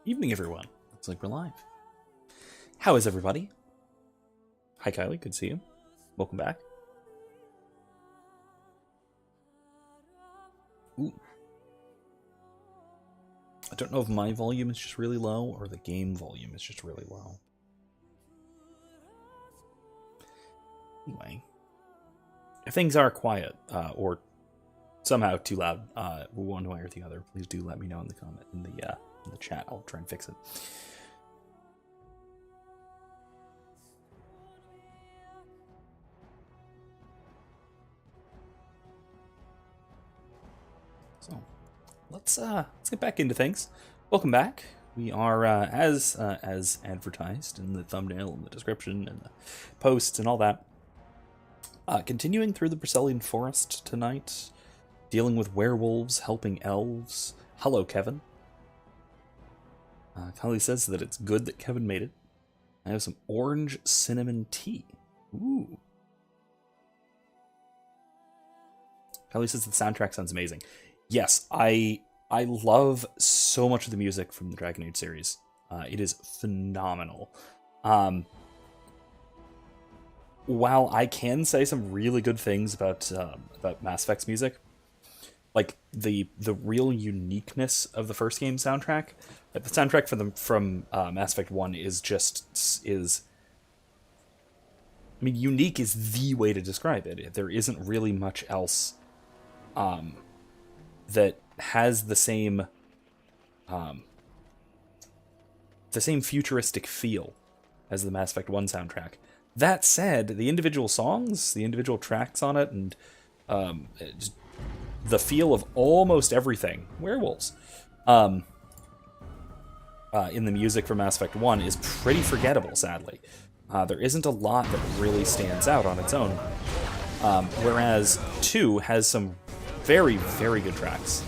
Evening, everyone. Looks like we're live. How is everybody? Hi, Kylie. Good to see you. Welcome back. Ooh. I don't know if my volume is just really low or the game volume is just really low. Anyway, if things are quiet or somehow too loud, one way or the other, please do let me know in the comment in the chat. I'll try and fix it. So let's get back into things. Welcome back. We are as advertised in the thumbnail and the description and the posts and all that. Continuing through the Brecilian Forest tonight, dealing with werewolves, helping elves. Hello, Kevin. Kylie says that it's good that Kevin made it. I have some orange cinnamon tea. Ooh. Kylie says the soundtrack sounds amazing. Yes, I love so much of the music from the Dragon Age series. It is phenomenal. While I can say some really good things about Mass Effect's music, like the real uniqueness of the first game soundtrack, like the soundtrack from Mass Effect 1 is I mean, unique is the way to describe it. There isn't really much else that has the same futuristic feel as the Mass Effect 1 soundtrack. That said, the individual songs, the individual tracks on it, and just the feel of almost everything, werewolves, in the music from Mass Effect 1 is pretty forgettable, sadly. There isn't a lot that really stands out on its own, whereas 2 has some very, very good tracks.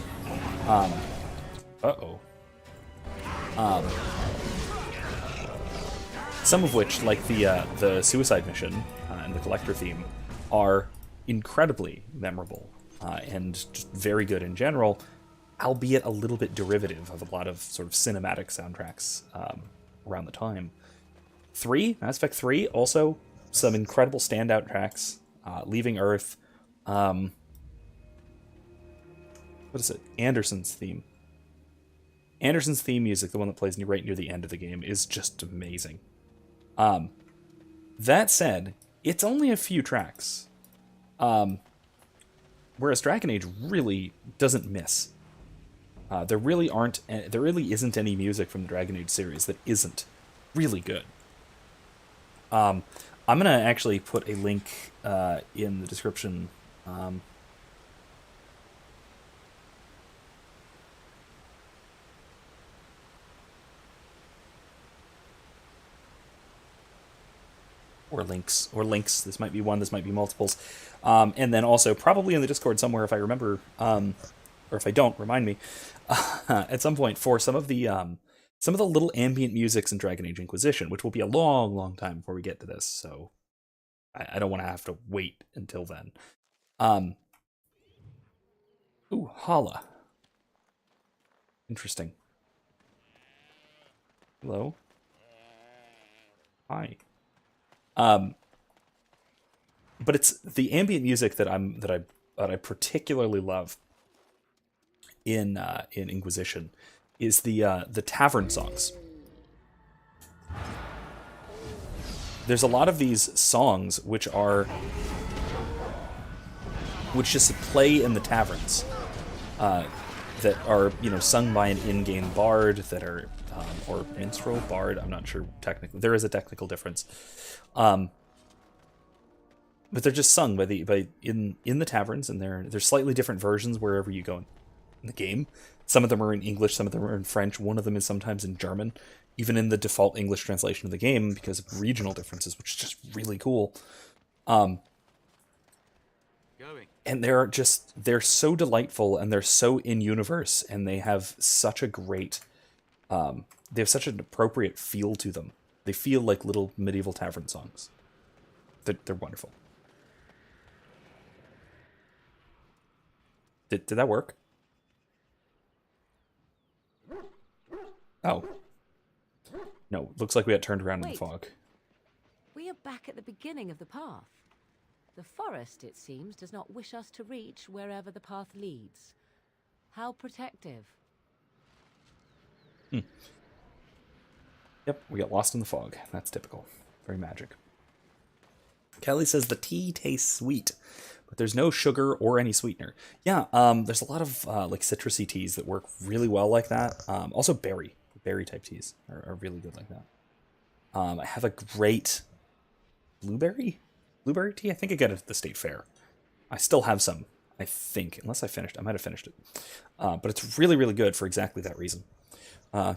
Some of which, like the suicide mission and the collector theme, are incredibly memorable and just very good in general, albeit a little bit derivative of a lot of sort of cinematic soundtracks around the time. Mass Effect 3, also some incredible standout tracks. Leaving Earth. What is it? Anderson's theme. Anderson's theme music, the one that plays right near the end of the game, is just amazing. That said, it's only a few tracks. Whereas Dragon Age really doesn't miss. There really isn't any music from the Dragon Age series that isn't really good. I'm gonna actually put a link in the description. Or links. This might be one, this might be multiples. And then also probably in the Discord somewhere, if I remember, or if I don't, remind me, at some point, for some of the little ambient musics in Dragon Age Inquisition, which will be a long, long time before we get to this, so I don't want to have to wait until then. Ooh, Hala. Interesting. Hello? Hi. But it's the ambient music that I particularly love in Inquisition is the Tavern Songs. There's a lot of these songs which just play in the taverns, that are sung by an in-game bard, that are or minstrel bard. I'm not sure technically. There is a technical difference. But they're just sung in the taverns, and there's slightly different versions wherever you go in the game. Some of them are in English, some of them are in French. One of them is sometimes in German, even in the default English translation of the game because of regional differences, which is just really cool. And they're so delightful, and they're so in universe, and they have such a great, they have such an appropriate feel to them. They feel like little medieval tavern songs. They're wonderful. Did that work? Oh, No, looks like we got turned around in the Wait. fog. We are back at the beginning of the path. The forest, it seems, does not wish us to reach wherever the path leads. How protective. Yep, we got lost in the fog. That's typical. Very magic. Kelly says the tea tastes sweet, but there's no sugar or any sweetener. Yeah, there's a lot of like citrusy teas that work really well like that. Also berry type teas are really good like that. I have a great blueberry tea. I think I got it at the state fair. I still have some, I think, unless I might have finished it. But it's really, really good for exactly that reason.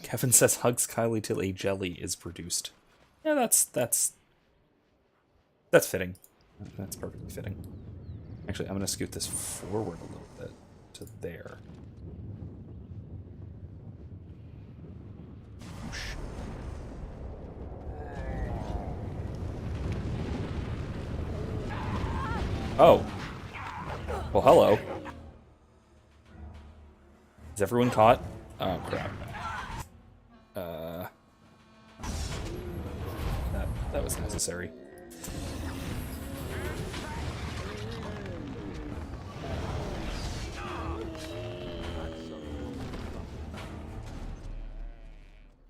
Kevin says hugs Kylie till a jelly is produced. Yeah, that's fitting. That's perfectly fitting. Actually, I'm going to scoot this forward a little bit to there. Whoosh. Oh. Well, hello. Is everyone caught? Oh, crap. That was necessary.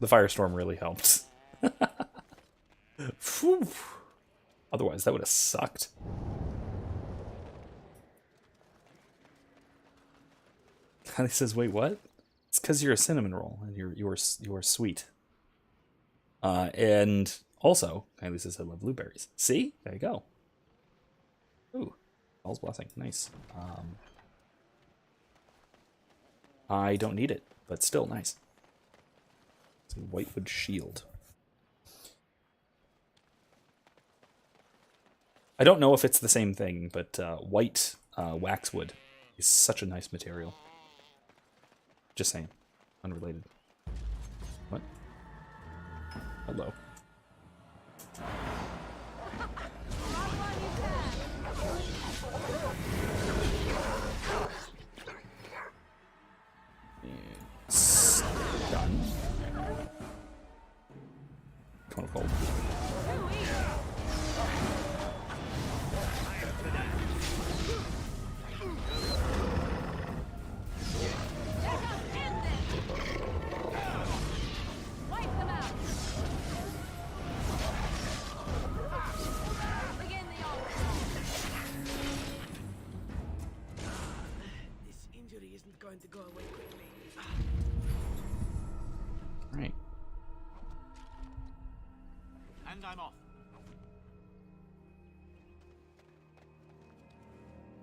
The firestorm really helped. Otherwise, that would have sucked. Kylie says, "Wait, what?" It's because you're a cinnamon roll and you're sweet. And also, Kylie says, "I love blueberries." See, there you go. Ooh, all's blessing, nice. I don't need it, but still nice. It's a whitewood shield. I don't know if it's the same thing, but white waxwood is such a nice material. Just saying. Unrelated. What? Hello. It's done. Come on, hold. To go away quickly. Right. And I'm off.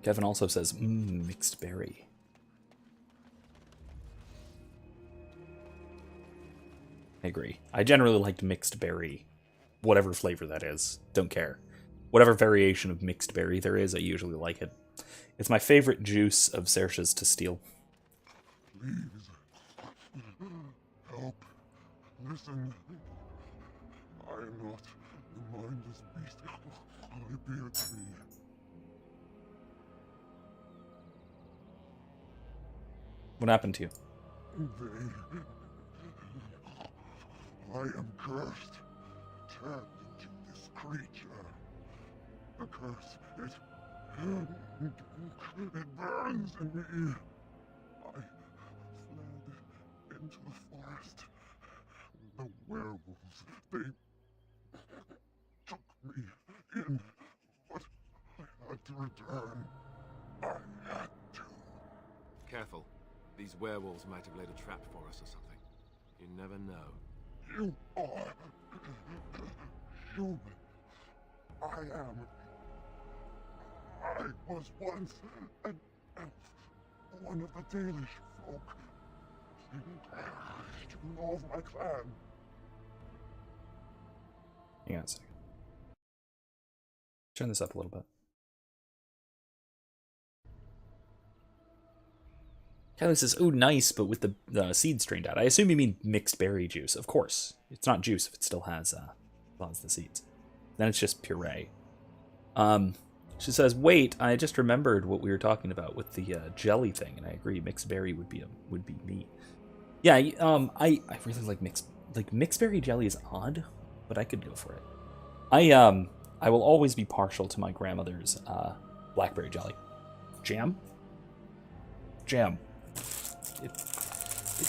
Kevin also says, mixed berry. I agree. I generally like mixed berry, whatever flavor that is. Don't care. Whatever variation of mixed berry there is, I usually like it. It's my favorite juice of Saoirse's to steal. Please, help, listen. I am not the mindless beast I appear to be. What happened to you? I am cursed, turned into this creature. The curse, it burns in me. I fled into the forest. The werewolves, they took me in, but I had to return. I had to. Careful. These werewolves might have laid a trap for us or something. You never know. You are human. I am. I was once an elf, one of the Dalish folk. You know of my clan. Hang on a second. Turn this up a little bit. Kylie says, "Oh, nice, but with the seeds strained out." I assume you mean mixed berry juice. Of course, it's not juice if it still has the seeds. Then it's just puree. She says, "Wait, I just remembered what we were talking about with the jelly thing, and I agree. Mixed berry would be me. Yeah, I really like like, mixed berry jelly is odd, but I could go for it. I will always be partial to my grandmother's blackberry jelly. Jam? Jam. It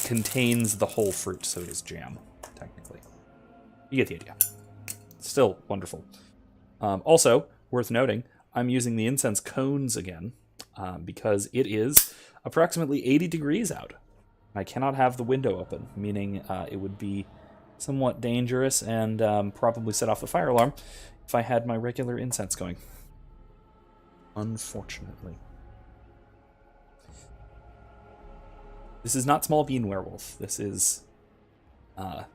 contains the whole fruit, so it is jam, technically. You get the idea. Still wonderful. Also, worth noting, I'm using the incense cones again, because it is approximately 80 degrees out. I cannot have the window open, meaning it would be somewhat dangerous and probably set off the fire alarm if I had my regular incense going. Unfortunately. This is not Small Bean Werewolf. This is... Why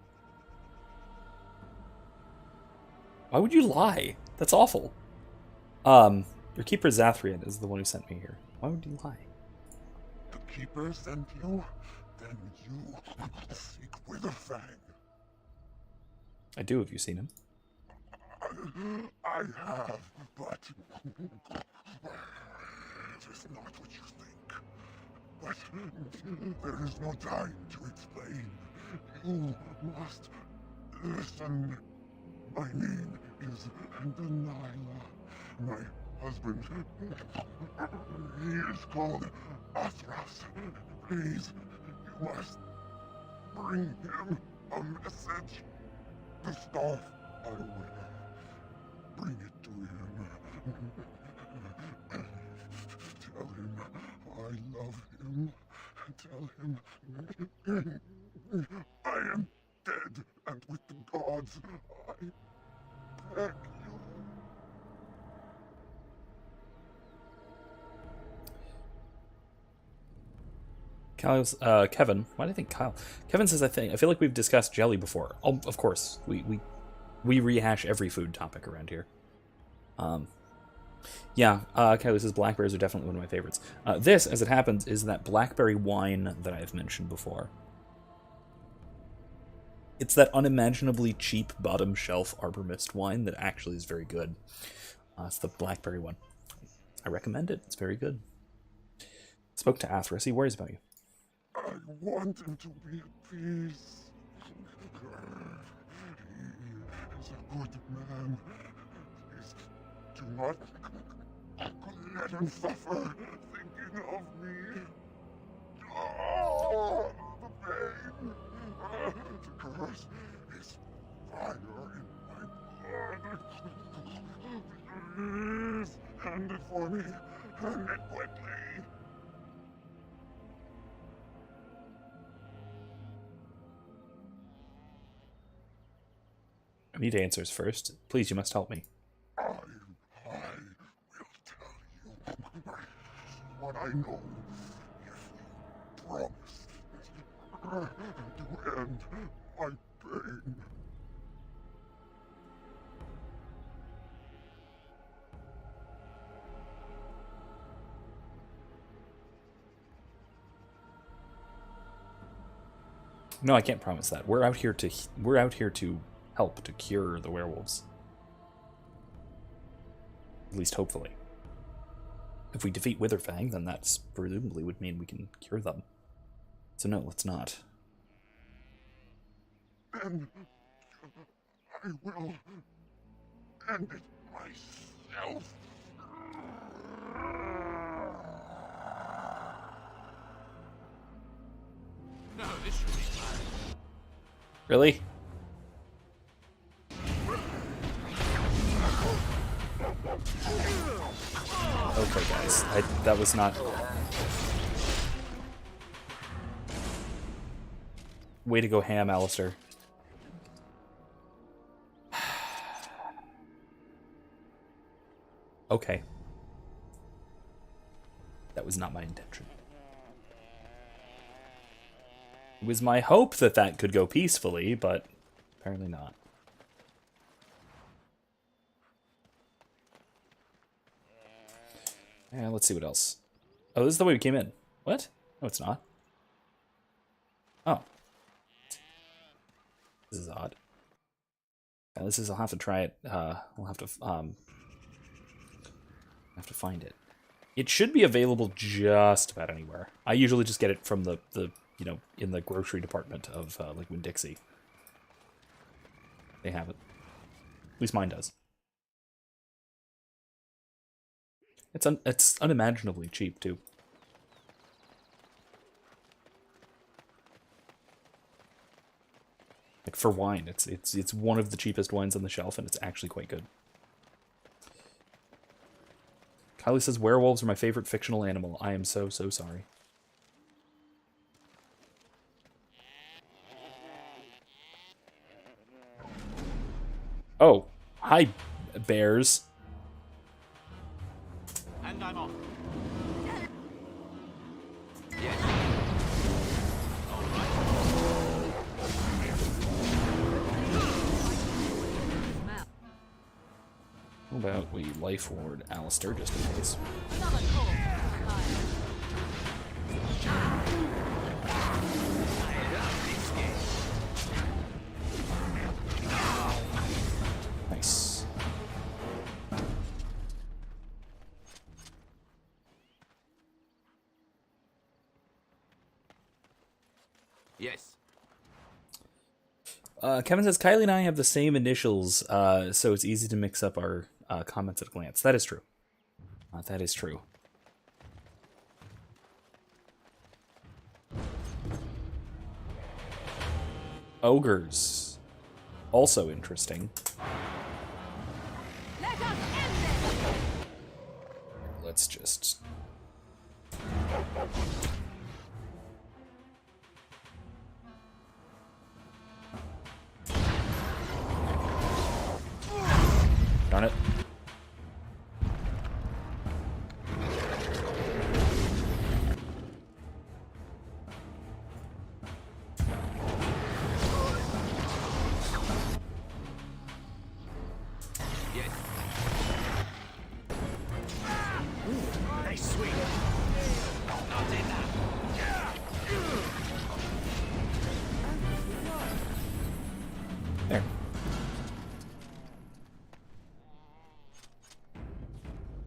would you lie? That's awful. Your keeper Zacharian is the one who sent me here. Why would you lie? The keeper sent you? Then you seek Witherfang. I do. Have you seen him? I have, but it is not what you think. But there is no time to explain. You must listen. My name is Delilah. My husband, he is called Athras. Please, you must bring him a message. The staff I wear. Bring it to him. Tell him I love him. Tell him I am dead, and with the gods, I beg you. Kevin. Why do I think Kyle? Kevin says, I feel like we've discussed jelly before. Oh, of course. We rehash every food topic around here. Yeah, Kyle says blackberries are definitely one of my favorites. This, as it happens, is that blackberry wine that I've mentioned before. It's that unimaginably cheap bottom shelf Arbor Mist wine that actually is very good. It's the blackberry one. I recommend it. It's very good. Spoke to Athras. He worries about you. I want him to be at peace. He is a good man. Please do not let him suffer thinking of me. Oh, the pain. The curse is fire in my blood. Please, hand it for me. Hand it quickly. I need answers first. Please, you must help me. I will tell you what I know if you promise to end my pain. No, I can't promise that. We're out here to help to cure the werewolves. At least hopefully. If we defeat Witherfang, then that's presumably would mean we can cure them. So no, let's not. Then I will end it myself. No, this should be fine. Really? Okay, guys. That was not... Way to go ham, Alistair. Okay. That was not my intention. It was my hope that that could go peacefully, but apparently not. Yeah, let's see what else. Oh, this is the way we came in. What? No, it's not. Oh. This is odd. Yeah, this is, I'll have to try it. We'll have to find it. It should be available just about anywhere. I usually just get it from the you know, in the grocery department of like Winn-Dixie. they have it. At least mine does. It's unimaginably cheap too. Like for wine, it's one of the cheapest wines on the shelf, and it's actually quite good. Kylie says werewolves are my favorite fictional animal. I am so sorry. Oh, hi, bears. And I'm off. How about we life ward Alistair just in case? Nice. Yes. Kevin says Kylie and I have the same initials, so it's easy to mix up our comments at a glance. That is true. That is true. Ogres. Also interesting. Let us end this! Let's just... Darn it. Nice swing. Not enough. There.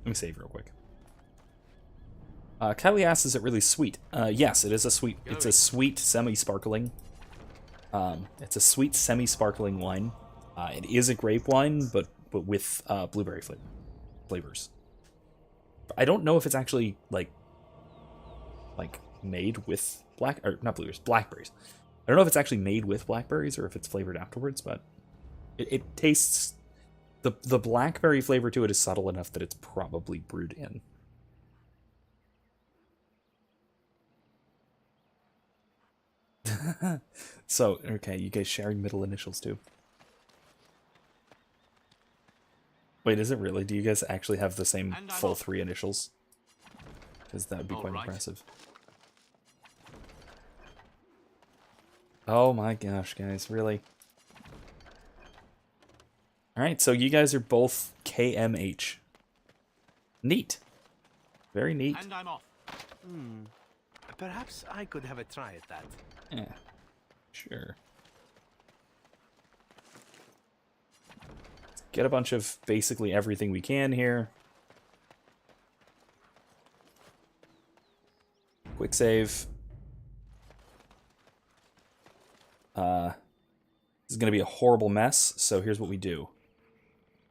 Let me save real quick. Kylie asks, "Is it really sweet?" Yes, it is a sweet. It's a sweet semi-sparkling. It's a sweet semi-sparkling wine. It is a grape wine, but with blueberry flavors. I don't know if it's actually like made with not blueberries, blackberries. I don't know if it's actually made with blackberries or if it's flavored afterwards, but it tastes. The blackberry flavor to it is subtle enough that it's probably brewed in. So, okay, you guys sharing middle initials too. Wait, is it really? Do you guys actually have the same full 3 initials? Because that would be quite impressive. Oh my gosh, guys, really? Alright, so you guys are both KMH. Neat. Very neat. And I'm off. Perhaps I could have a try at that. Yeah, sure. Let's get a bunch of basically everything we can here. Quick save. This is going to be a horrible mess, so here's what we do.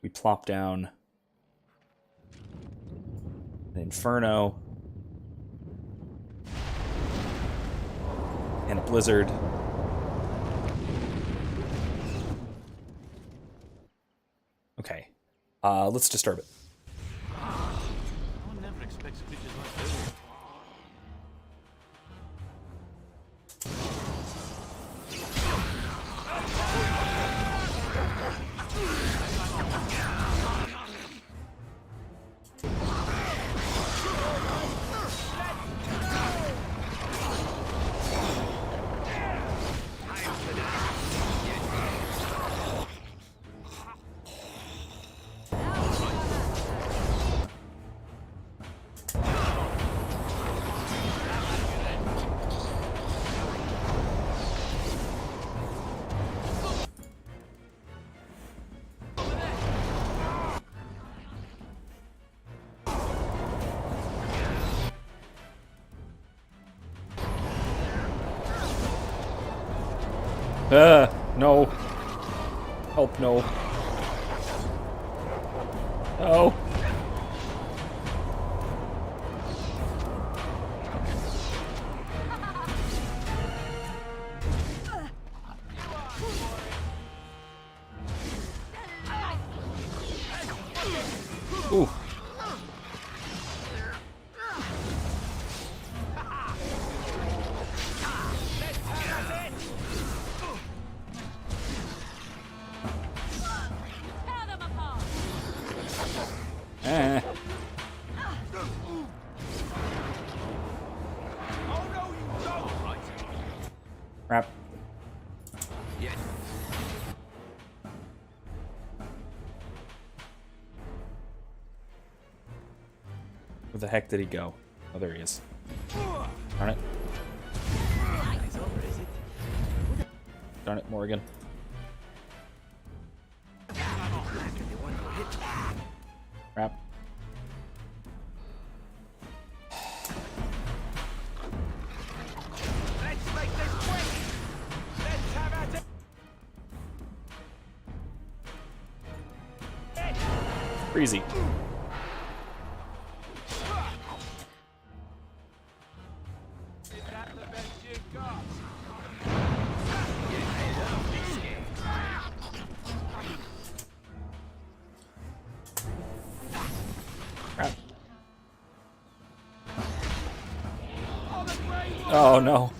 We plop down an Inferno and a Blizzard. Okay, let's disturb it. One never expects creatures like this. No. Help, no. No. Ooh. Eh. Crap. Where the heck did he go? Oh, there he is. Darn it. Darn it, Morgan. Crap. Let's make this quick. Let's have at it. Breezy. Is that the best you got? Crap. Oh no.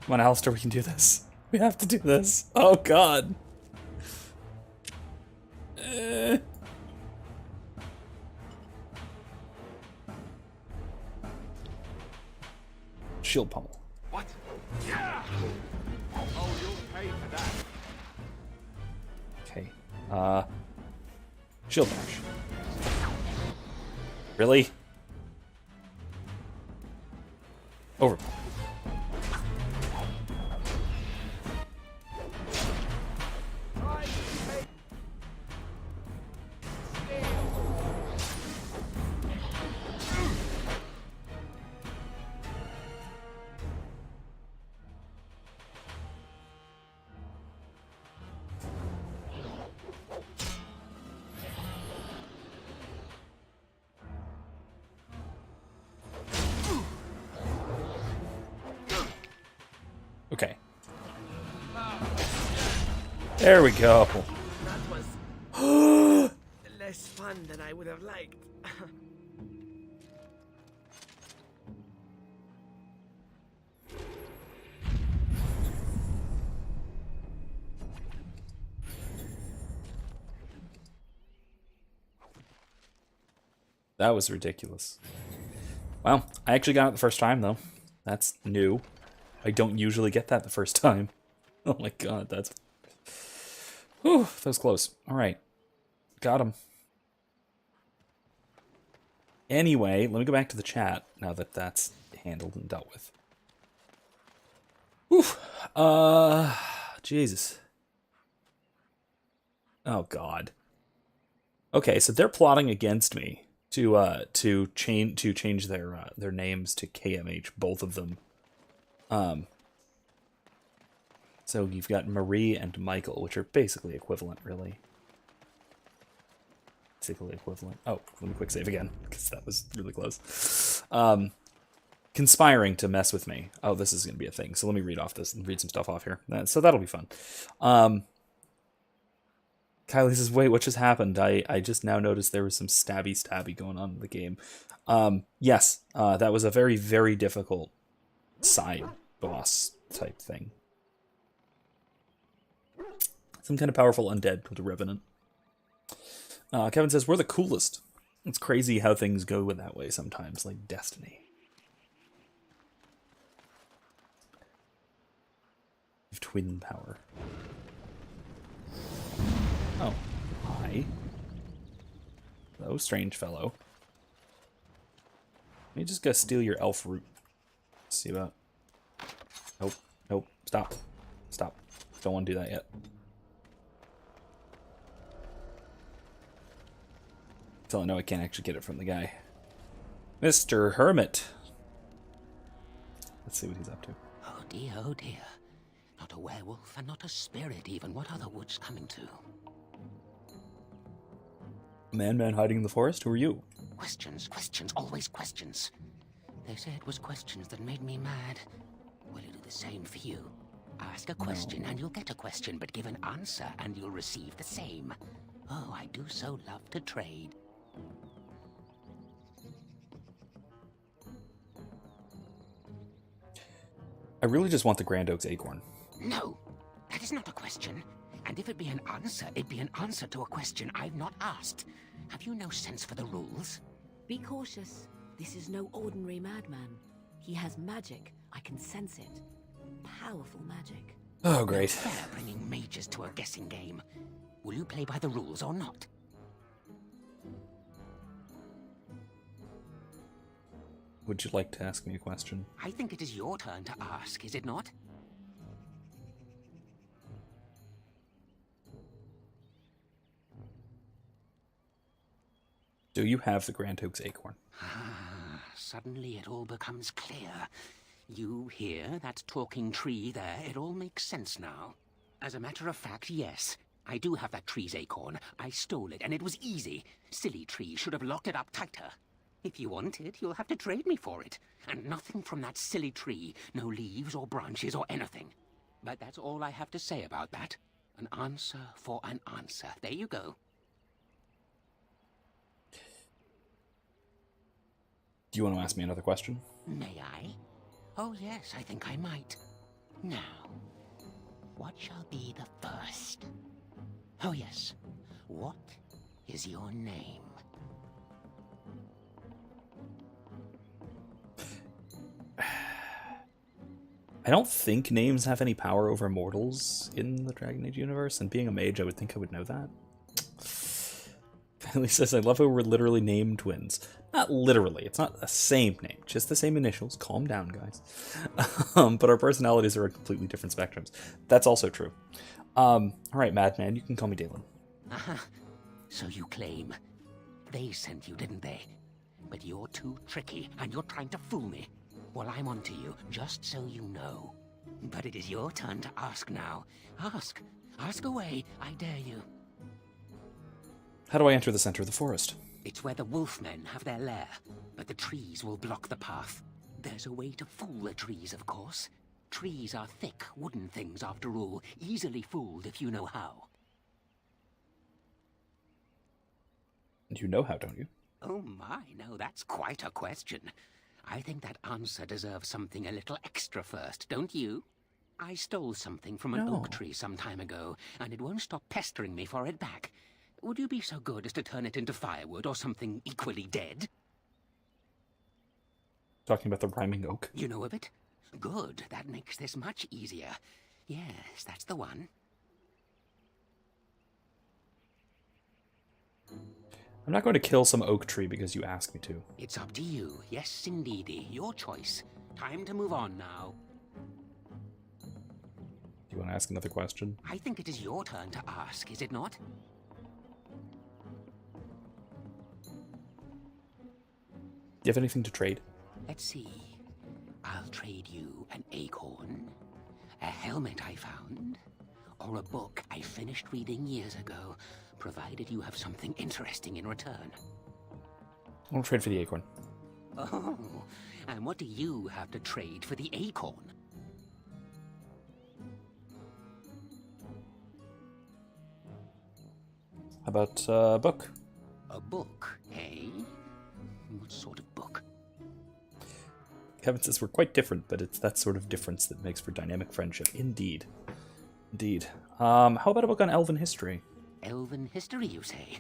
Come on, Alistair, we can do this. We have to do this. Oh god. Shield pummel. What? Yeah! Oh, you'll pay for that. Okay. Shield bash. Really? Over. Okay. There we go. That was less fun than I would have liked. That was ridiculous. Well, I actually got it the first time, though. That's new. I don't usually get that the first time. Oh my god, that's... Whew, that was close. Alright. Got him. Anyway, let me go back to the chat, now that that's handled and dealt with. Whew. Jesus. Oh god. Okay, so they're plotting against me to change their names to KMH, both of them. So you've got Marie and Michael, which are basically equivalent, really. Basically equivalent. Oh, let me quick save again, because that was really close. Conspiring to mess with me. Oh, this is going to be a thing. So let me read some stuff off here. So that'll be fun. Kylie says, wait, what just happened? I just now noticed there was some stabby going on in the game. Yes, that was a very, very difficult side boss type thing. Some kind of powerful undead called a Revenant. Kevin says, we're the coolest. It's crazy how things go that way sometimes, like Destiny. Twin power. Oh, hi. Hello, strange fellow. Let me just go steal your elf root. Let's see about... Nope, nope, stop. Stop. Don't want to do that yet. Until I know I can't actually get it from the guy. Mr. Hermit. Let's see what he's up to. Oh dear, oh dear. Not a werewolf, and not a spirit even. What are the woods coming to? Man hiding in the forest? Who are you? Questions, always questions. They say it was questions that made me mad. Will it do the same for you? Ask a question and you'll get a question, but give an answer and you'll receive the same. Oh, I do so love to trade. I really just want the Grand Oak's acorn. No, that is not a question. And if it be an answer, it'd be an answer to a question I've not asked. Have you no sense for the rules? Be cautious. This is no ordinary madman. He has magic. I can sense it. Powerful magic. Oh, great. Fair bringing mages to a guessing game. Will you play by the rules or not? Would you like to ask me a question? I think it is your turn to ask, is it not? Do you have the Grand Oak's acorn? Suddenly it all becomes clear. You here, that talking tree there, it all makes sense now. As a matter of fact, yes. I do have that tree's acorn. I stole it, and it was easy. Silly tree should have locked it up tighter. If you want it, you'll have to trade me for it. And nothing from that silly tree. No leaves or branches or anything. But that's all I have to say about that. An answer for an answer. There you go. Do you want to ask me another question? May I? Oh yes, I think I might. Now, what shall be the first? Oh yes, what is your name? I don't think names have any power over mortals in the Dragon Age universe, and being a mage, I would think I would know that. Bailey says, I love how we're literally name twins. Not literally, it's not the same name, just the same initials. Calm down, guys. But our personalities are on completely different spectrums. That's also true. Alright, Madman, you can call me Dalen. So you claim. They sent you, didn't they? But you're too tricky, and you're trying to fool me. Well, I'm onto you, just so you know. But it is your turn to ask now. Ask. Ask away, I dare you. How do I enter the center of the forest? It's where the wolfmen have their lair, but the trees will block the path. There's a way to fool the trees, of course. Trees are thick, wooden things, after all, easily fooled if you know how. And you know how, don't you? Oh my, no, that's quite a question. I think that answer deserves something a little extra first, don't you? I stole something from an oak tree some time ago, and it won't stop pestering me for it back. Would you be so good as to turn it into firewood or something equally dead? Talking about the rhyming oak. You know of it? Good, that makes this much easier. Yes, that's the one. I'm not going to kill some oak tree because you asked me to. It's up to you. Yes, indeedy. Your choice. Time to move on now. Do you want to ask another question? I think it is your turn to ask, is it not? Do you have anything to trade? Let's see. I'll trade you an acorn, a helmet I found, or a book I finished reading years ago, provided you have something interesting in return. I'll trade for the acorn. Oh, and what do you have to trade for the acorn? How about a book? A book, eh? What sort of book? Kevin says we're quite different, but it's that sort of difference that makes for dynamic friendship. Indeed. Indeed. How about a book on elven history? Elven history, you say?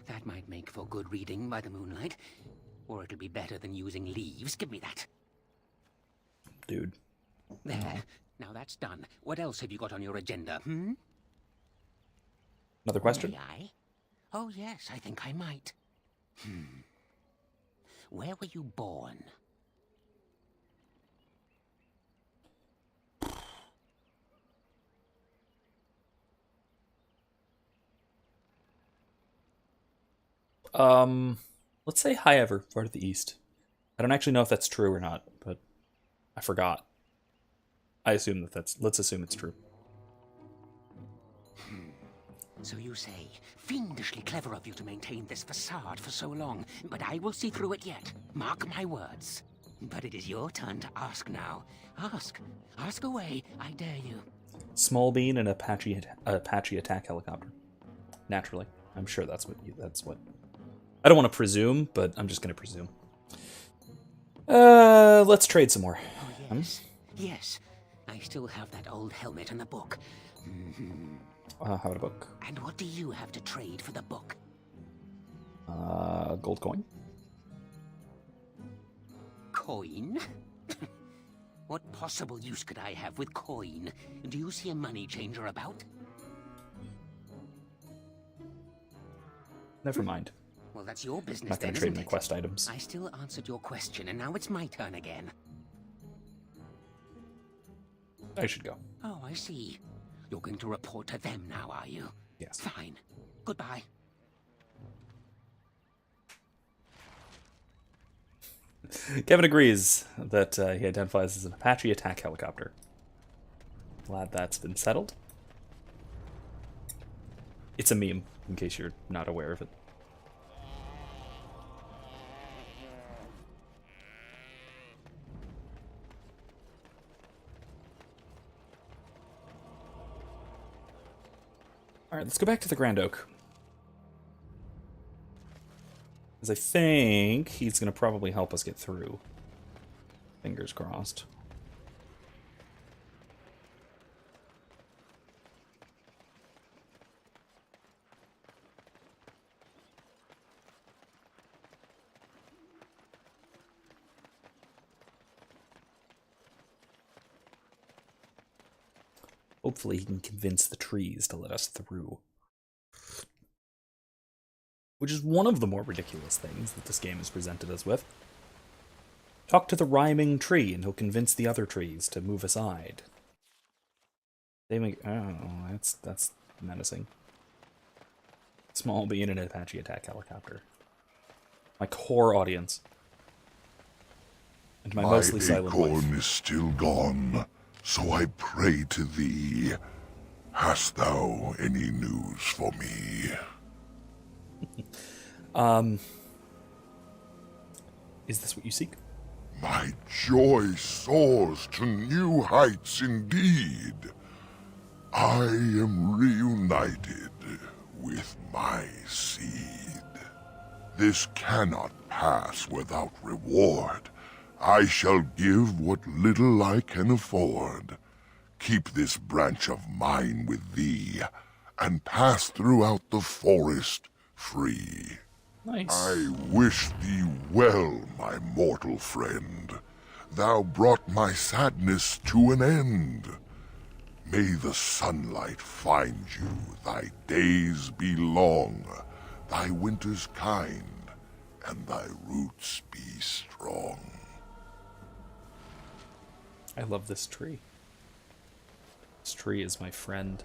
That might make for good reading by the moonlight. Or it'll be better than using leaves. Give me that. Dude. There. Now that's done. What else have you got on your agenda, Another question? May I? Oh, yes, I think I might. Where were you born? Let's say High Ever, part of the East. I don't actually know if that's true or not, but I forgot. I assume let's assume it's true. So you say, fiendishly clever of you to maintain this facade for so long, but I will see through it yet. Mark my words. But it is your turn to ask now. Ask. Ask away, I dare you. Small bean and Apache attack helicopter. Naturally. I'm sure that's what I don't want to presume, but I'm just going to presume. Let's trade some more. Oh, yes. Yes. I still have that old helmet and the book. How about a book? And what do you have to trade for the book? Gold coin. Coin? What possible use could I have with coin? Do you see a money changer about? Never mind. Well, that's your I'm business not going then, to trade isn't my it? quest items. I still answered your question, and now it's my turn again. I should go. Oh, I see. You're going to report to them now, are you? Yes. Fine. Goodbye. Kevin agrees that he identifies as an Apache attack helicopter. Glad that's been settled. It's a meme, in case you're not aware of it. Alright, let's go back to the Grand Oak. Because I think he's going to probably help us get through. Fingers crossed. Hopefully he can convince the trees to let us through. Which is one of the more ridiculous things that this game has presented us with. Talk to the rhyming tree and he'll convince the other trees to move aside. They make... oh, that's menacing. Small bean and an Apache attack helicopter. My core audience. And my mostly silent wife. My acorn is still gone, so I pray to thee. Hast thou any news for me? Is this what you seek? My joy soars to new heights indeed. I am reunited with my seed. This cannot pass without reward. I shall give what little I can afford. Keep this branch of mine with thee, and pass throughout the forest free. Nice. I wish thee well, my mortal friend. Thou brought my sadness to an end. May the sunlight find you, thy days be long, thy winters kind, and thy roots be strong. I love this tree. This tree is my friend.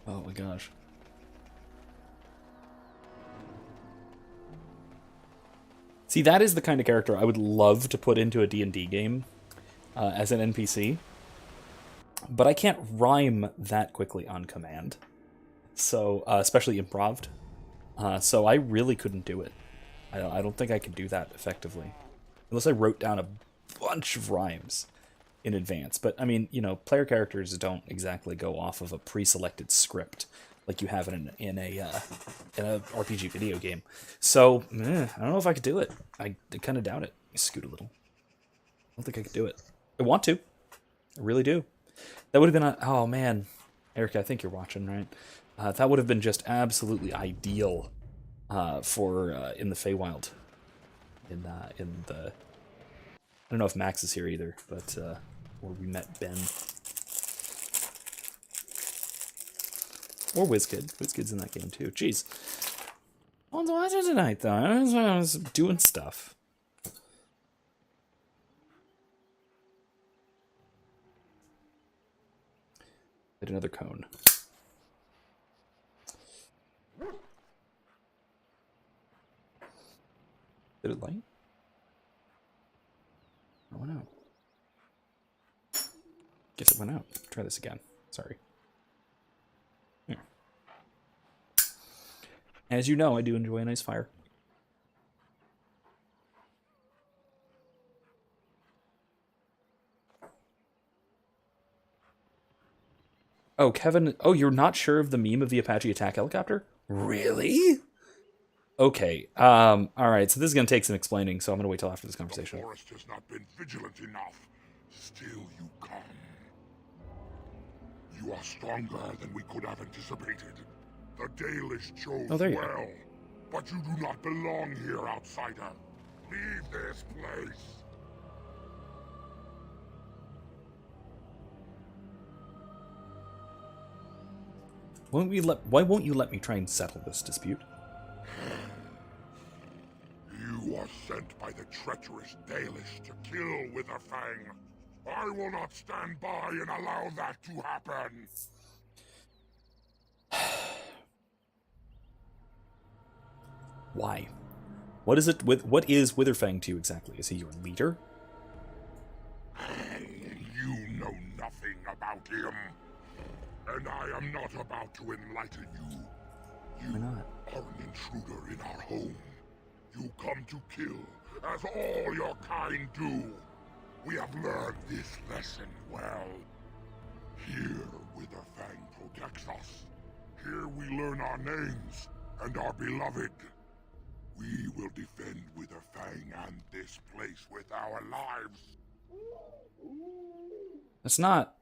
Oh my gosh. See, that is the kind of character I would love to put into a D&D game as an NPC. But I can't rhyme that quickly on command. So, especially improv'd. So I really couldn't do it. I don't think I could do that effectively. Unless I wrote down a bunch of rhymes in advance. But, I mean, you know, player characters don't exactly go off of a pre-selected script like you have in a RPG video game. So, I don't know if I could do it. I kind of doubt it. Scoot a little. I don't think I could do it. I want to. I really do. That would have been oh, man. Erica, I think you're watching, right? That would have been just absolutely ideal for in the Feywild. In the... I don't know if Max is here either, but where we met Ben. Or WizKid. WizKid's in that game too. Jeez. I was watching tonight though. I was doing stuff. Hit another cone. Did it light? Guess it went out. Try this again. Sorry. Here. As you know, I do enjoy a nice fire. Oh, Kevin. Oh, you're not sure of the meme of the Apache attack helicopter? Really? Okay. All right. So this is going to take some explaining, so I'm going to wait till after this conversation. The forest has not been vigilant enough. Still you come. You are stronger than we could have anticipated. The Dalish chose Oh, there you well. are. But you do not belong here, outsider. Leave this place. Why won't you let me try and settle this dispute? You are sent by the treacherous Dalish to kill Witherfang. I will not stand by and allow that to happen. Why? What is Witherfang to you exactly? Is he your leader? You know nothing about him. And I am not about to enlighten you. Why not? You are an intruder in our home. You come to kill, as all your kind do. We have learned this lesson well. Here, Witherfang protects us. Here we learn our names and are beloved. We will defend Witherfang and this place with our lives. That's not...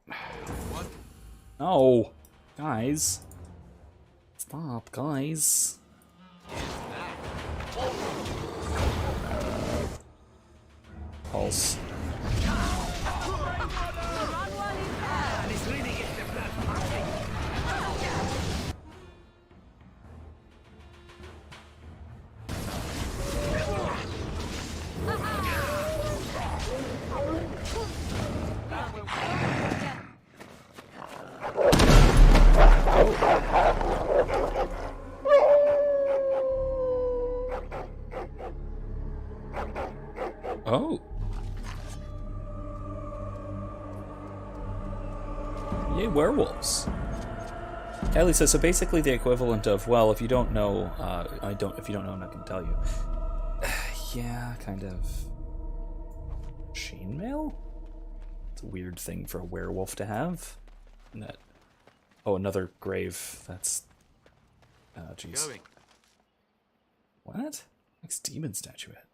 No. Guys. Stop, guys. Pulse. Oh. Yay, werewolves. Kylie says, so basically the equivalent of, well, if you don't know, if you don't know, I'm not going to tell you. Yeah, kind of. Chainmail? It's a weird thing for a werewolf to have. That. Oh, another grave. That's. Oh, jeez. What? Next demon statuette.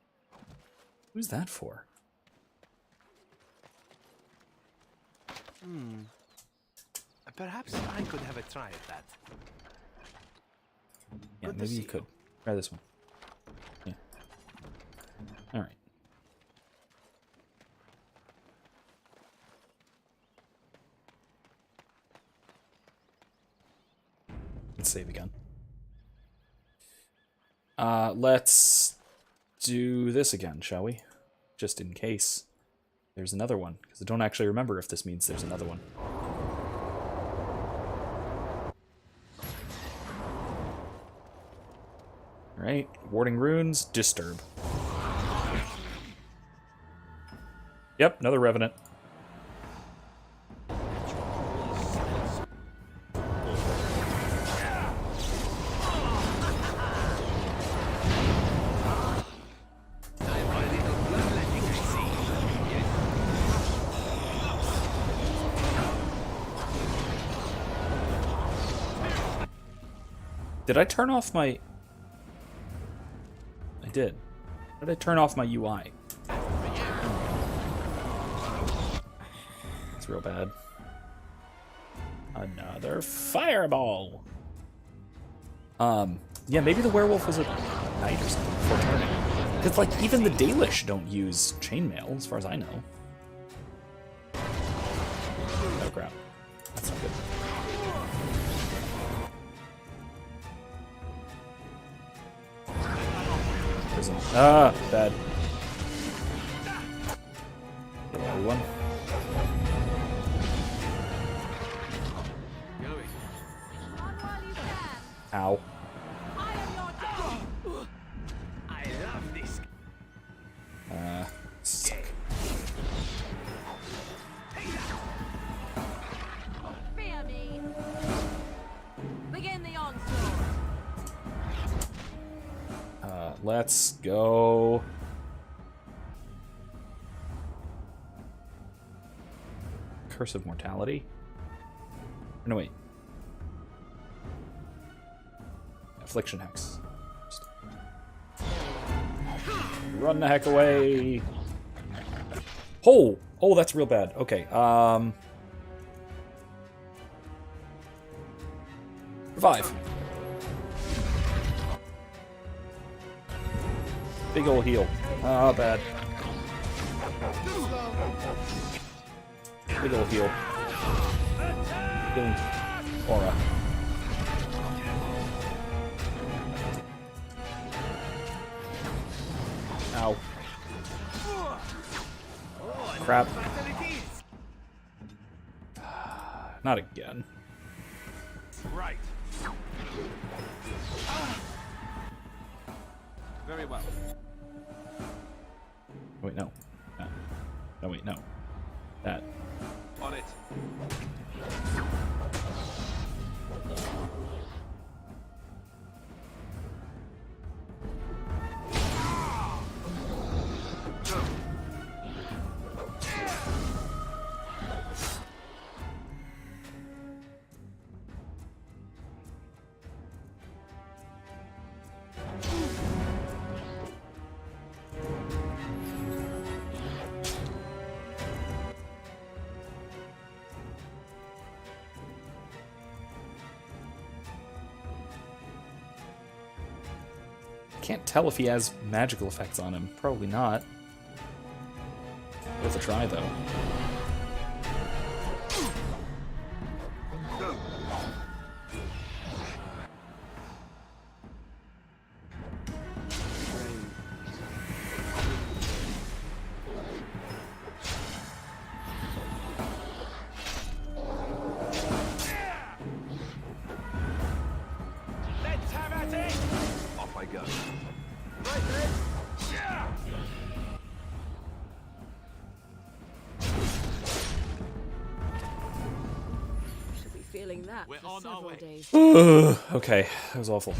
Who's that for? Perhaps I could have a try at that. Yeah, maybe you could. Try this one. Yeah. Alright. Let's save again. Let's do this again, shall we? Just in case there's another one, because I don't actually remember if this means there's another one. Alright, warding runes, disturb. Yep, another revenant. Did I turn off my... I did. How did I turn off my UI? That's real bad. Another fireball! Yeah, maybe the werewolf was a knight or something before turning. Because, like, even the Dalish don't use chainmail, as far as I know. Oh, crap. That's not good. Prison. Ah, bad. Kill everyone. Ow. I love this. Suck. Let's go. Curse of Mortality? No, wait. Affliction Hex. Run the heck away. Oh! Oh, that's real bad. Okay, Revive. Big ol' heal. Ah, bad. Big ol' heal. Healing aura. Ow. Crap. Not again. Right. Very well. Wait, no. That. No, wait, no. That. On it. Can't tell if he has magical effects on him. Probably not. Worth a try, though. Off I go. Should be feeling that We're for on our several way. days. Okay, that was awful.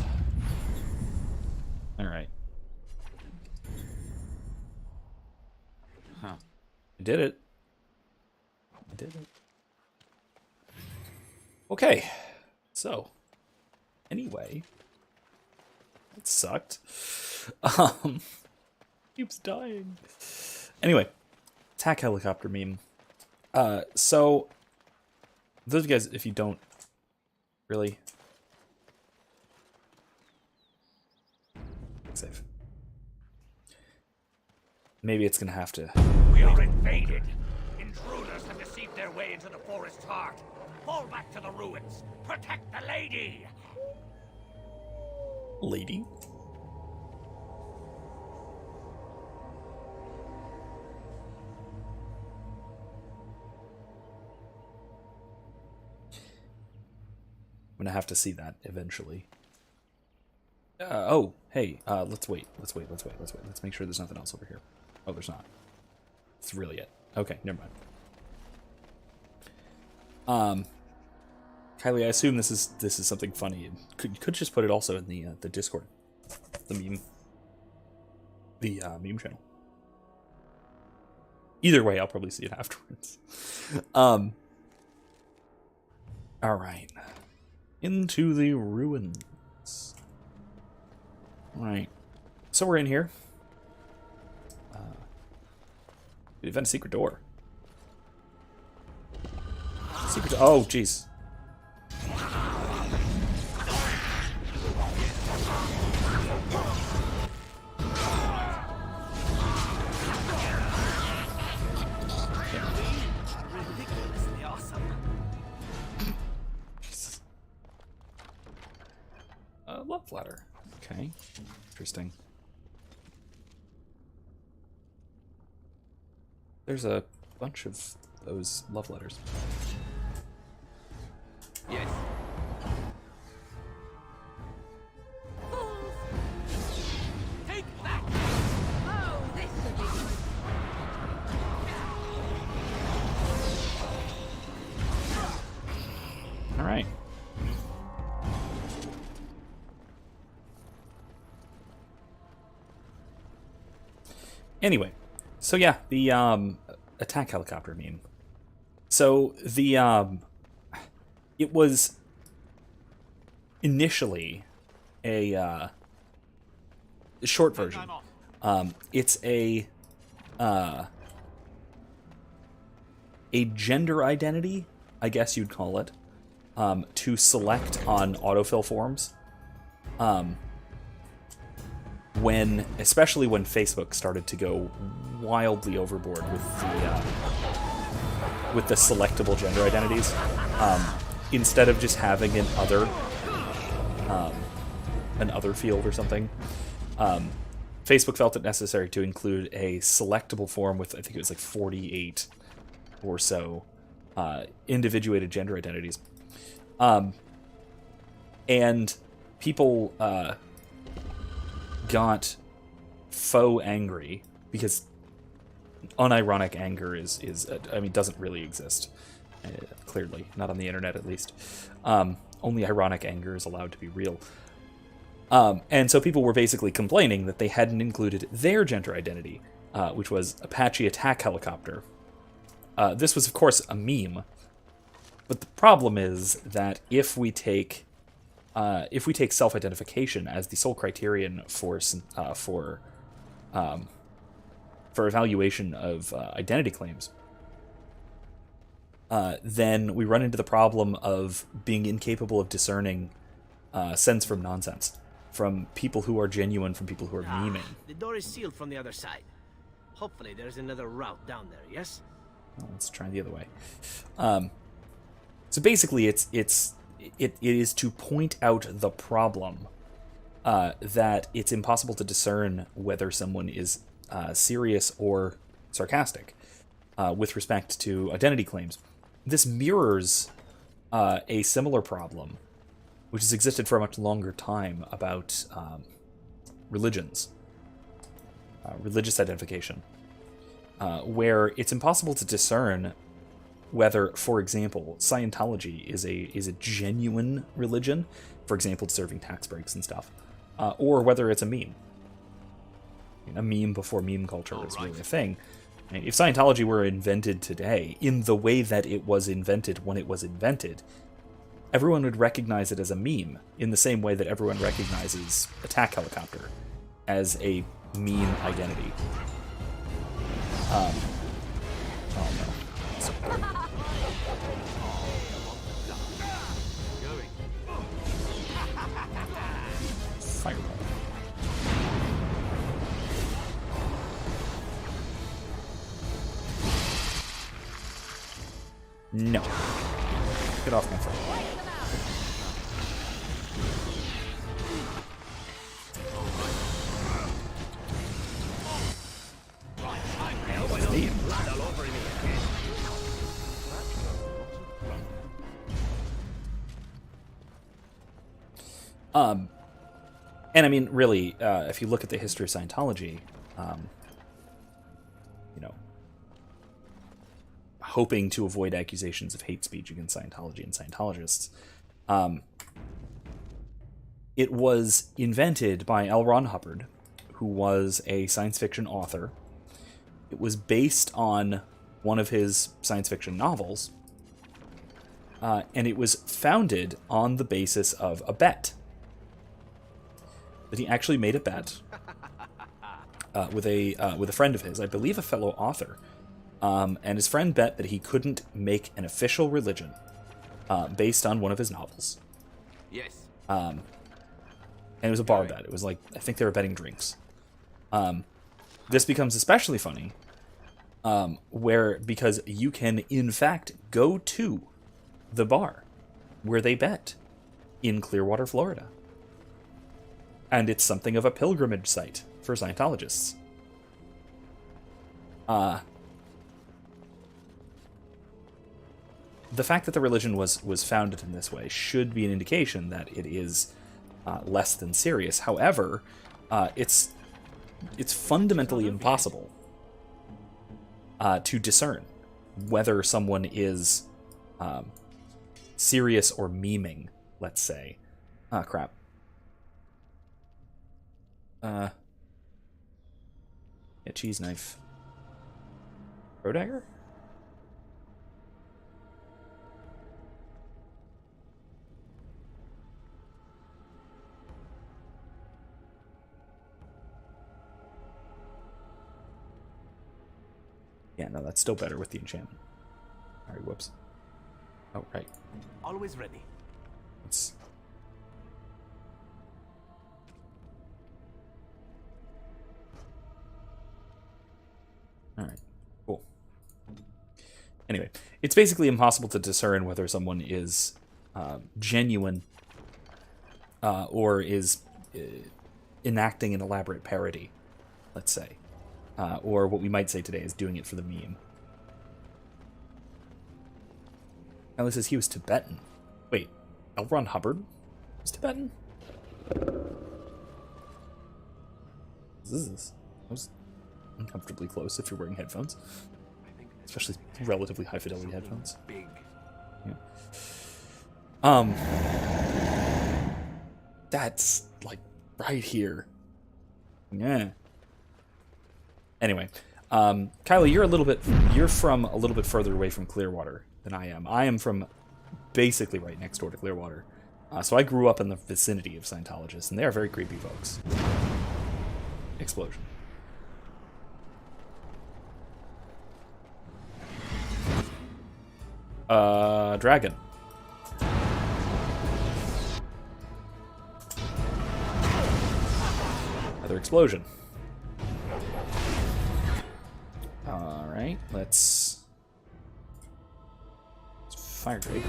Alright. Huh. I did it. I did it. Okay. So. Anyway. That sucked. Keeps dying. Anyway. Attack helicopter meme. So. Those of you guys, if you don't really... Save. Maybe it's gonna have to... We are invaded. Intruders have deceived their way into the forest's heart. Fall back to the ruins. Protect the lady. Lady? I'm gonna have to see that eventually. Oh, hey, let's wait. Let's make sure there's nothing else over here. Oh, there's not. That's really it. Okay, never mind. Kylie, I assume this is something funny. You could just put it also in the Discord, the meme channel. Either way, I'll probably see it afterwards. All right, into the ruins. All right, so we're in here. We found a secret door. Secret. Oh, jeez. Ridiculously awesome. Jesus. Love ladder. Okay. Interesting. There's a bunch of those love letters. Yes. Take that! Oh, this could be good. All right. Anyway, so yeah, the attack helicopter meme. So the it was initially a short version. It's a gender identity, I guess you'd call it, to select on autofill forms. Especially when Facebook started to go wildly overboard with the selectable gender identities, instead of just having an other field or something, Facebook felt it necessary to include a selectable form with, I think it was like 48 or so individuated gender identities, and people got faux angry because unironic anger doesn't really exist, clearly not on the internet at least. Only ironic anger is allowed to be real, and so people were basically complaining that they hadn't included their gender identity, which was Apache Attack Helicopter. This was of course a meme, but the problem is that if we take self-identification as the sole criterion for evaluation of identity claims, then we run into the problem of being incapable of discerning sense from nonsense, from people who are genuine from people who are memeing. The door is sealed from the other side. Hopefully there's another route down there, yes? Well, let's try the other way. So basically it is to point out the problem that it's impossible to discern whether someone is serious or sarcastic with respect to identity claims. This mirrors a similar problem which has existed for a much longer time about religions, religious identification, where it's impossible to discern whether, for example, Scientology is a genuine religion, for example, deserving tax breaks and stuff, or whether it's a meme. A meme before meme culture is really a thing. I mean, if Scientology were invented today, in the way that it was invented when it was invented, everyone would recognize it as a meme, in the same way that everyone recognizes Attack Helicopter as a meme identity. Oh no. Sorry. Fireball. No. Get off my phone. And I mean, really, if you look at the history of Scientology, hoping to avoid accusations of hate speech against Scientology and Scientologists, it was invented by L. Ron Hubbard, who was a science fiction author. It was based on one of his science fiction novels, and it was founded on the basis of a bet. That he actually made a bet with a friend of his, I believe a fellow author, and his friend bet that he couldn't make an official religion based on one of his novels. Yes. And it was a bar bet. It was like, I think they were betting drinks. This becomes especially funny because you can in fact go to the bar where they bet in Clearwater, Florida. And it's something of a pilgrimage site for Scientologists. The fact that the religion was founded in this way should be an indication that it is less than serious. However, it's fundamentally impossible to discern whether someone is serious or memeing, let's say. Ah, crap. Yeah, Yeah, cheese knife. Pro dagger? Yeah, no, that's still better with the enchantment. Alright, whoops. Oh, right. Always ready. Let's... Alright, cool. Anyway, it's basically impossible to discern whether someone is genuine or is enacting an elaborate parody, let's say. Or what we might say today is doing it for the meme. Ellie says he was Tibetan. Wait, L. Ron Hubbard was Tibetan? What is this? That was uncomfortably close if you're wearing headphones. Especially relatively high fidelity headphones. Big. Yeah. That's like right here. Yeah. Anyway, Kylie, you're from a little bit further away from Clearwater than I am. I am from basically right next door to Clearwater. So I grew up in the vicinity of Scientologists, and they are very creepy folks. Explosion. Dragon. Another explosion. Alright, let's fire Drake.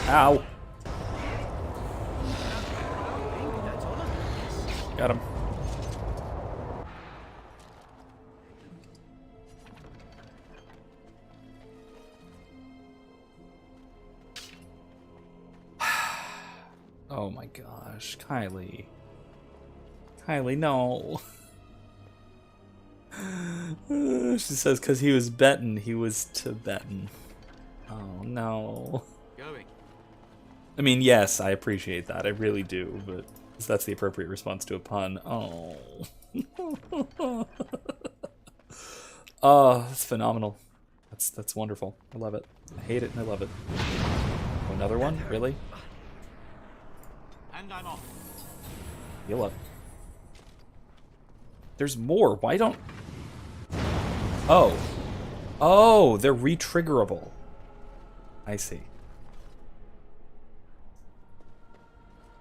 Ow. Got him. Oh my gosh, Kylie. Kylie, no. She says because he was Betan, he was Tibetan. Oh no. Going. I mean, yes, I appreciate that. I really do, but that's the appropriate response to a pun. Oh. Oh, that's phenomenal. That's wonderful. I love it. I hate it and I love it. Oh, another one? Really? And I'm off. Heal up. There's more. Why don't... Oh. Oh, they're re-triggerable. I see.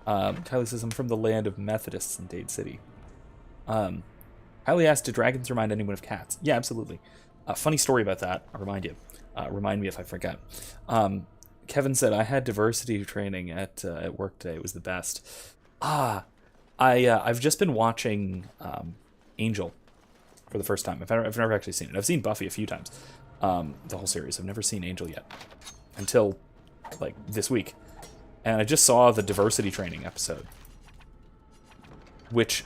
Kylie says, I'm from the land of Methodists in Dade City. Kylie asked, do dragons remind anyone of cats? Yeah, absolutely. Funny story about that. I'll remind you. Remind me if I forget. Kevin said, I had diversity training at work today. It was the best. I've just been watching Angel for the first time. I've never actually seen it. I've seen Buffy a few times. The whole series. I've never seen Angel yet. Until, like, this week. And I just saw the diversity training episode, which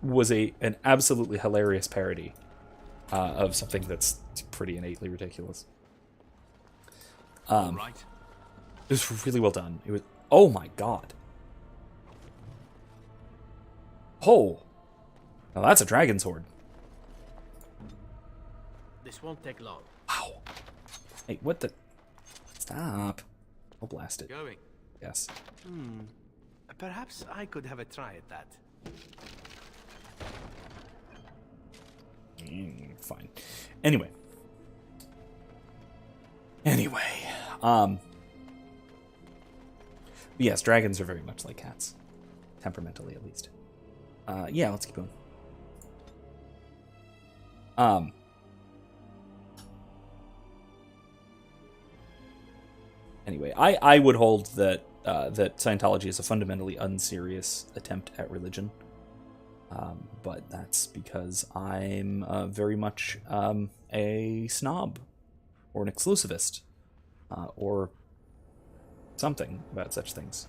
was an absolutely hilarious parody of something that's pretty innately ridiculous. Right. It was really well done. It was, oh my god. Oh, now that's a dragon sword. This won't take long. Wow. Hey, what the? Stop. I'll blast it. Going. Yes. Perhaps I could have a try at that. Fine. Anyway. Yes, dragons are very much like cats. Temperamentally, at least. Yeah, let's keep going. Anyway, I would hold that that Scientology is a fundamentally unserious attempt at religion. But that's because I'm very much a snob or an exclusivist or something about such things.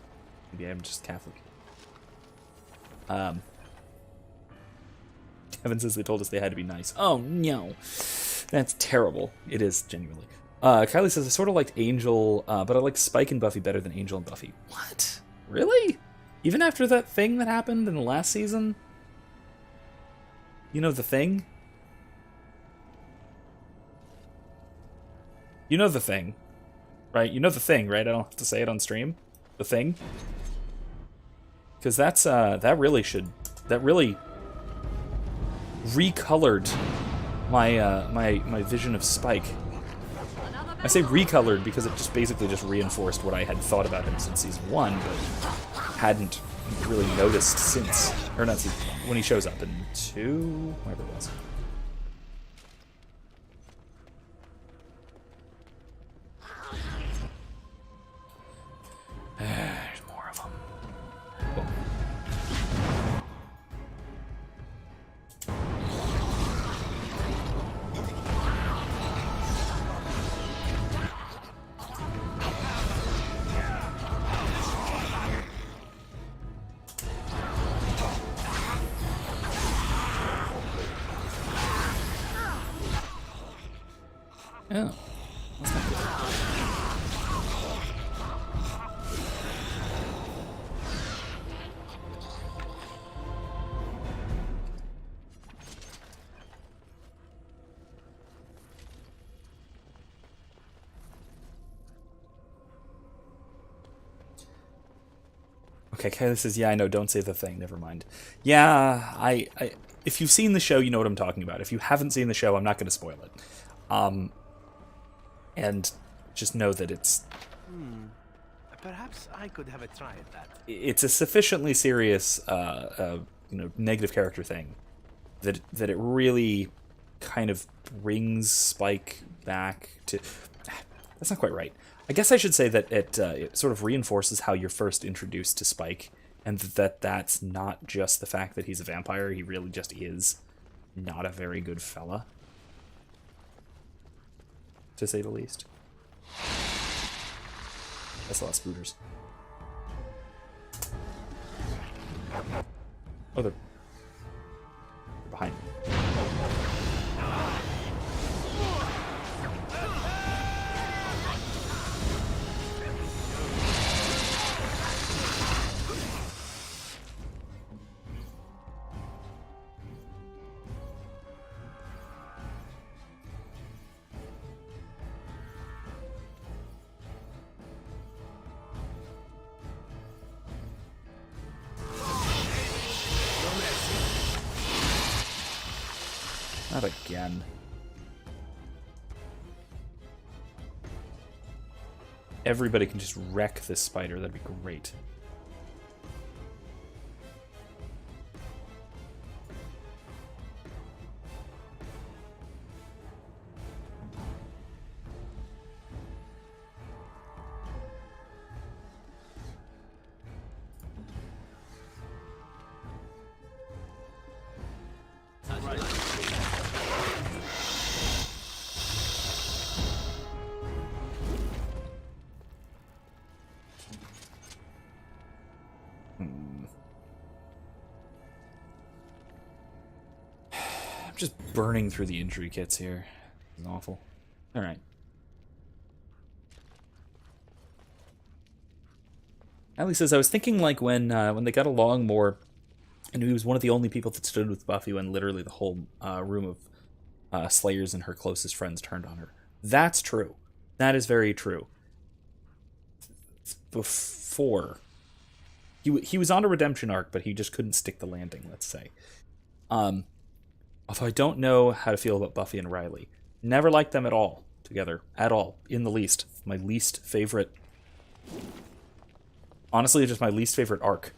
Maybe I'm just Catholic. Kevin says they told us they had to be nice. Oh, no. That's terrible. It is, genuinely. Kylie says, I sort of liked Angel, but I like Spike and Buffy better than Angel and Buffy. What? Really? Even after that thing that happened in the last season? You know the thing? You know the thing, right? You know the thing, right? I don't have to say it on stream. The thing? Because that's, that really recolored my vision of Spike. I say recolored because it just basically just reinforced what I had thought about him since season 1, but hadn't really noticed since, or not season 1, when he shows up in 2, whatever it was. There's more of them. Cool. Oh, that's not good. Okay, Kayla says, yeah, I know, don't say the thing, never mind. Yeah, I if you've seen the show, you know what I'm talking about. If you haven't seen the show, I'm not going to spoil it. And just know that it's... Perhaps I could have a try at that. It's a sufficiently serious, negative character thing that it really kind of brings Spike back to... That's not quite right. I guess I should say that it sort of reinforces how you're first introduced to Spike, and that's not just the fact that he's a vampire, he really just is not a very good fella, to say the least. That's a lot of spooters. Oh, they're behind me. Not again. Everybody can just wreck this spider, that'd be great. Just burning through the injury kits here. It's awful. Alright. Allie says, I was thinking like when they got along more, and he was one of the only people that stood with Buffy when literally the whole room of Slayers and her closest friends turned on her. That's true. That is very true. Before. He was on a redemption arc, but he just couldn't stick the landing, let's say. Although I don't know how to feel about Buffy and Riley. Never liked them at all together. At all. In the least. My least favorite... Honestly, just my least favorite arc.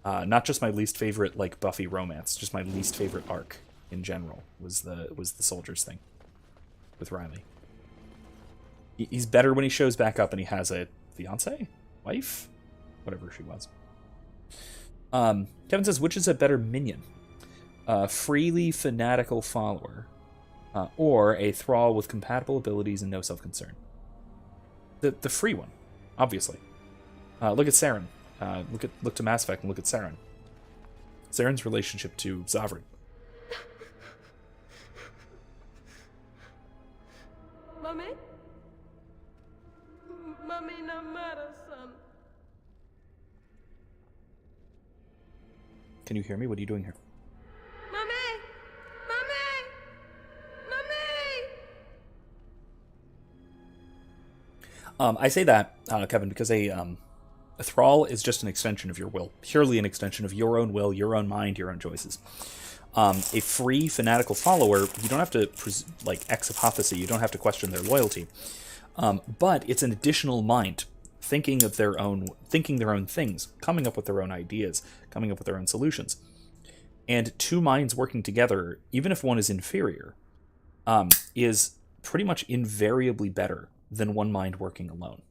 Not just my least favorite, like, Buffy romance. Just my least favorite arc in general was the soldiers thing. With Riley. He's better when he shows back up and he has a fiancé? Wife? Whatever she was. Kevin says, which is a better minion? A freely fanatical follower, or a thrall with compatible abilities and no self-concern? The free one, obviously. Look at Saren. Look to Mass Effect and look at Saren. Saren's relationship to Sovereign. Mummy? Mummy, no matter, son. Can you hear me? What are you doing here? Mummy! Mummy! I say that, Kevin, because a thrall is just an extension of your will. Purely an extension of your own will, your own mind, your own choices. A free fanatical follower, you don't have to, ex hypothesis, you don't have to question their loyalty. But it's an additional mind, thinking their own things, coming up with their own ideas, coming up with their own solutions. And two minds working together, even if one is inferior, is pretty much invariably better than one mind working alone.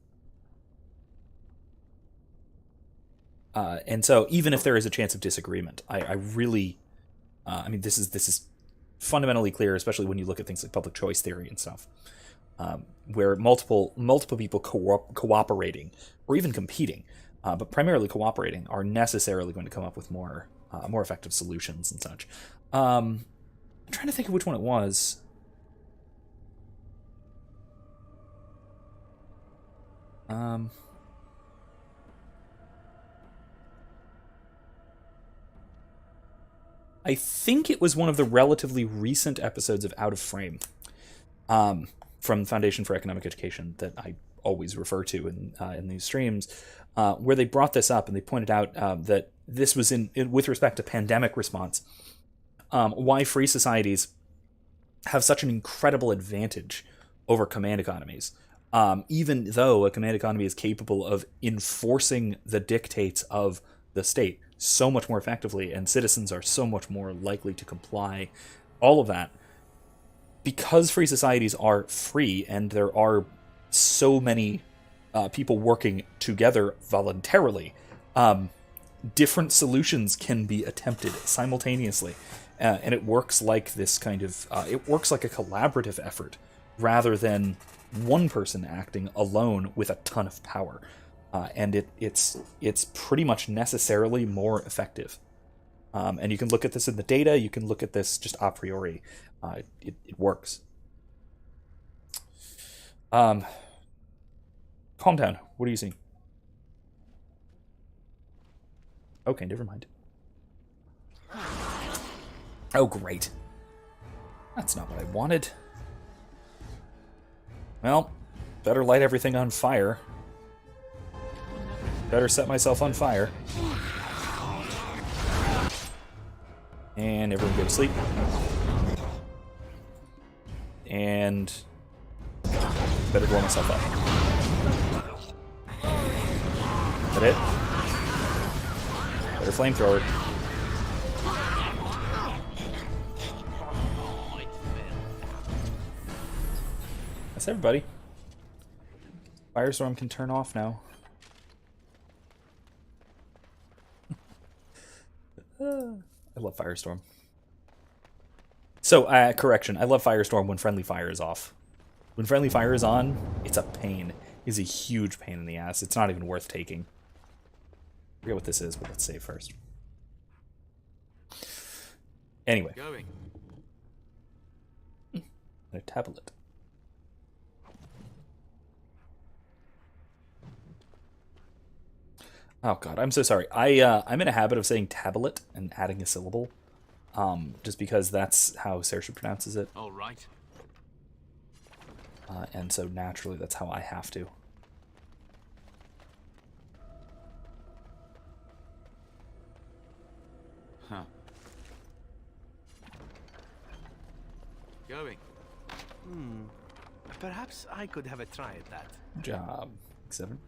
And so even if there is a chance of disagreement, I really, this is fundamentally clear, especially when you look at things like public choice theory and stuff, where multiple people cooperating or even competing, but primarily cooperating, are necessarily going to come up with more effective solutions and such. I'm trying to think of which one it was. I think it was one of the relatively recent episodes of Out of Frame, from Foundation for Economic Education, that I always refer to in these streams, where they brought this up and they pointed out that this was with respect to pandemic response, why free societies have such an incredible advantage over command economies, even though a command economy is capable of enforcing the dictates of the state so much more effectively, and citizens are so much more likely to comply, all of that. Because free societies are free, and there are so many people working together voluntarily, different solutions can be attempted simultaneously. And it works like this kind of, it works like a collaborative effort, rather than one person acting alone with a ton of power. And it's pretty much necessarily more effective. And you can look at this in the data, you can look at this just a priori. It works. Calm down. What are you seeing? Okay, never mind. Oh, great. That's not what I wanted. Well, better light everything on fire. Better set myself on fire. And everyone go to sleep. And better blow myself up. Is that it? Better flamethrower. That's everybody. Firestorm can turn off now. I love Firestorm. So, correction. I love Firestorm when friendly fire is off. When friendly fire is on, it's a pain. It's a huge pain in the ass. It's not even worth taking. I forget what this is, but let's save first. Anyway. Going. A tablet. Oh god, I'm so sorry. I'm in a habit of saying tablet and adding a syllable, just because that's how Saoirse pronounces it. All right. And so naturally, that's how I have to. Huh. Going. Perhaps I could have a try at that. Good job. 7.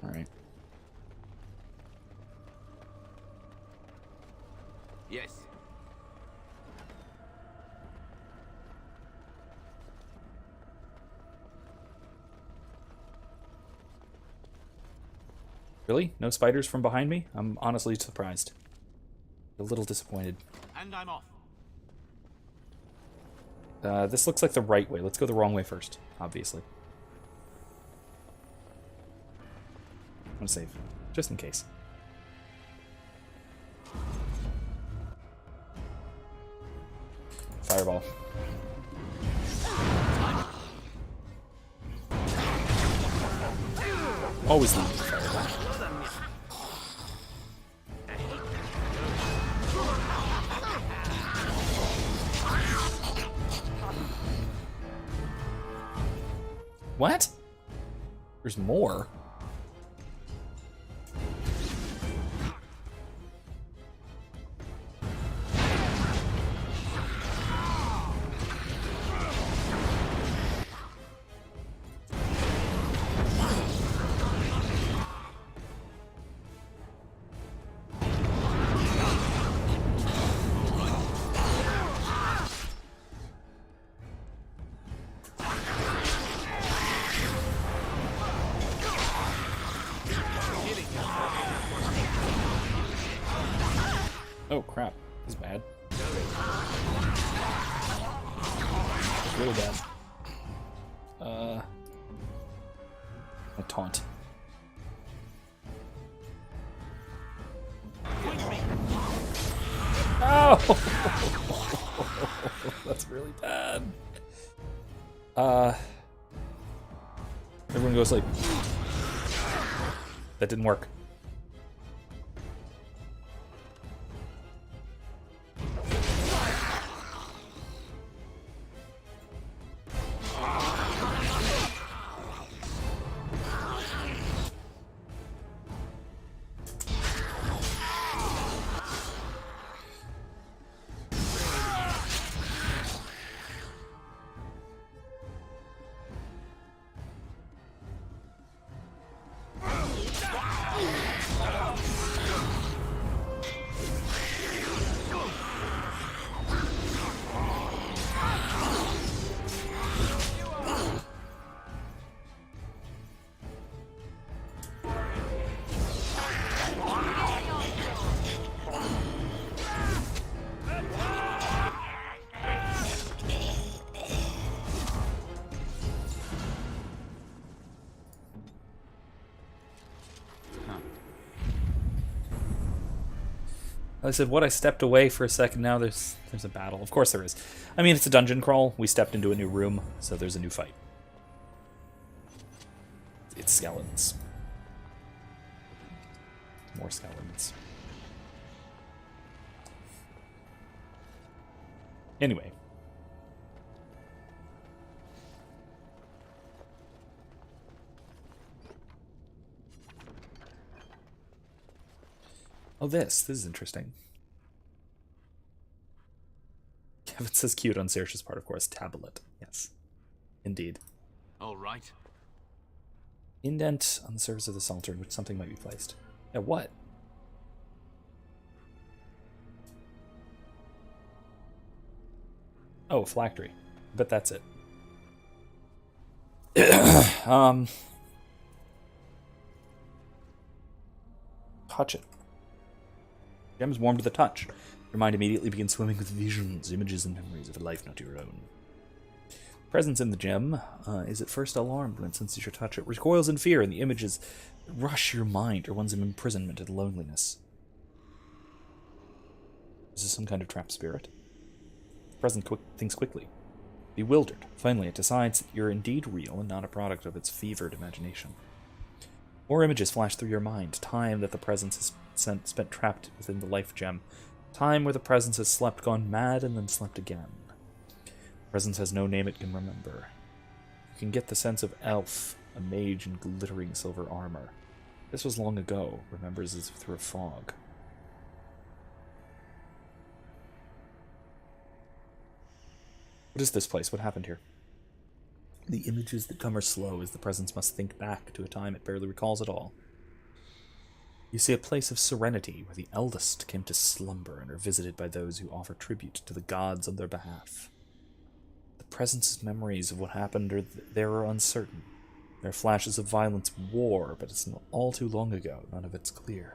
All right. Yes. Really? No spiders from behind me? I'm honestly surprised. A little disappointed. And I'm off. This looks like the right way. Let's go the wrong way first, obviously. I'm gonna save, just in case. Fireball. Always leave the fireball. What? There's more. Oh crap, this is bad. It's really bad. A taunt. Oh! That's really bad. Everyone goes like... That didn't work. I said, what? I stepped away for a second. Now there's a battle. Of course there is. I mean, it's a dungeon crawl. We stepped into a new room, so there's a new fight. It's skeletons. More skeletons. Anyway. Oh, this is interesting. Kevin says cute on Saoirse's part, of course. Tablet. Yes. Indeed. All right. Indent on the surface of this altar in which something might be placed. Yeah, what? Oh, a phylactery. But that's it. Touch it. Gem is warm to the touch. Your mind immediately begins swimming with visions, images, and memories of a life not your own. Presence in the gem is at first alarmed when it senses your touch. It recoils in fear, and the images rush your mind, or one's imprisonment and loneliness. Is this some kind of trapped spirit? The presence thinks quickly. Bewildered, finally it decides that you're indeed real and not a product of its fevered imagination. More images flash through your mind. Time that the presence has spent trapped within the life gem. Time where the presence has slept, gone mad, and then slept again. The presence has no name it can remember. You can get the sense of elf, a mage in glittering silver armor. This was long ago, remembers as if through a fog. What is this place? What happened here? The images that come are slow, as the presence must think back to a time it barely recalls at all. You see a place of serenity where the eldest came to slumber and are visited by those who offer tribute to the gods on their behalf. The presence's memories of what happened there are uncertain. There are flashes of violence, war, but it's not all too long ago. None of it's clear.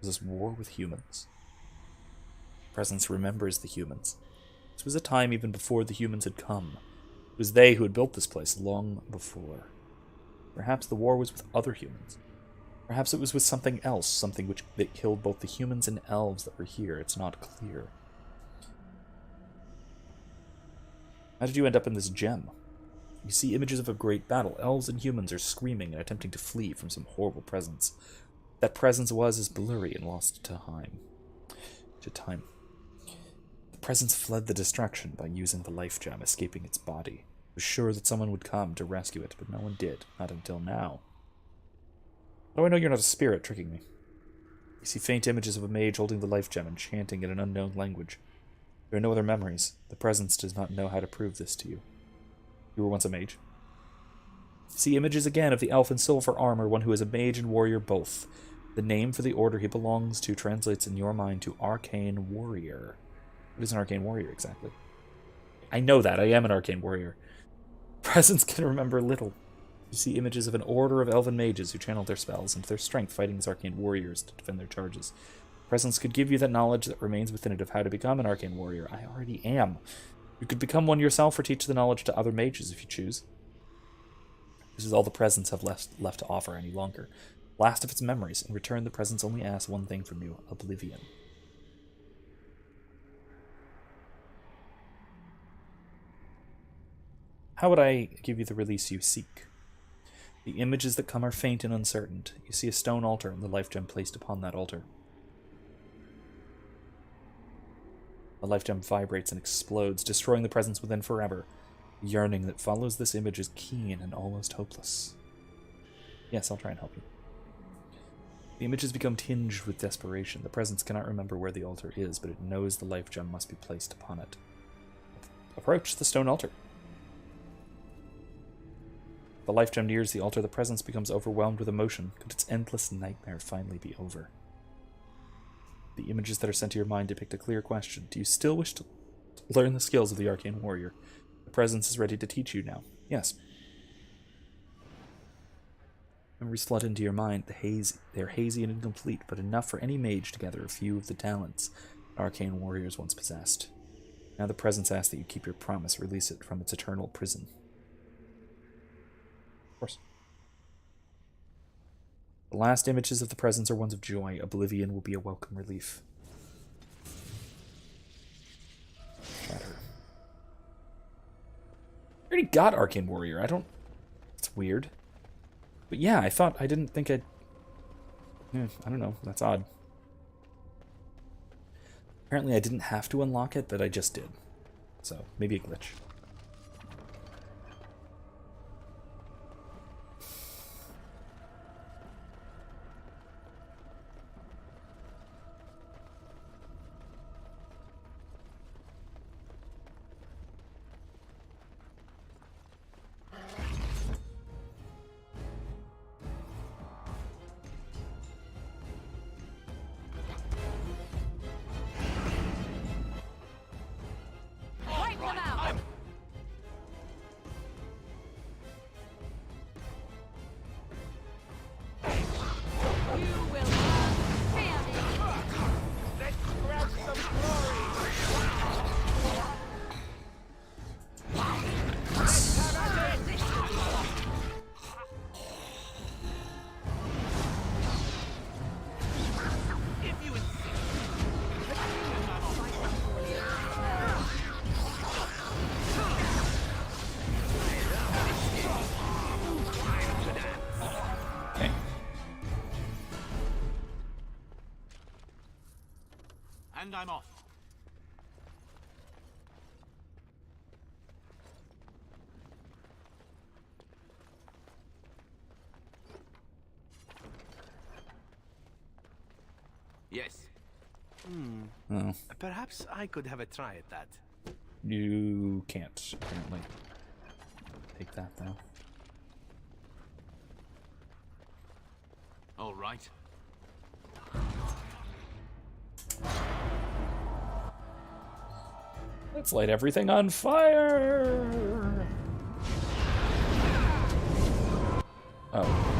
Was this war with humans? Presence remembers the humans. This was a time even before the humans had come. It was they who had built this place long before. Perhaps the war was with other humans. Perhaps it was with something else, something that killed both the humans and elves that were here. It's not clear. How did you end up in this gem? You see images of a great battle. Elves and humans are screaming and attempting to flee from some horrible presence. That presence was as blurry and lost to time. The presence fled the destruction by using the life gem, escaping its body. It was sure that someone would come to rescue it, but no one did. Not until now. How do I know you're not a spirit tricking me? You see faint images of a mage holding the life gem and chanting in an unknown language. There are no other memories. The presence does not know how to prove this to you. You were once a mage. See images again of the elf in silver armor, one who is a mage and warrior both. The name for the order he belongs to translates in your mind to Arcane Warrior. What is an Arcane Warrior exactly? I know that. I am an Arcane Warrior. Presence can remember little. You see images of an order of elven mages who channel their spells into their strength, fighting as arcane warriors to defend their charges. Presence could give you that knowledge that remains within it of how to become an arcane warrior. I already am. You could become one yourself or teach the knowledge to other mages if you choose. This is all the Presence have left to offer any longer. Last of its memories. In return, the Presence only asks one thing from you: oblivion. How would I give you the release you seek? The images that come are faint and uncertain. You see a stone altar and the life gem placed upon that altar. The life gem vibrates and explodes, destroying the Presence within forever. The yearning that follows this image is keen and almost hopeless. Yes, I'll try and help you. The images become tinged with desperation. The Presence cannot remember where the altar is, but it knows the life gem must be placed upon it. Approach the stone altar. The life gem nears the altar. The Presence becomes overwhelmed with emotion. Could its endless nightmare finally be over? The images that are sent to your mind depict a clear question. Do you still wish to learn the skills of the Arcane Warrior? The Presence is ready to teach you now. Yes. Memories flood into your mind. They're hazy and incomplete, but enough for any mage to gather a few of the talents Arcane Warriors once possessed. Now the Presence asks that you keep your promise, release it from its eternal prison. Of course. The last images of the Presence are ones of joy. Oblivion will be a welcome relief. Shatter. I already got Arcane Warrior. It's weird. But yeah, I didn't think I'd... Yeah, I don't know. That's odd. Apparently I didn't have to unlock it, but I just did. So, maybe a glitch. And I'm off. Yes. Oh. Perhaps I could have a try at that. You can't, apparently. Take that, though. All right. Let's light everything on fire! Oh.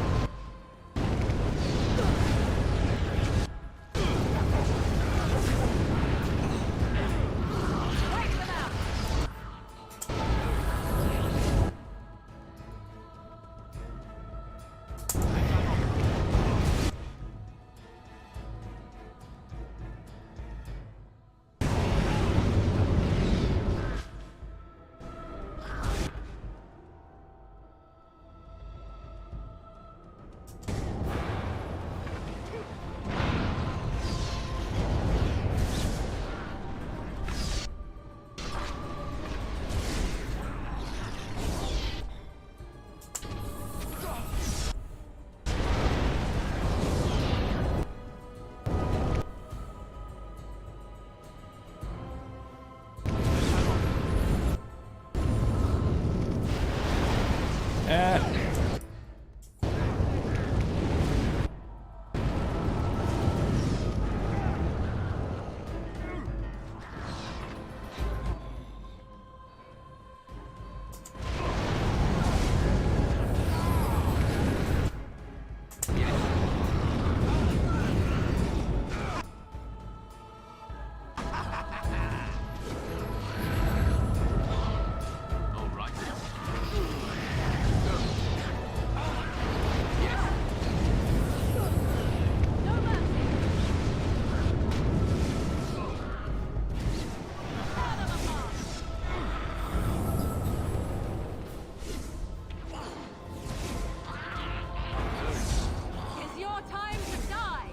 It's your time to die!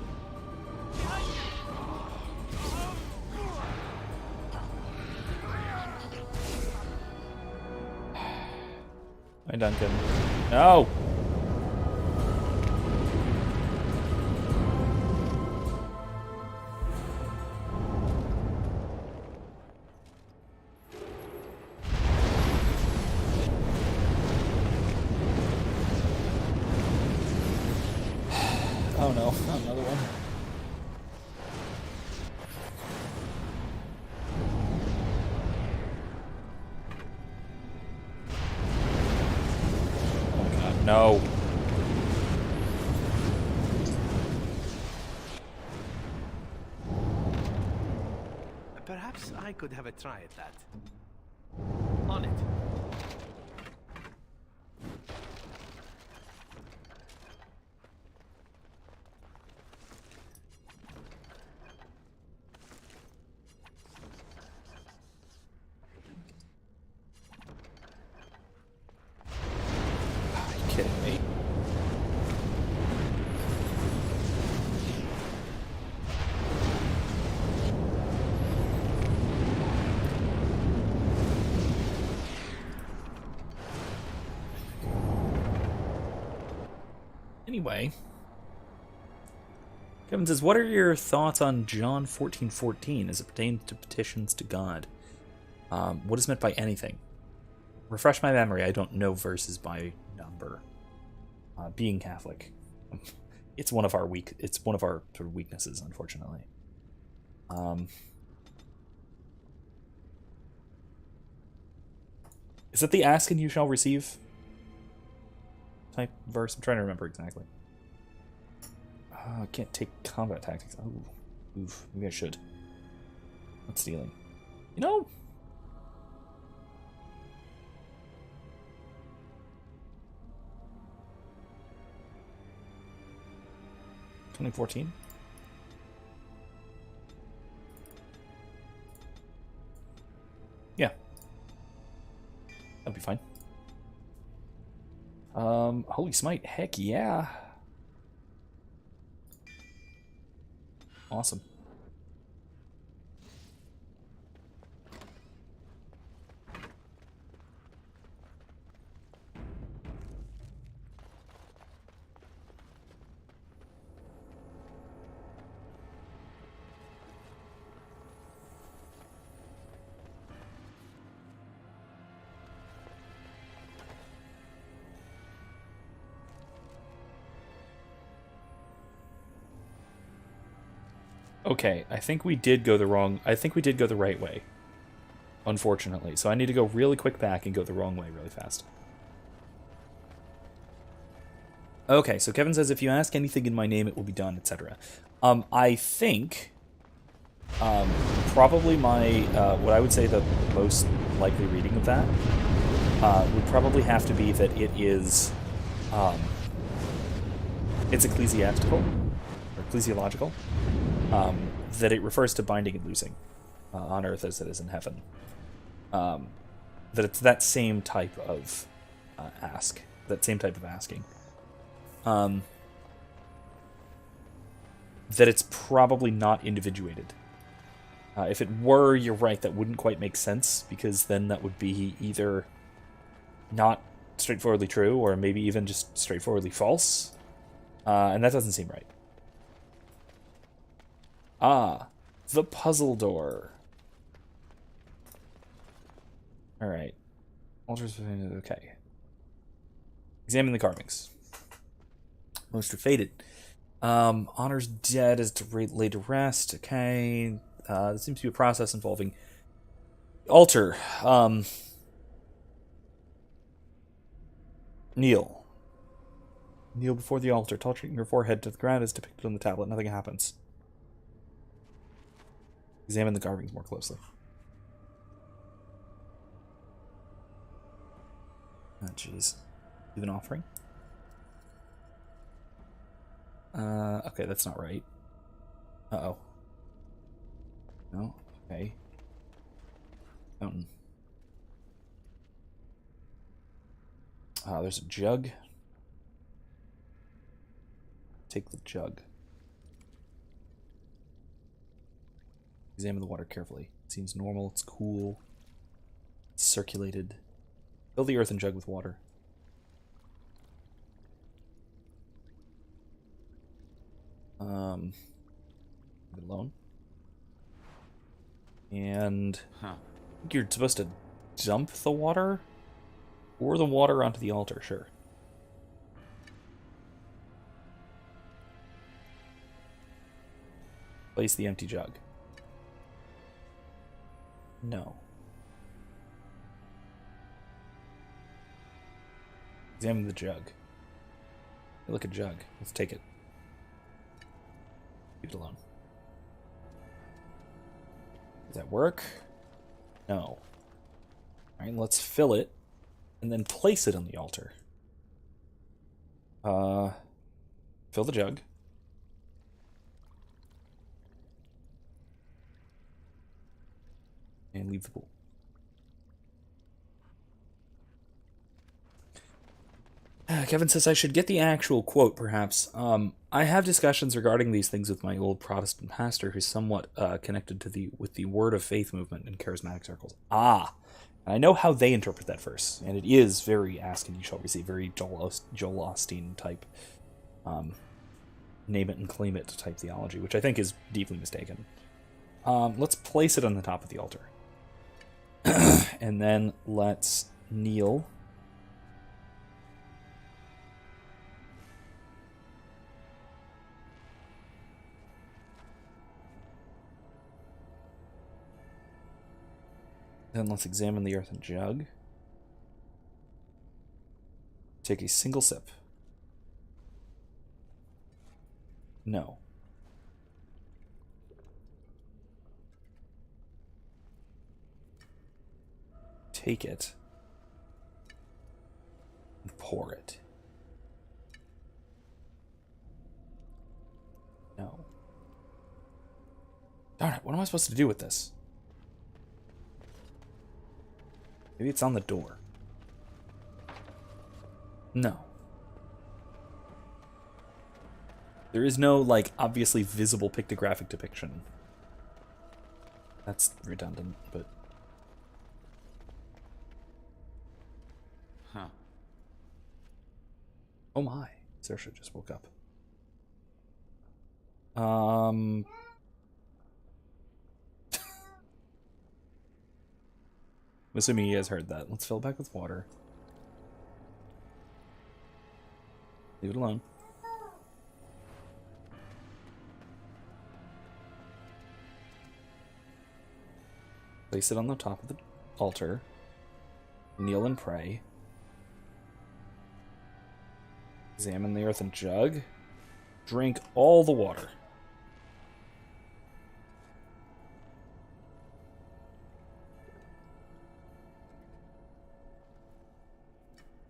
Hi, Duncan. No! Oh no, not another one. Oh god, no. Perhaps I could have a try at that. On it. Are you kidding me? Anyway, Kevin says, what are your thoughts on John 14:14 as it pertains to petitions to God? What is meant by anything? Refresh my memory. I don't know verses by number. Being Catholic, it's one of our sort of weaknesses, unfortunately. Is it the ask and you shall receive type verse? I'm trying to remember exactly. I can't take combat tactics. Oh, oof. Maybe I should. Not stealing. You know? $2014? Yeah. That'll be fine. Holy smite, heck yeah. Awesome. Okay, I think we did go the right way. Unfortunately. So I need to go really quick back and go the wrong way really fast. Okay, so Kevin says, if you ask anything in my name, it will be done, etc. I think probably my, what I would say the most likely reading of that would probably have to be that it is, it's ecclesiastical, or ecclesiological, that it refers to binding and loosing on earth as it is in heaven. That it's that same type of ask, that same type of asking. That it's probably not individuated. If it were, you're right, that wouldn't quite make sense, because then that would be either not straightforwardly true, or maybe even just straightforwardly false. And that doesn't seem right. Ah, the puzzle door. Alright. Altars, okay. Examine the carvings. Most are faded. Honors dead as to laid to rest. Okay. There seems to be a process involving altar. Kneel. Kneel before the altar, touching your forehead to the ground as depicted on the tablet. Nothing happens. Examine the carvings more closely. Oh, jeez. Give an offering. Okay, that's not right. Uh-oh. No? Okay. Fountain. There's a jug. Take the jug. Examine the water carefully. It seems normal, it's cool. It's circulated. Fill the earthen jug with water. Leave it alone. And I think you're supposed to dump the water? Pour the water onto the altar, sure. Place the empty jug. No. Examine the jug. Hey, look, a jug. Let's take it. Leave it alone. Does that work? No. Alright, let's fill it and then place it on the altar. Fill the jug. And leave the pool. Kevin says I should get the actual quote, perhaps. I have discussions regarding these things with my old Protestant pastor, who's somewhat connected to with the Word of Faith movement in charismatic circles. Ah, and I know how they interpret that verse, and it is very ask and you shall receive, very Joel Osteen type, name it and claim it type theology, which I think is deeply mistaken. Let's place it on the top of the altar, and then let's kneel. Then let's examine the earthen jug. Take a single sip. No. Take it and pour it. No. Darn it, what am I supposed to do with this? Maybe it's on the door. No. There is no, like, obviously visible pictographic depiction. That's redundant, but... Huh. Oh my. Saoirse just woke up. I'm assuming he has heard that. Let's fill it back with water. Leave it alone. Place it on the top of the altar. Kneel and pray. Examine the earthen jug. Drink all the water.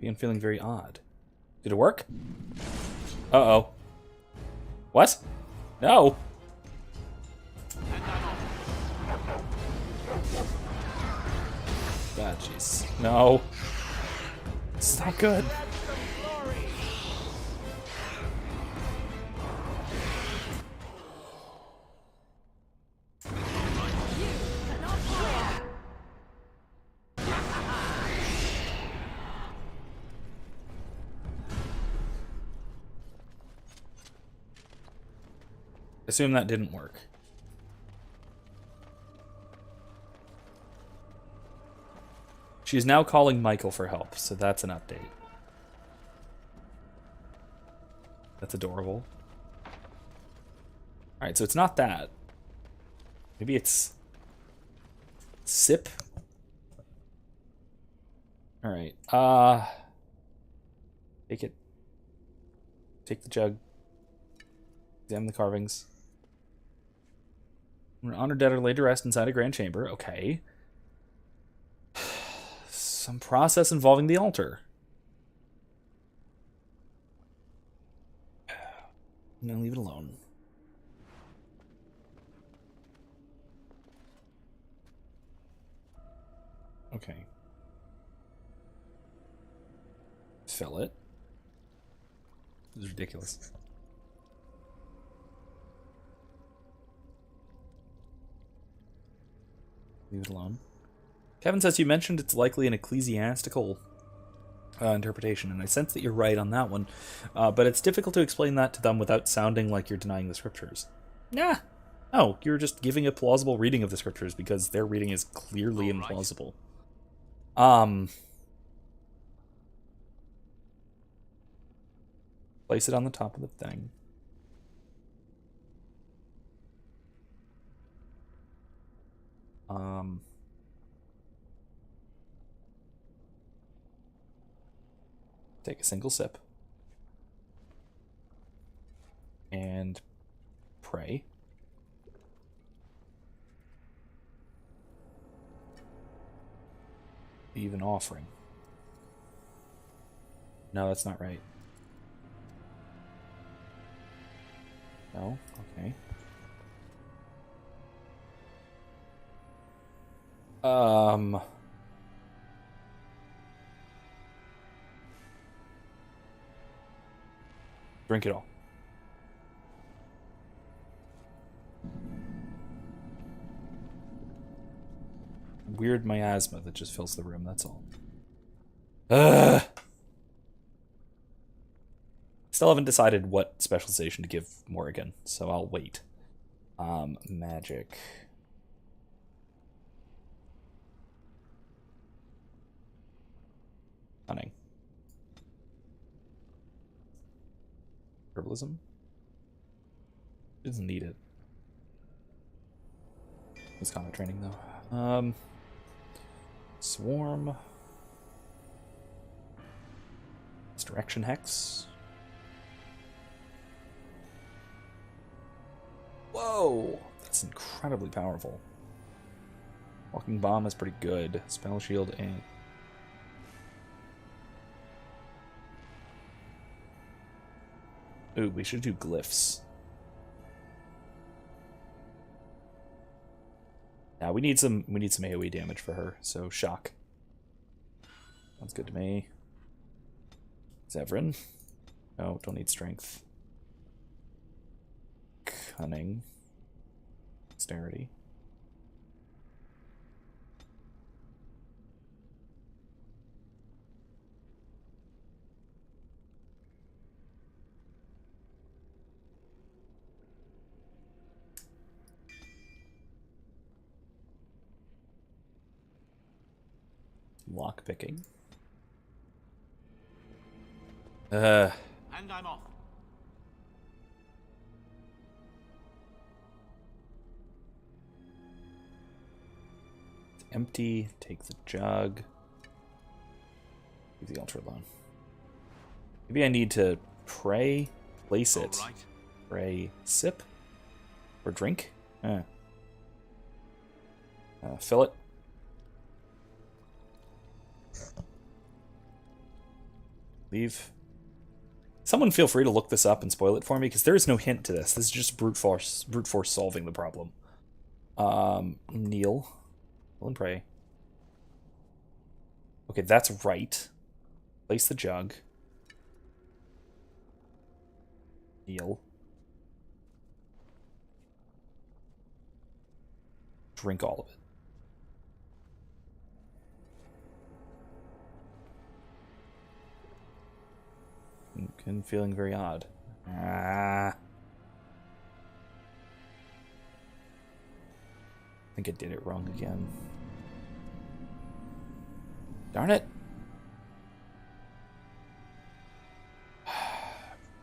I'm feeling very odd. Did it work? Uh-oh. What? No! God, jeez. No. This is not good. Assume that didn't work. She's now calling Michael for help, so that's an update. That's adorable. Alright, so it's not that. Maybe it's... Sip? Alright, take it. Take the jug. Examine the carvings. An honored debtor laid to rest inside a grand chamber. Okay. Some process involving the altar. I'm gonna leave it alone. Okay. Fill it. This is ridiculous. Leave it alone. Kevin says you mentioned it's likely an ecclesiastical interpretation, and I sense that you're right on that one, but it's difficult to explain that to them without sounding like you're denying the scriptures. Nah. No, you're just giving a plausible reading of the scriptures because their reading is clearly implausible. Place it on the top of the thing. Take a single sip. And pray. Leave an offering. No, that's not right. No? Okay. Drink it all. Weird miasma that just fills the room, that's all. Still haven't decided what specialization to give Morrigan, so I'll wait. Magic. Cunning. Herbalism? Doesn't need it. It's combat training though. Swarm. Misdirection Hex. Whoa! That's incredibly powerful. Walking Bomb is pretty good. Spell Shield and... Ooh, we should do Glyphs. Now we need some AoE damage for her, so Shock. Sounds good to me. Zevran. No, don't need Strength. Cunning. Dexterity. Lock picking. And I'm off. It's empty. Take the jug. Leave the altar alone. Maybe I need to Pray, place it. All right. Pray, sip. Or drink. Fill it. Leave. Someone feel free to look this up and spoil it for me, because there is no hint to this. This is just brute force solving the problem. Kneel and pray. Okay, that's right. Place the jug. Kneel. Drink all of it. I'm feeling very odd. I think I did it wrong again. Darn it.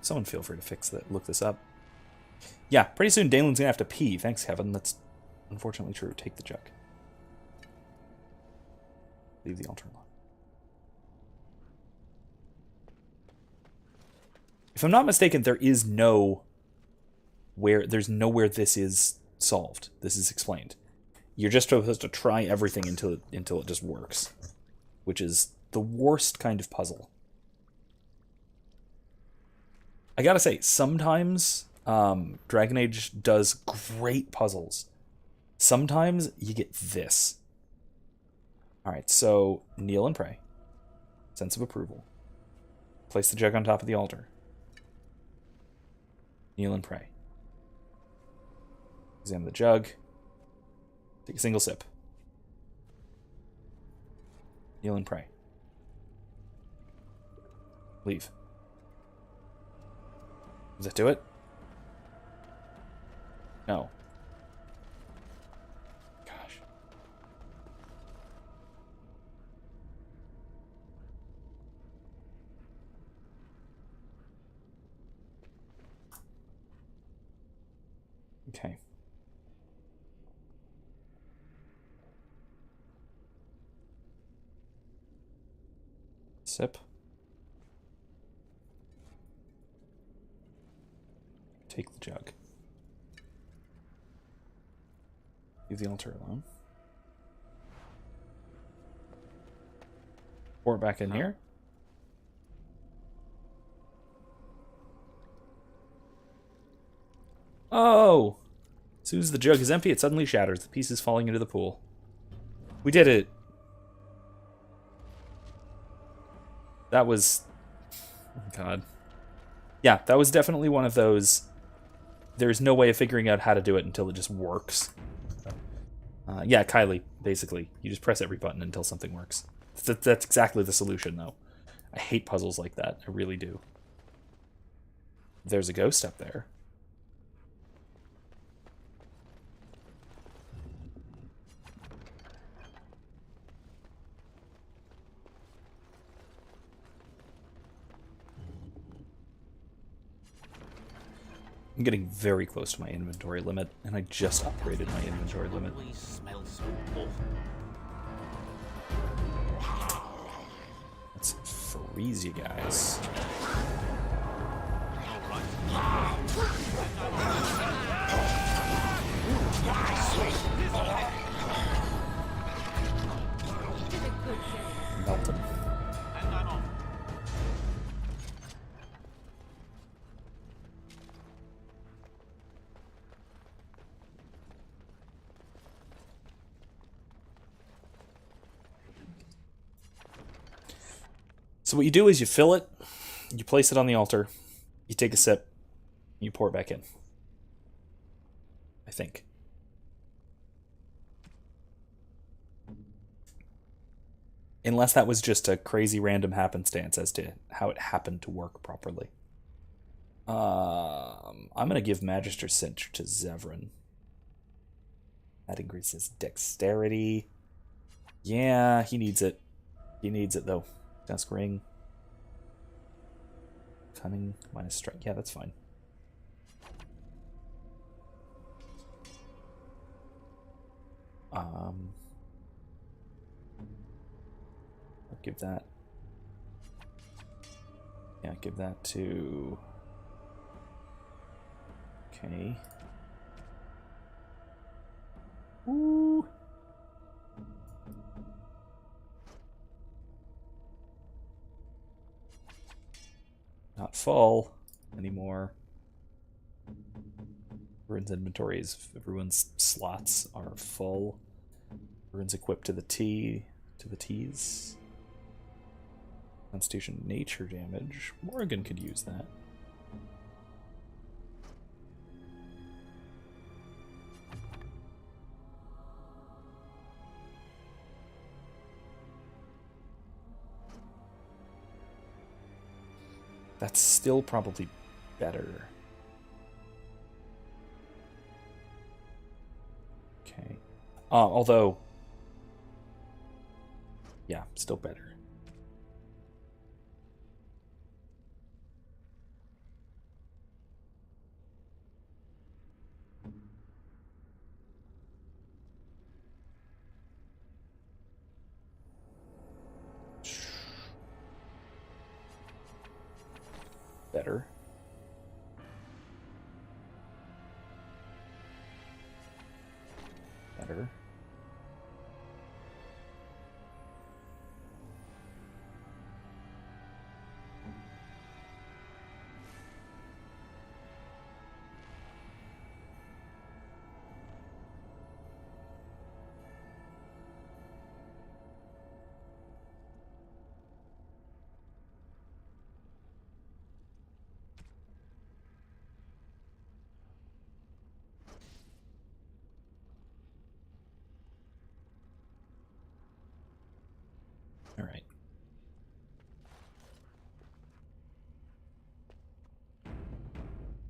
Someone feel free to fix that. Look this up. Yeah, pretty soon Dalen's gonna have to pee. Thanks, Kevin. That's unfortunately true. Take the jug. Leave the altar alone. If I'm not mistaken, there's nowhere this is solved. This is explained. You're just supposed to try everything until it just works, which is the worst kind of puzzle. I gotta say, sometimes Dragon Age does great puzzles. Sometimes you get this. Alright, so kneel and pray. Sense of approval. Place the jug on top of the altar. Kneel and pray. Examine the jug. Take a single sip. Kneel and pray. Leave. Does that do it? No. Gosh. Okay. Sip. Take the jug. Leave the altar alone. Pour it back in here. Oh! As soon as the jug is empty, it suddenly shatters, the pieces falling into the pool. We did it! That was... oh God. Yeah, that was definitely one of those... there's no way of figuring out how to do it until it just works. Yeah, Kylie, basically. You just press every button until something works. That's exactly the solution, though. I hate puzzles like that. I really do. There's a ghost up there. I'm getting very close to my inventory limit, and I just upgraded my inventory limit. Let's freeze you guys. Melt them. So what you do is you fill it, you place it on the altar, you take a sip, you pour it back in. I think. Unless that was just a crazy random happenstance as to how it happened to work properly. I'm going to give Magister Cinch to Zevran. That increases dexterity. Yeah, he needs it. He needs it, though. Dusk ring. Cunning minus strike. Yeah, that's fine. I'll give that. Yeah, give that to... Okay. Ooh. Not full anymore. Everyone's inventories, everyone's slots are full. Everyone's equipped to the T's. Constitution nature damage. Morrigan could use that. That's still probably better. Okay. Although, yeah, still better. Better. Better. All right.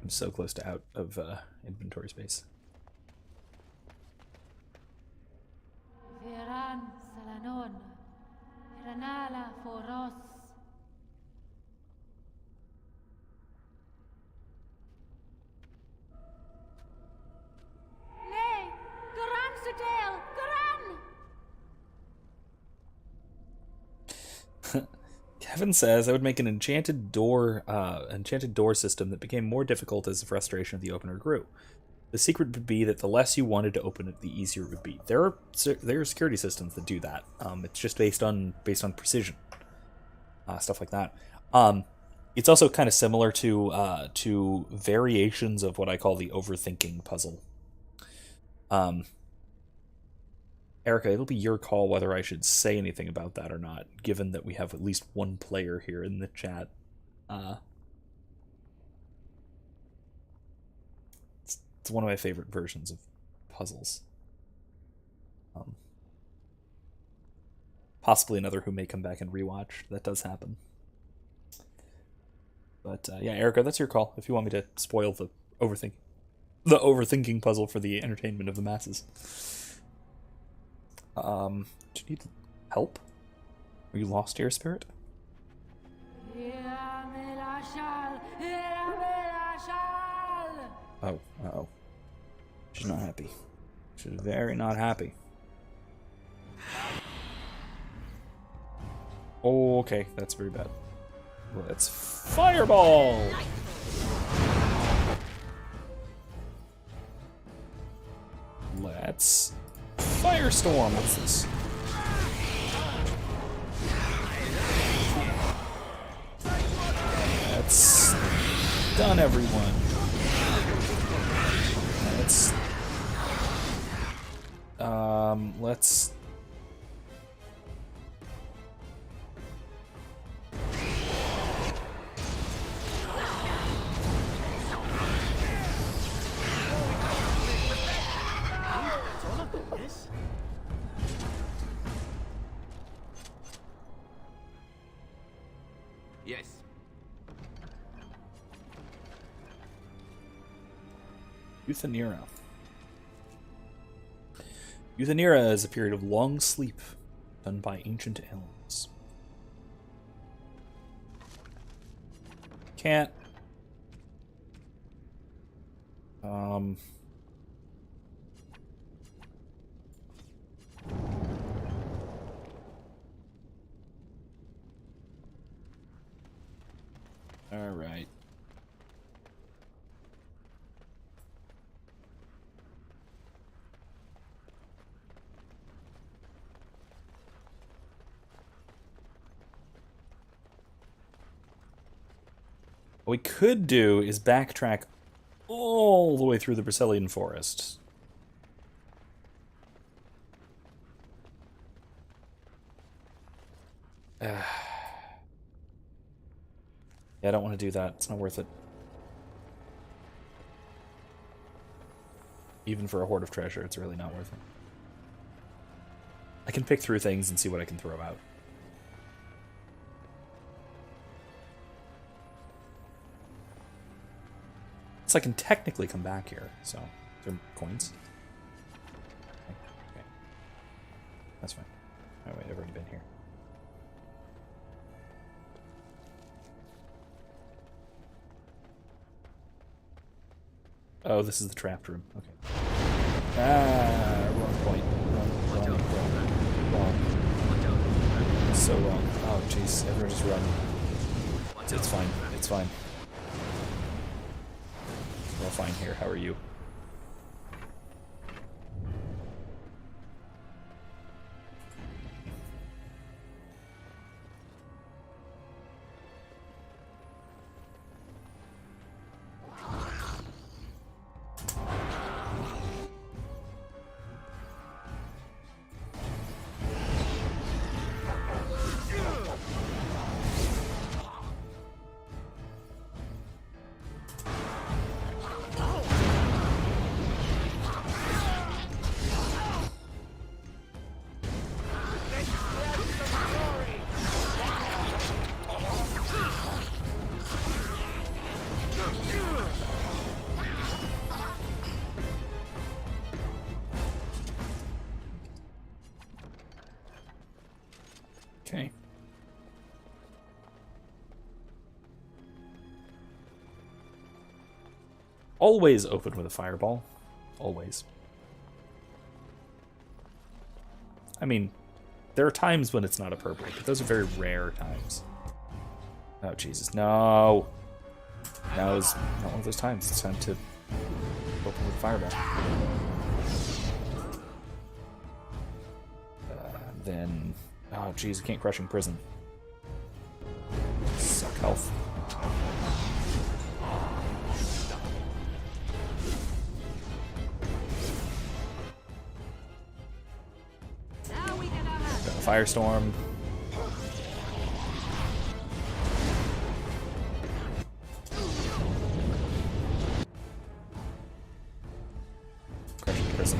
I'm so close to out of inventory space. Viran Salanon, Iranala Foros. Nay, Garan Sedale, Garan! Kevin says I would make an enchanted door system that became more difficult as the frustration of the opener grew. The secret would be that the less you wanted to open it, the easier it would be. There are security systems that do that. It's just based on precision, stuff like that. It's also kind of similar to variations of what I call the overthinking puzzle. Erica, it'll be your call whether I should say anything about that or not, given that we have at least one player here in the chat. It's one of my favorite versions of puzzles. Possibly another who may come back and rewatch. That does happen. But yeah, Erica, that's your call. If you want me to spoil the overthinking puzzle for the entertainment of the masses. Do you need help? Are you lost here, Spirit? Oh, uh-oh. She's not happy. She's very not happy. Oh, okay, that's very bad. Let's fireball! Let's firestorm. What's this? Let's stun everyone. Let's Yes. Euthanira. Euthanira is a period of long sleep done by ancient elves. Can't. Alright. What we could do is backtrack all the way through the Brecilian Forest. Yeah, I don't want to do that. It's not worth it. Even for a hoard of treasure, it's really not worth it. I can pick through things and see what I can throw out. So I can technically come back here, so... Is there coins? Okay. That's fine. Oh wait, I've already been here. Oh, this is the trapped room. Okay. Ah, wrong point. Wrong. So wrong. Oh, jeez. Everyone just run. It's fine. It's fine. We're all fine here. How are you? Okay. Always open with a fireball. Always. I mean, there are times when it's not appropriate, but those are very rare times. Oh, Jesus. No! Now is not one of those times. It's time to open with a fireball. Then... Oh, jeez, I can't crush in prison. Suck health. Got a firestorm. Crush in prison.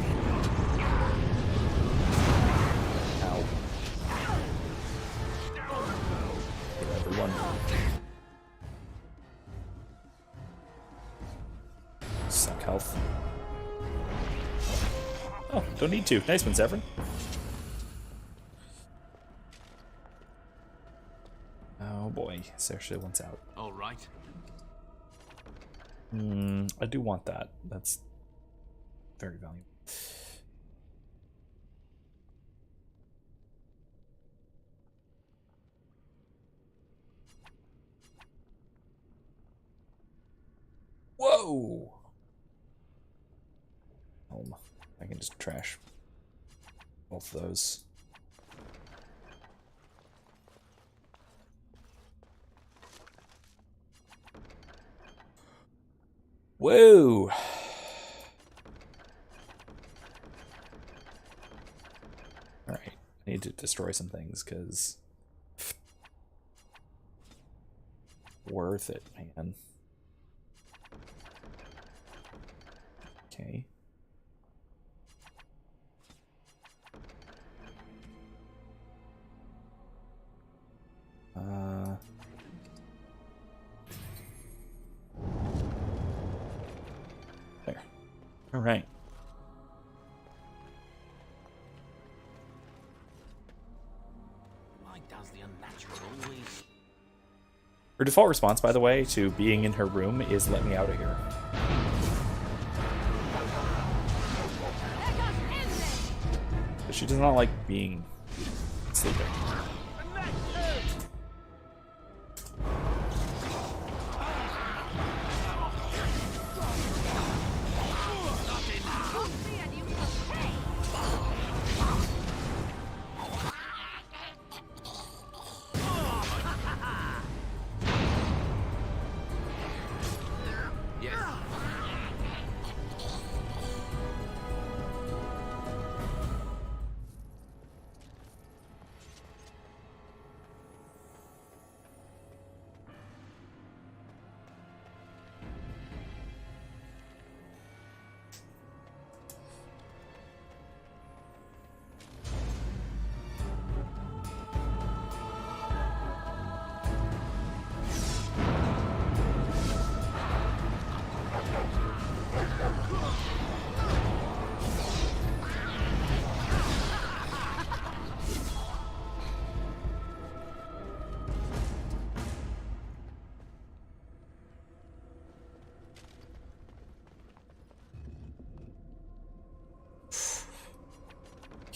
Ow. Everyone. Suck health. Oh, don't need to. Nice one, Zacharian. Oh boy, Sergio wants out. All right. I do want that. That's very valuable. Whoa! I can just trash both of those. Whoa! Alright, I need to destroy some things, because... Worth it, man. Okay. There. All right. Why does the unnatural always... Her default response, by the way, to being in her room is "Let me out of here." But she does not like being sleeping.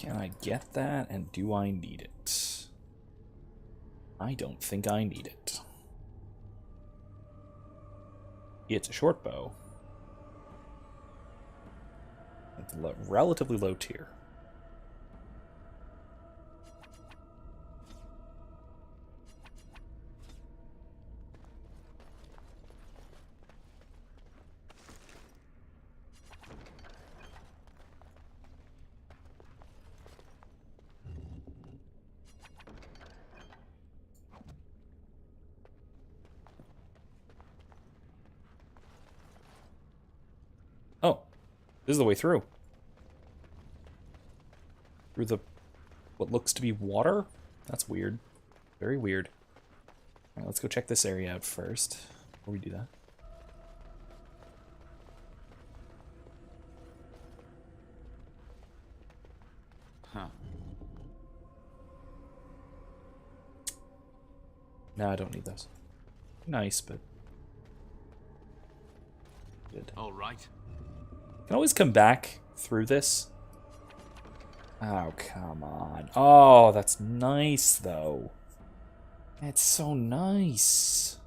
Can I get that, and do I need it? I don't think I need it. It's a short bow. It's relatively low tier. Oh, this is the way through. Through the what looks to be water? That's weird. Very weird. Alright, let's go check this area out first before we do that. Huh. No, I don't need those. Nice, but good. All right. Can always come back through this. Oh, come on. Oh, that's nice, though. It's so nice.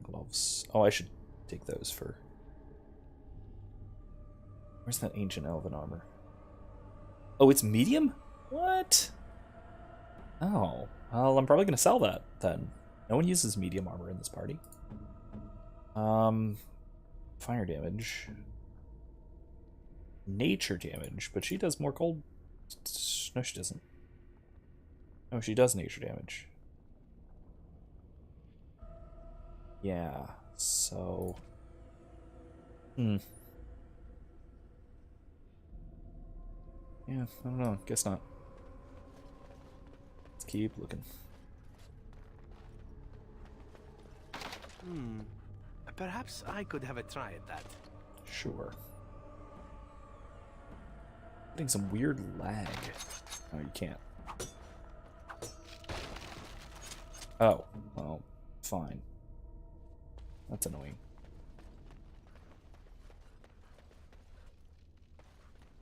Gloves. Oh, I should take those for... Where's that ancient elven armor? Oh, it's medium? What? Oh, well, I'm probably going to sell that, then. No one uses medium armor in this party. Fire damage. Nature damage, but she does more cold... No, she doesn't. No, she does nature damage. Yeah, so... Yeah, I don't know. Guess not. Let's keep looking. Perhaps I could have a try at that. Sure. Getting some weird lag. Oh, you can't. Oh, well, fine. That's annoying.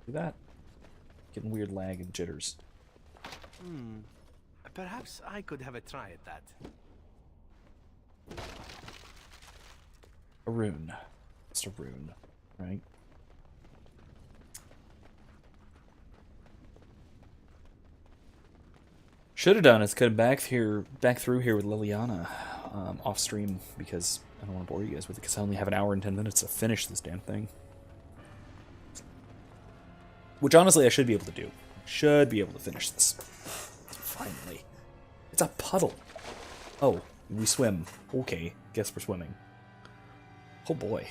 Do that. Getting weird lag and jitters. Perhaps I could have a try at that. A rune. Just a rune, right? Should have done is come back through here with Liliana off stream, because I don't want to bore you guys with it, because I only have an hour and 10 minutes to finish this damn thing. Which honestly I should be able to do. Should be able to finish this. Finally. It's a puddle. Oh, we swim. Okay, guess we're swimming. Oh boy.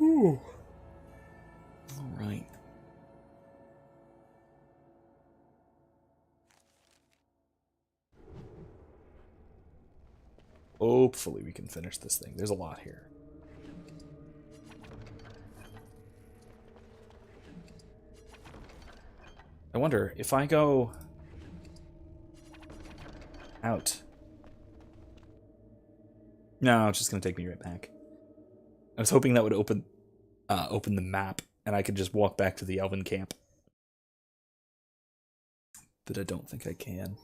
Ooh. All right. Hopefully we can finish this thing. There's a lot here. I wonder if I go out. No, it's just gonna take me right back. I was hoping that would open the map and I could just walk back to the elven camp. But I don't think I can.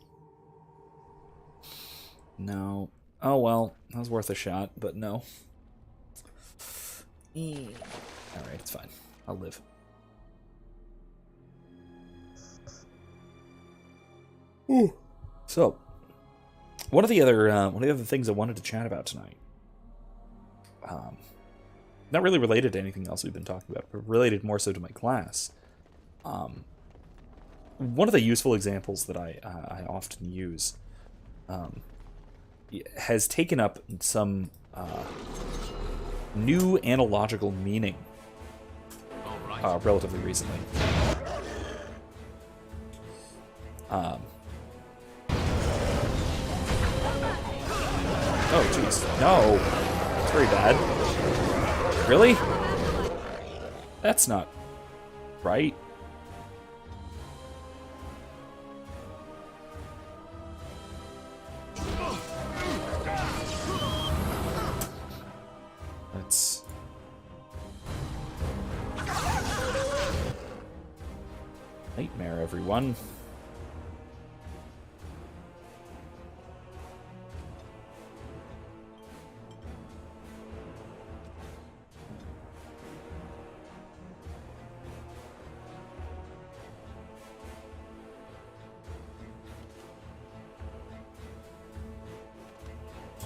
No. Oh well, that was worth a shot, but no. Alright, it's fine. I'll live. Ooh. So, one of the other things I wanted to chat about tonight, not really related to anything else we've been talking about, but related more so to my class. One of the useful examples that I often use has taken up some new analogical meaning relatively recently. Oh, jeez. No. It's very bad. Really? That's not right. That's... Nightmare, everyone.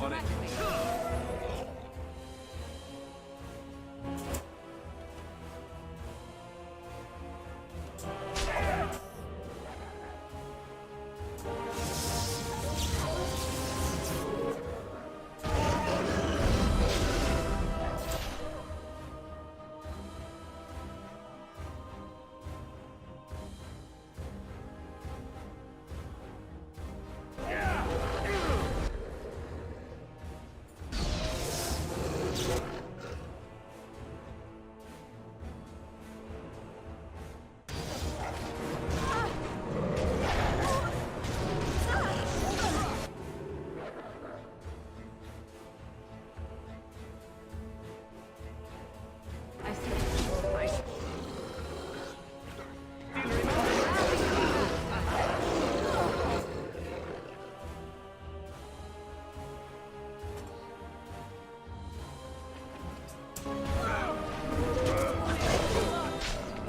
On it. I see.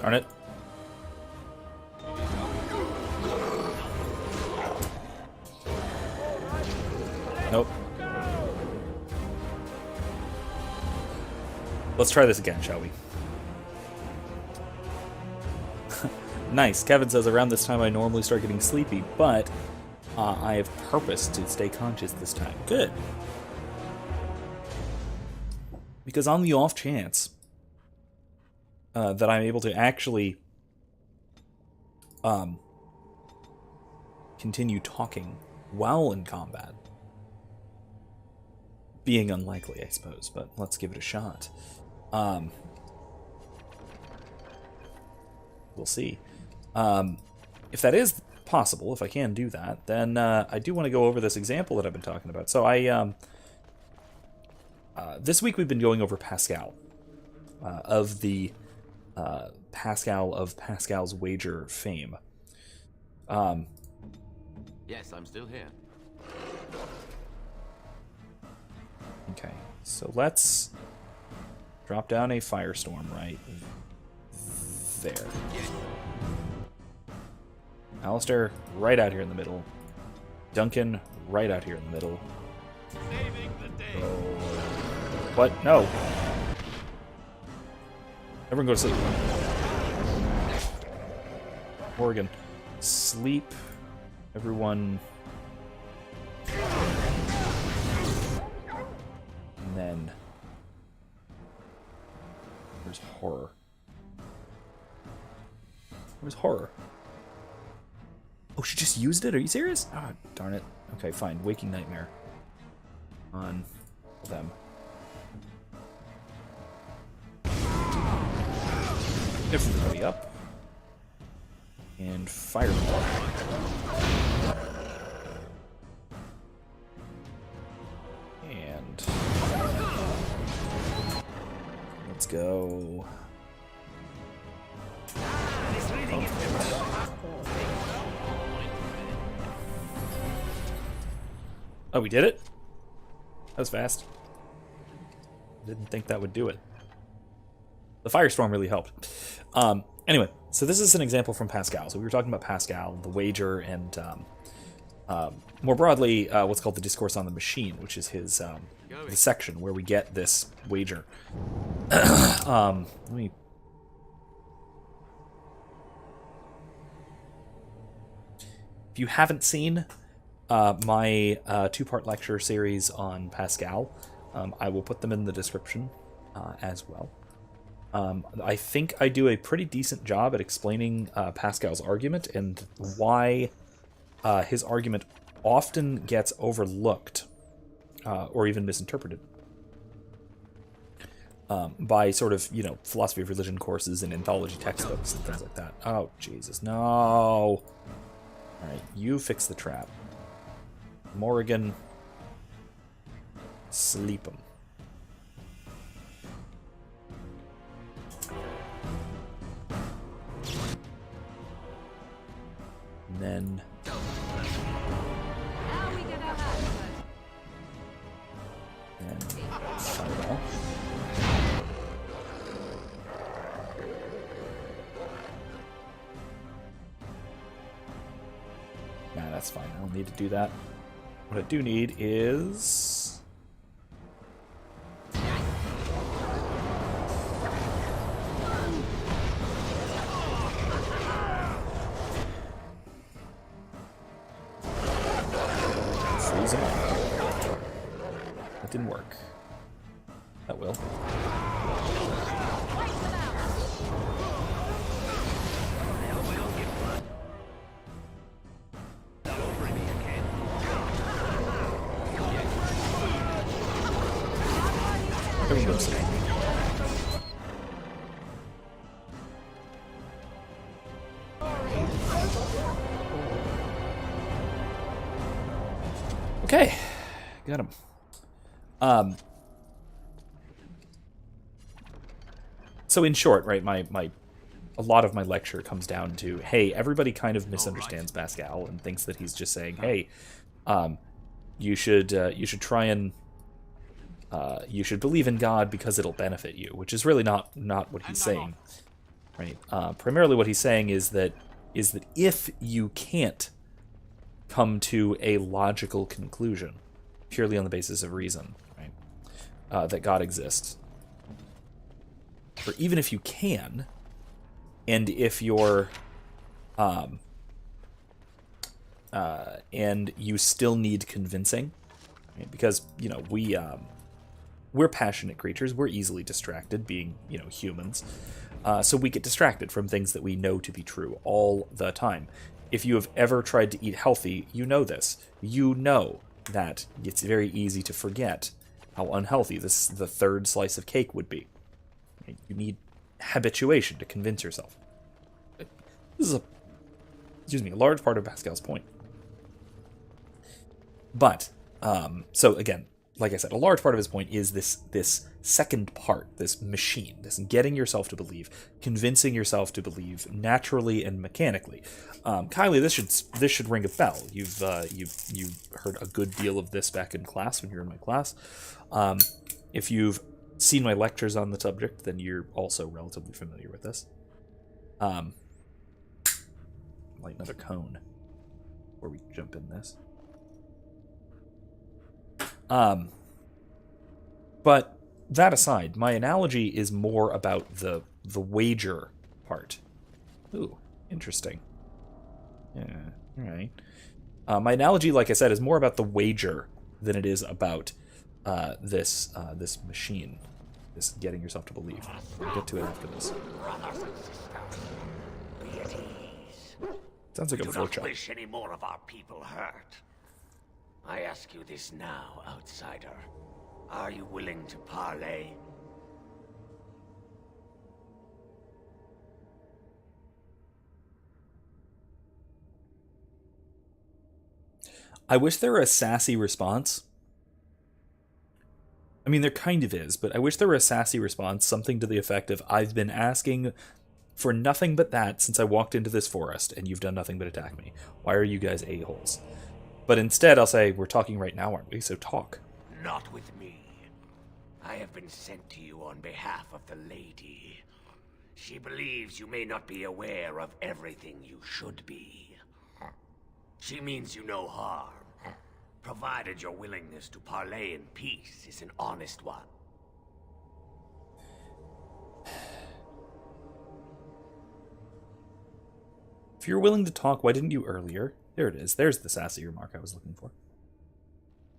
Darn it. Nope. Let's try this again, shall we? Nice. Kevin says, around this time I normally start getting sleepy, but I have purpose to stay conscious this time. Good. Because on the off chance that I'm able to actually continue talking while in combat, being unlikely, I suppose, but let's give it a shot. We'll see. If that is possible, if I can do that, then I do want to go over this example that I've been talking about. So this week we've been going over Pascal, of the Pascal of Pascal's wager fame. Yes, I'm still here. Okay, so let's drop down a firestorm right there. Alistair, right out here in the middle. Duncan, right out here in the middle. Saving the day. What? No. Everyone go to sleep. Morgan, sleep. Everyone. And then... Where's horror? Where's horror? Oh, she just used it? Are you serious? Ah, oh, darn it. Okay, fine. Waking Nightmare. On them. Everybody up. And fireball. And... let's go... Oh, we did it? That was fast. Didn't think that would do it. The firestorm really helped. Anyway, so this is an example from Pascal. So we were talking about Pascal, the wager, and more broadly, what's called the Discourse on the Machine, which is his the section where we get this wager. Let me... If you haven't seen my two-part lecture series on Pascal, I will put them in the description as well. I think I do a pretty decent job at explaining Pascal's argument and why his argument often gets overlooked or even misinterpreted by sort of, philosophy of religion courses and anthology textbooks and things like that. Oh, Jesus, no. All right, you fix the trap. Morrigan, sleep him. And then... Fireball. Nah, that's fine. I don't need to do that. What I do need is... freeze him up. That didn't work. That will. Okay, got him. So in short, right, a lot of my lecture comes down to, hey, everybody kind of misunderstands Pascal and thinks that he's just saying, hey, you should try and you should believe in God because it'll benefit you, which is really not what he's saying, right? Primarily, what he's saying is that if you can't come to a logical conclusion purely on the basis of reason, right, that God exists, or even if you can, and if you're and you still need convincing, right? Because we're passionate creatures, we're easily distracted, being humans, so we get distracted from things that we know to be true all the time. If you have ever tried to eat healthy, you know this. You know that it's very easy to forget how unhealthy the third slice of cake would be. You need habituation to convince yourself. This is a large part of Pascal's point. But, so again, like I said, a large part of his point is this second part, this machine, this getting yourself to believe, convincing yourself to believe naturally and mechanically. Kylie, this should ring a bell. You've heard a good deal of this back in class when you were in my class. If you've seen my lectures on the subject, then you're also relatively familiar with this. Light another cone before we jump in this. But that aside, my analogy is more about the wager part. Ooh, interesting. Yeah, all right. My analogy, like I said, is more about the wager than it is about this machine, this getting yourself to believe. We'll get to it after this. Sounds like a floor chop. Wish any more of our people hurt. I ask you this now, outsider. Are you willing to parley? I wish there were a sassy response. I mean, there kind of is, but I wish there were a sassy response, something to the effect of, I've been asking for nothing but that since I walked into this forest, and you've done nothing but attack me. Why are you guys a-holes? But instead, I'll say, we're talking right now, aren't we? So talk. Not with me. I have been sent to you on behalf of the lady. She believes you may not be aware of everything you should be. She means you no harm, provided your willingness to parley in peace is an honest one. If you're willing to talk, why didn't you earlier? There it is. There's the sassy remark I was looking for.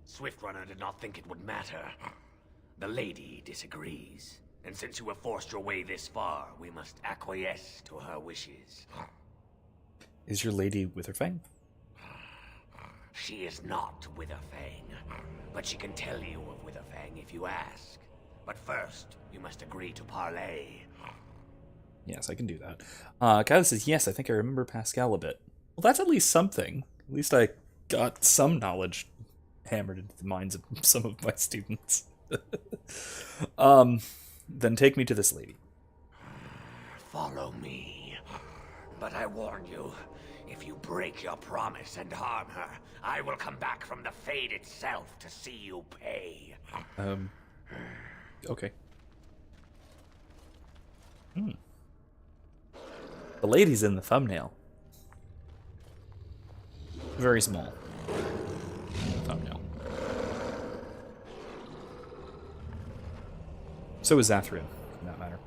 Swiftrunner did not think it would matter. The lady disagrees, and since you have forced your way this far, we must acquiesce to her wishes. Is your lady Witherfang? She is not Witherfang, but she can tell you of Witherfang if you ask. But first, you must agree to parley. Yes, I can do that. Kylie says, yes, I think I remember Pascal a bit. Well, that's at least something. At least I got some knowledge hammered into the minds of some of my students. Then take me to this lady. Follow me. But I warn you, if you break your promise and harm her, I will come back from the Fade itself to see you pay. Okay. The lady's in the thumbnail. Very small thumbnail. So is Zacharian, for that matter.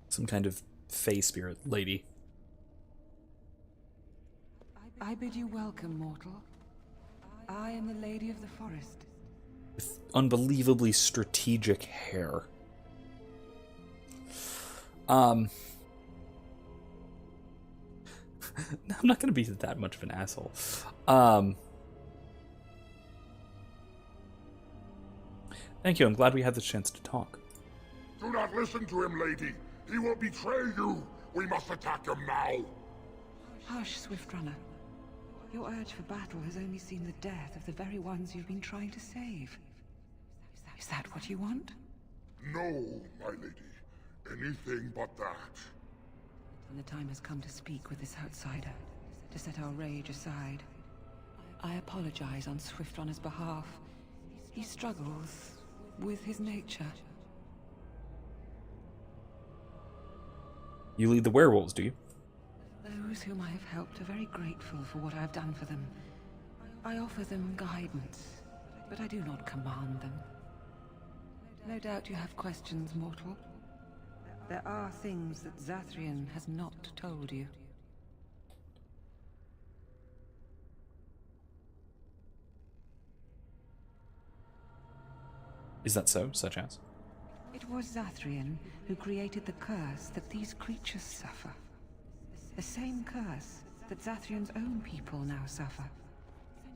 Some kind of fey spirit lady. I bid you welcome, mortal. I am the Lady of the Forest. With unbelievably strategic hair. I'm not going to be that much of an asshole. Thank you, I'm glad we had the chance to talk. Do not listen to him, lady. He will betray you. We must attack him now. Hush, Swiftrunner. Your urge for battle has only seen the death of the very ones you've been trying to save. Is that what you want? No, my lady. Anything but that. And the time has come to speak with this outsider, to set our rage aside. I apologize on Swiftrunner's behalf. He struggles with his nature. You lead the werewolves, do you? Those whom I have helped are very grateful for what I have done for them. I offer them guidance, but I do not command them. No doubt you have questions, mortal. There are things that Zacharian has not told you. Is that so? Such as? It was Zacharian who created the curse that these creatures suffer. The same curse that Zacharian's own people now suffer.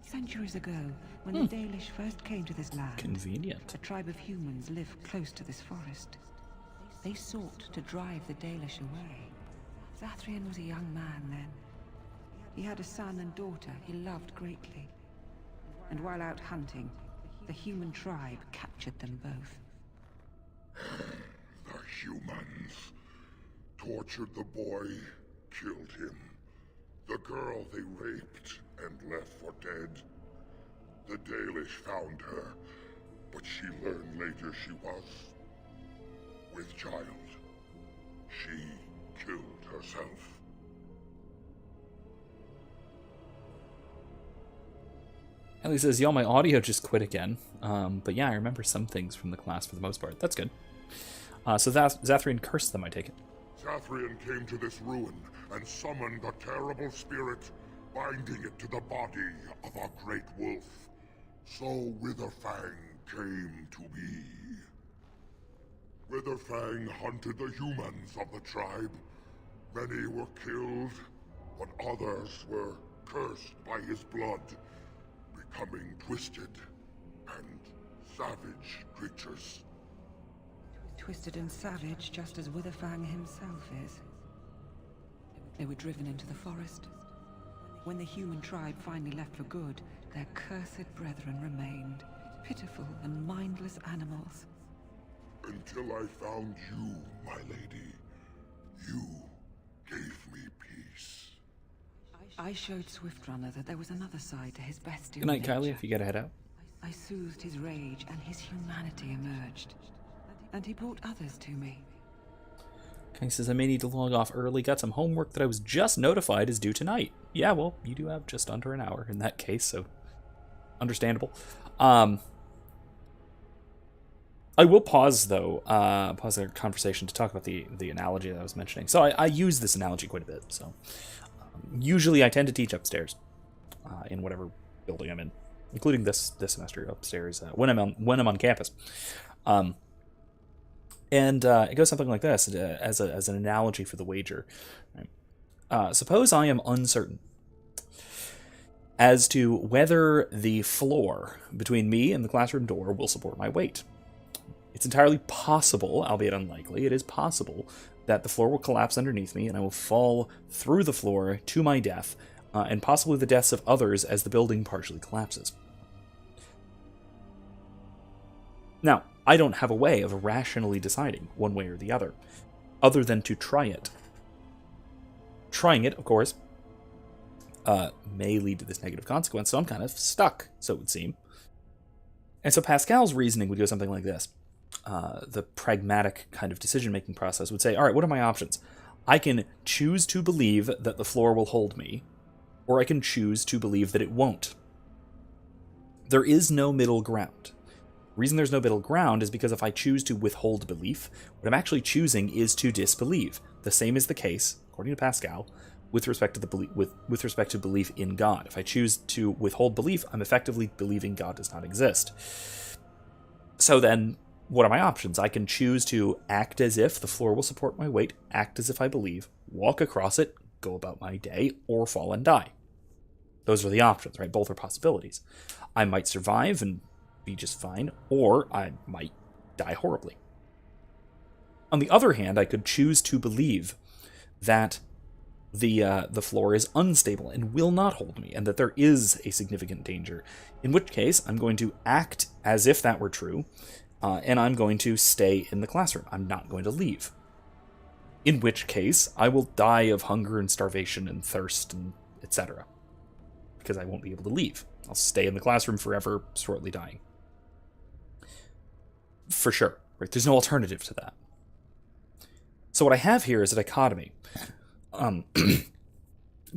Centuries ago, when the Dalish first came to this land, Convenient. a tribe of humans lived close to this forest. They sought to drive the Dalish away. Zacharian was a young man then. He had a son and daughter he loved greatly. And while out hunting, the human tribe captured them both. The humans tortured the boy, killed him. The girl they raped and left for dead. The Dalish found her, but she learned later she was with child. She killed herself. Ellie says, y'all, my audio just quit again. But yeah, I remember some things from the class for the most part. That's good. So Zacharian cursed them, I take it. Zacharian came to this ruin and summoned a terrible spirit, binding it to the body of a great wolf. So Witherfang came to be. Witherfang hunted the humans of the tribe. Many were killed, but others were cursed by his blood, becoming twisted and savage creatures. Twisted and savage, just as Witherfang himself is. They were driven into the forest. When the human tribe finally left for good, their cursed brethren remained, pitiful and mindless animals. Until I found you, my lady. You gave me peace. I showed Swiftrunner that there was another side to his bestial Good night, nature. Kylie, if you gotta head out. I soothed his rage, and his humanity emerged. And he brought others to me. Kylie says, I may need to log off early. Got some homework that I was just notified is due tonight. Yeah, well, you do have just under an hour in that case, so understandable. I will pause, though, pause our conversation to talk about the analogy that I was mentioning. So I use this analogy quite a bit. So usually I tend to teach upstairs in whatever building I'm in, including this semester upstairs when I'm on campus. And it goes something like this as an analogy for the wager. Right? Suppose I am uncertain as to whether the floor between me and the classroom door will support my weight. It's entirely possible, albeit unlikely, it is possible that the floor will collapse underneath me and I will fall through the floor to my death, and possibly the deaths of others as the building partially collapses. Now, I don't have a way of rationally deciding one way or the other than to try it. Trying it, of course, may lead to this negative consequence, so I'm kind of stuck, so it would seem. And so Pascal's reasoning would go something like this. The pragmatic kind of decision-making process would say, all right, what are my options? I can choose to believe that the floor will hold me, or I can choose to believe that it won't. There is no middle ground. The reason there's no middle ground is because if I choose to withhold belief, what I'm actually choosing is to disbelieve. The same is the case, according to Pascal, with respect to with respect to belief in God. If I choose to withhold belief, I'm effectively believing God does not exist. So then, what are my options? I can choose to act as if the floor will support my weight, act as if I believe, walk across it, go about my day, or fall and die. Those are the options, right? Both are possibilities. I might survive and be just fine, or I might die horribly. On the other hand, I could choose to believe that the floor is unstable and will not hold me, and that there is a significant danger, in which case I'm going to act as if that were true, and I'm going to stay in the classroom. I'm not going to leave. In which case, I will die of hunger and starvation and thirst and etc. Because I won't be able to leave. I'll stay in the classroom forever, shortly dying. For sure. Right? There's no alternative to that. So what I have here is a dichotomy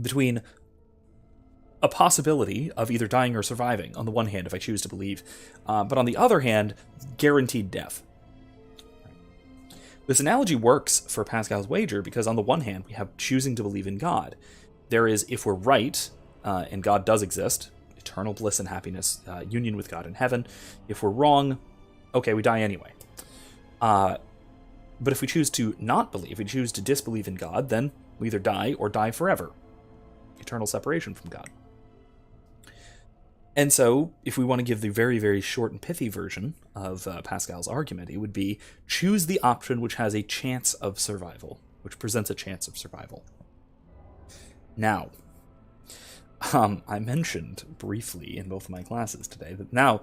between a possibility of either dying or surviving, on the one hand, if I choose to believe, but on the other hand, guaranteed death. This analogy works for Pascal's wager because on the one hand, we have choosing to believe in God. There is, if we're right, and God does exist, eternal bliss and happiness, union with God in heaven. If we're wrong, okay, we die anyway. But if we choose to not believe, if we choose to disbelieve in God, then we either die or die forever. Eternal separation from God. And so, if we want to give the very, very short and pithy version of Pascal's argument, it would be choose the option which has a chance of survival, which presents a chance of survival. Now, I mentioned briefly in both of my classes today that now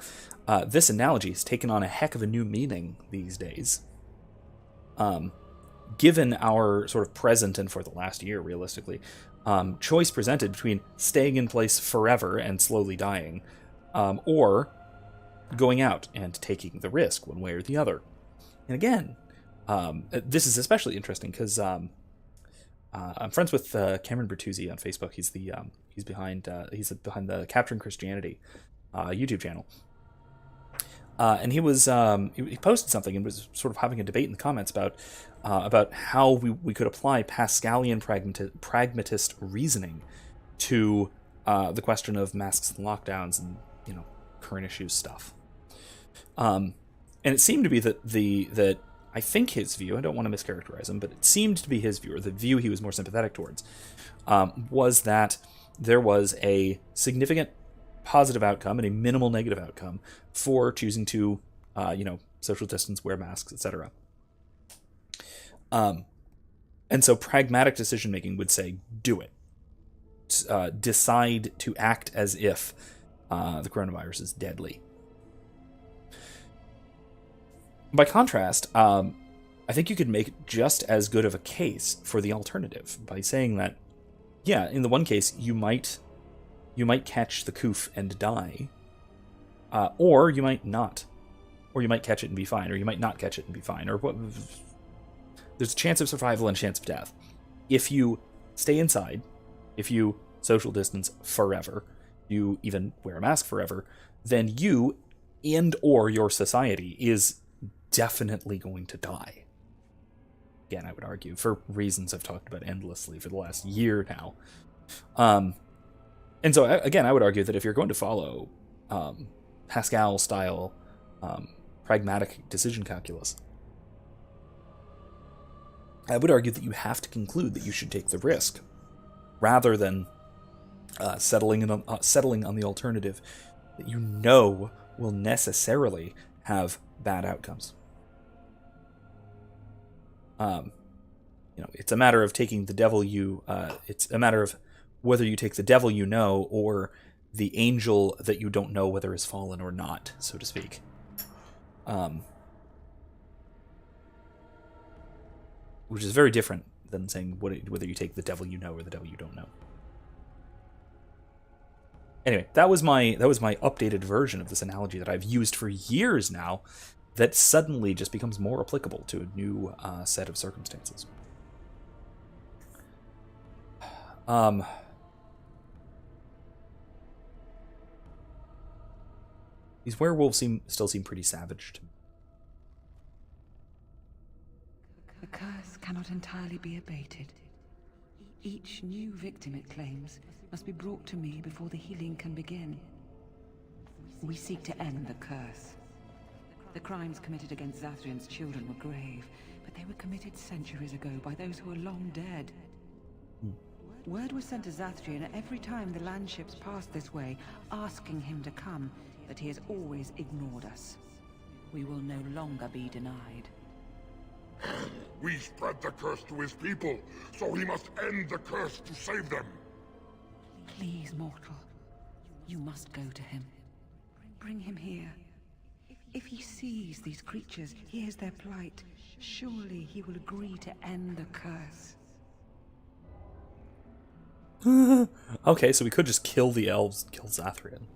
this analogy has taken on a heck of a new meaning these days. Given our sort of present and for the last year, realistically, choice presented between staying in place forever and slowly dying, or going out and taking the risk one way or the other. And again, this is especially interesting because I'm friends with Cameron Bertuzzi on Facebook. He's behind the Capturing Christianity YouTube channel. And he posted something and was sort of having a debate in the comments about how we could apply Pascalian pragmatist reasoning to the question of masks and lockdowns and current issues stuff. And it seemed to be that I think his view, I don't want to mischaracterize him, but it seemed to be his view, or the view he was more sympathetic towards, was that there was a significant positive outcome and a minimal negative outcome for choosing to, social distance, wear masks, etc. And so pragmatic decision-making would say, do it. Decide to act as if the coronavirus is deadly. By contrast, I think you could make just as good of a case for the alternative by saying that, yeah, in the one case, you might catch the coof and die, or you might not. Or you might catch it and be fine, or you might not catch it and be fine, or what? There's a chance of survival and a chance of death. If you stay inside, if you social distance forever, you even wear a mask forever, then you and or your society is definitely going to die. Again, I would argue, for reasons I've talked about endlessly for the last year now. And so, again, I would argue that if you're going to follow Pascal-style pragmatic decision calculus, I would argue that you have to conclude that you should take the risk, rather than settling on the alternative that you know will necessarily have bad outcomes. It's a matter of taking the devil it's a matter of whether you take the devil you know or the angel that you don't know whether is fallen or not, so to speak. Which is very different than saying whether you take the devil you know or the devil you don't know. Anyway, that was my updated version of this analogy that I've used for years now, that suddenly just becomes more applicable to a new set of circumstances. These werewolves still seem pretty savage to me. The curse cannot entirely be abated. Each new victim, it claims, must be brought to me before the healing can begin. We seek to end the curse. The crimes committed against Zathrian's children were grave, but they were committed centuries ago by those who are long dead. Word was sent to Zathrian every time the landships passed this way, asking him to come, but he has always ignored us. We will no longer be denied. We spread the curse to his people, so he must end the curse to save them. Please, mortal. You must go to him. Bring him here. If he sees these creatures, hears their plight, surely he will agree to end the curse. Okay, so we could just kill the elves and kill Zathrian.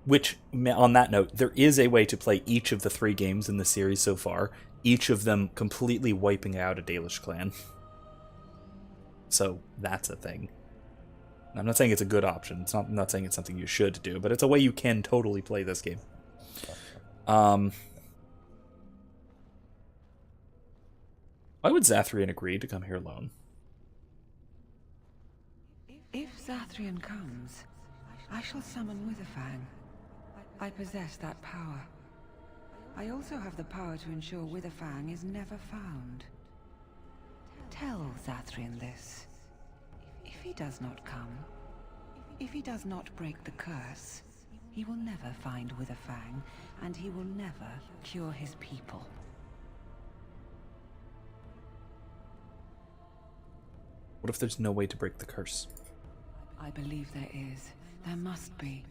Which, on that note, there is a way to play each of the 3 games in the series so far, each of them completely wiping out a Dalish clan. So that's a thing. I'm not saying it's a good option. I'm not saying it's something you should do, but it's a way you can totally play this game. Why would Zathrian agree to come here alone? If Zathrian comes, I shall summon Witherfang. I possess that power. I also have the power to ensure Witherfang is never found. Tell Zathrian this. If he does not come, if he does not break the curse, he will never find Witherfang, and he will never cure his people. What if there's no way to break the curse? I believe there is. There must be.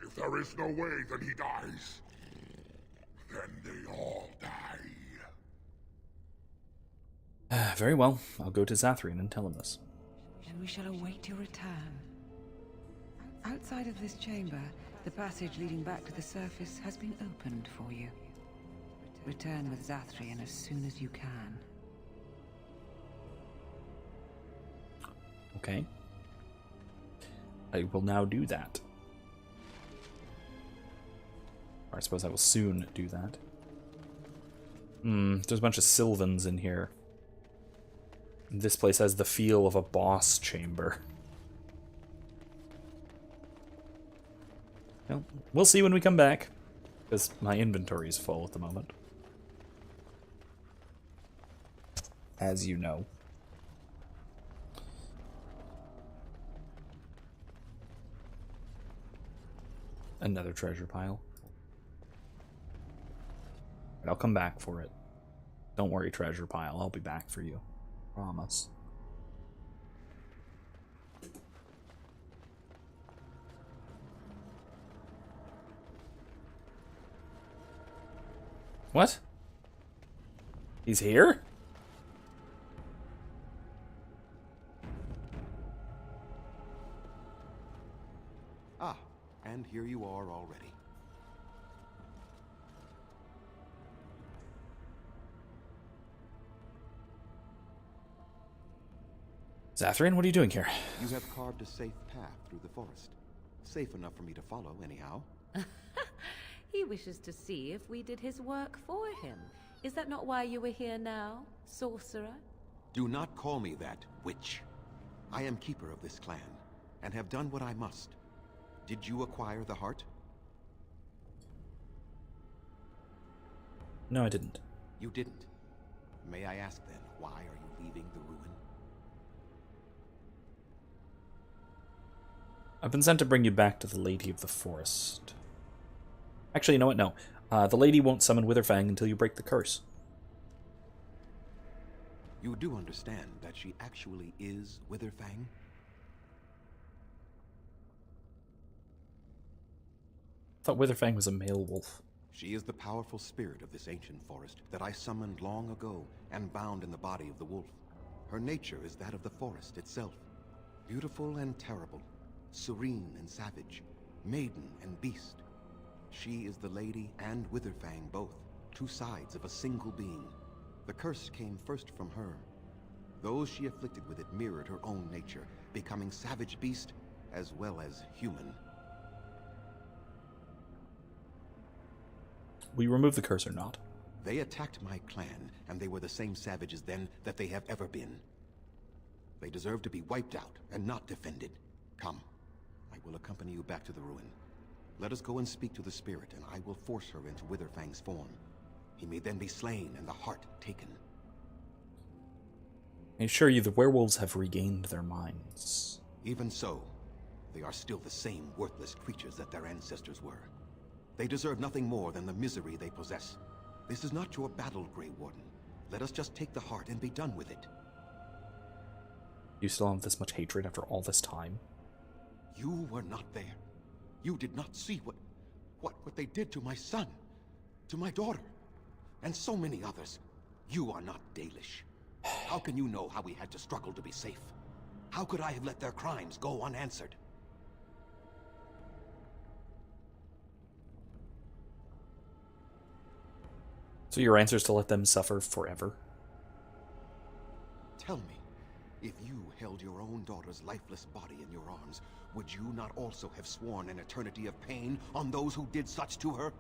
If there is no way, then he dies. Then they all die. Very well. I'll go to Zathrian and tell him this. Then we shall await your return. Outside of this chamber, the passage leading back to the surface has been opened for you. Return with Zathrian as soon as you can. Okay. I will now do that. Or I suppose I will soon do that. There's a bunch of Sylvans in here. This place has the feel of a boss chamber. Well, we'll see when we come back, because my inventory is full at the moment. As you know. Another treasure pile. I'll come back for it. Don't worry, treasure pile. I'll be back for you. Promise. What? He's here? Ah, and here you are already. Zacharian, what are you doing here? You have carved a safe path through the forest. Safe enough for me to follow, anyhow. He wishes to see if we did his work for him. Is that not why you were here now, sorcerer? Do not call me that, witch. I am keeper of this clan, and have done what I must. Did you acquire the heart? No, I didn't. You didn't. May I ask then, why are you leaving the ruin? I've been sent to bring you back to the Lady of the Forest. Actually, you know what? No. The lady won't summon Witherfang until you break the curse. You do understand that she actually is Witherfang? I thought Witherfang was a male wolf. She is the powerful spirit of this ancient forest that I summoned long ago and bound in the body of the wolf. Her nature is that of the forest itself. Beautiful and terrible, serene and savage, maiden and beast. She is the lady and Witherfang both, two sides of a single being. The curse came first from her. Those she afflicted with it mirrored her own nature, becoming savage beast as well as human. Will you remove the curse or not? They attacked my clan, and they were the same savages then that they have ever been. They deserve to be wiped out and not defended. Come, I will accompany you back to the ruin. Let us go and speak to the spirit, and I will force her into Witherfang's form. He may then be slain and the heart taken. I assure you the werewolves have regained their minds. Even so, they are still the same worthless creatures that their ancestors were. They deserve nothing more than the misery they possess. This is not your battle, Grey Warden. Let us just take the heart and be done with it. You still have this much hatred after all this time? You were not there. You did not see what they did to my son, to my daughter, and so many others. You are not Dalish. How can you know how we had to struggle to be safe? How could I have let their crimes go unanswered? So your answer is to let them suffer forever? Tell me, if you held your own daughter's lifeless body in your arms, would you not also have sworn an eternity of pain on those who did such to her?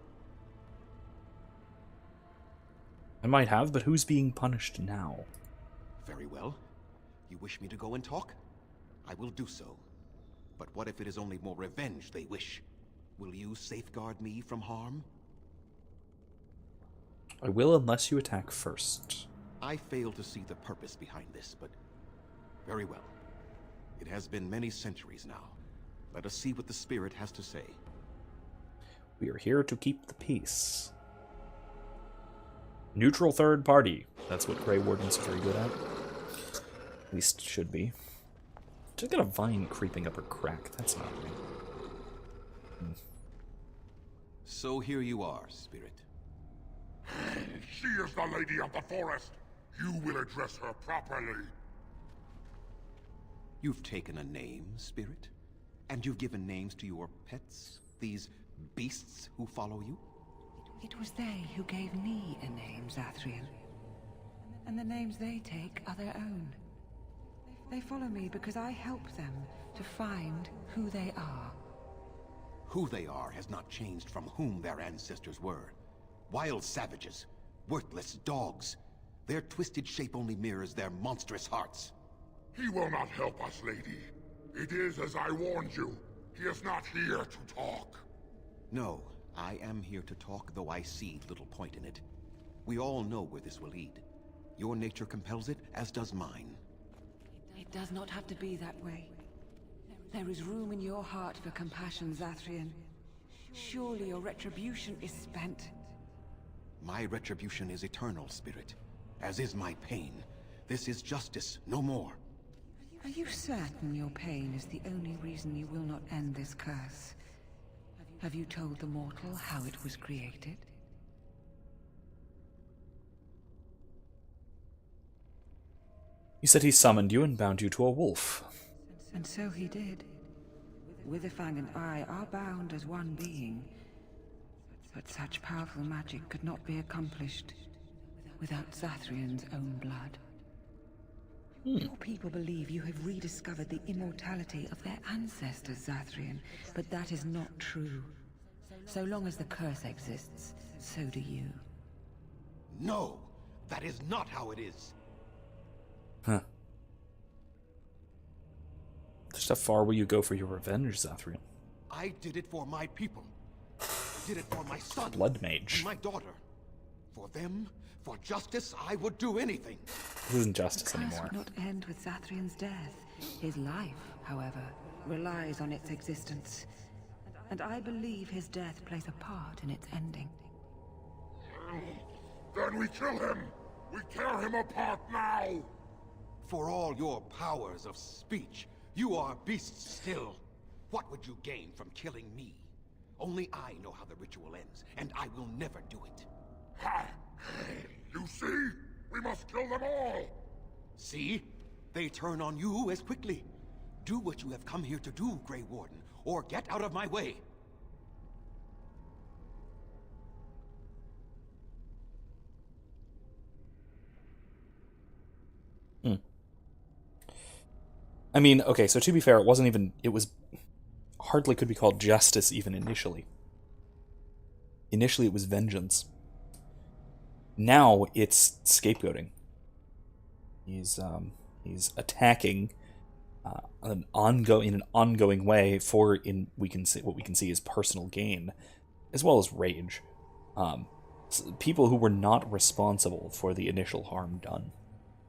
I might have, but who's being punished now? Very well. You wish me to go and talk? I will do so. But what if it is only more revenge they wish? Will you safeguard me from harm? I will unless you attack first. I fail to see the purpose behind this, but very well. It has been many centuries now. Let us see what the spirit has to say. We are here to keep the peace. Neutral third party. That's what Grey Wardens are very good at. At least should be. Just got a vine creeping up her crack. That's not right. So here you are, spirit. She is the Lady of the Forest. You will address her properly. You've taken a name, spirit? And you've given names to your pets? These beasts who follow you? It was they who gave me a name, Zacharian. And the names they take are their own. They follow me because I help them to find who they are. Who they are has not changed from whom their ancestors were. Wild savages, worthless dogs. Their twisted shape only mirrors their monstrous hearts. He will not help us, lady. It is as I warned you. He is not here to talk. No, I am here to talk, though I see little point in it. We all know where this will lead. Your nature compels it, as does mine. It does not have to be that way. There is room in your heart for compassion, Zacharian. Surely your retribution is spent. My retribution is eternal, spirit. As is my pain. This is justice, no more. Are you certain your pain is the only reason you will not end this curse? Have you told the mortal how it was created? You said he summoned you and bound you to a wolf. And so he did. Witherfang and I are bound as one being. But such powerful magic could not be accomplished without Zacharian's own blood. Your people believe you have rediscovered the immortality of their ancestors, Zacharian, but that is not true. So long as the curse exists, so do you. No, that is not how it is. Huh. Just how far will you go for your revenge, Zacharian? I did it for my people. I did it for my son. Blood mage. And my daughter. For them, for justice, I would do anything. This isn't justice The curse anymore. would not end with Zacharian's death. His life, however, relies on its existence. And I believe his death plays a part in its ending. Then we kill him! We tear him apart now! For all your powers of speech, you are beasts still. What would you gain from killing me? Only I know how the ritual ends, and I will never do it. Ha! You see? We must kill them all! See? They turn on you as quickly. Do what you have come here to do, Grey Warden, or get out of my way. I mean, okay, so to be fair, it was hardly could be called justice even initially. Initially it was vengeance. Now it's scapegoating. He's attacking in an ongoing way what we can see is personal gain, as well as rage. People who were not responsible for the initial harm done.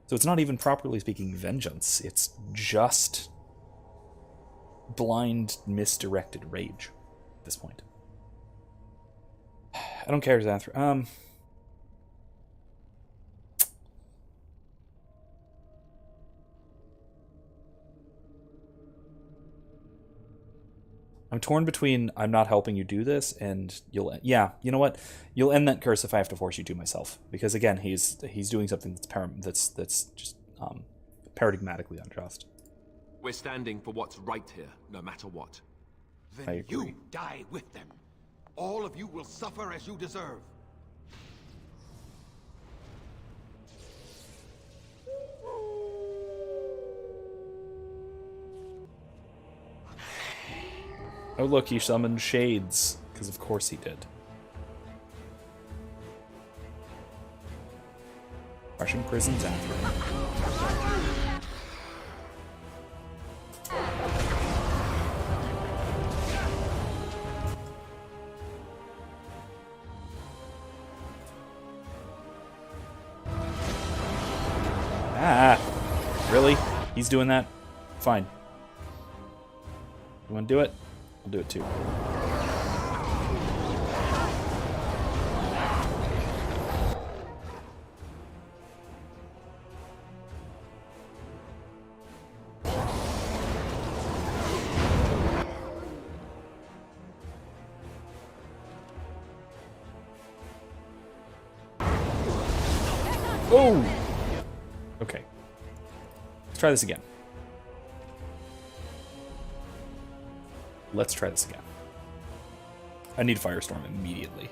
So it's not even properly speaking vengeance. It's just blind, misdirected rage at this point. I don't care, Zathra. I'm torn between I'm not helping you do this and you know what? You'll end that curse if I have to force you to myself. Because again, he's doing something that's just paradigmatically unjust. We're standing for what's right here, no matter what. Then you die with them. All of you will suffer as you deserve. Oh look, he summoned shades, because of course he did. Russian prisons after him. Really? He's doing that? Fine. You want to do it? I'll do it too. Oh! Okay. Let's try this again. Let's try this again. I need Firestorm immediately.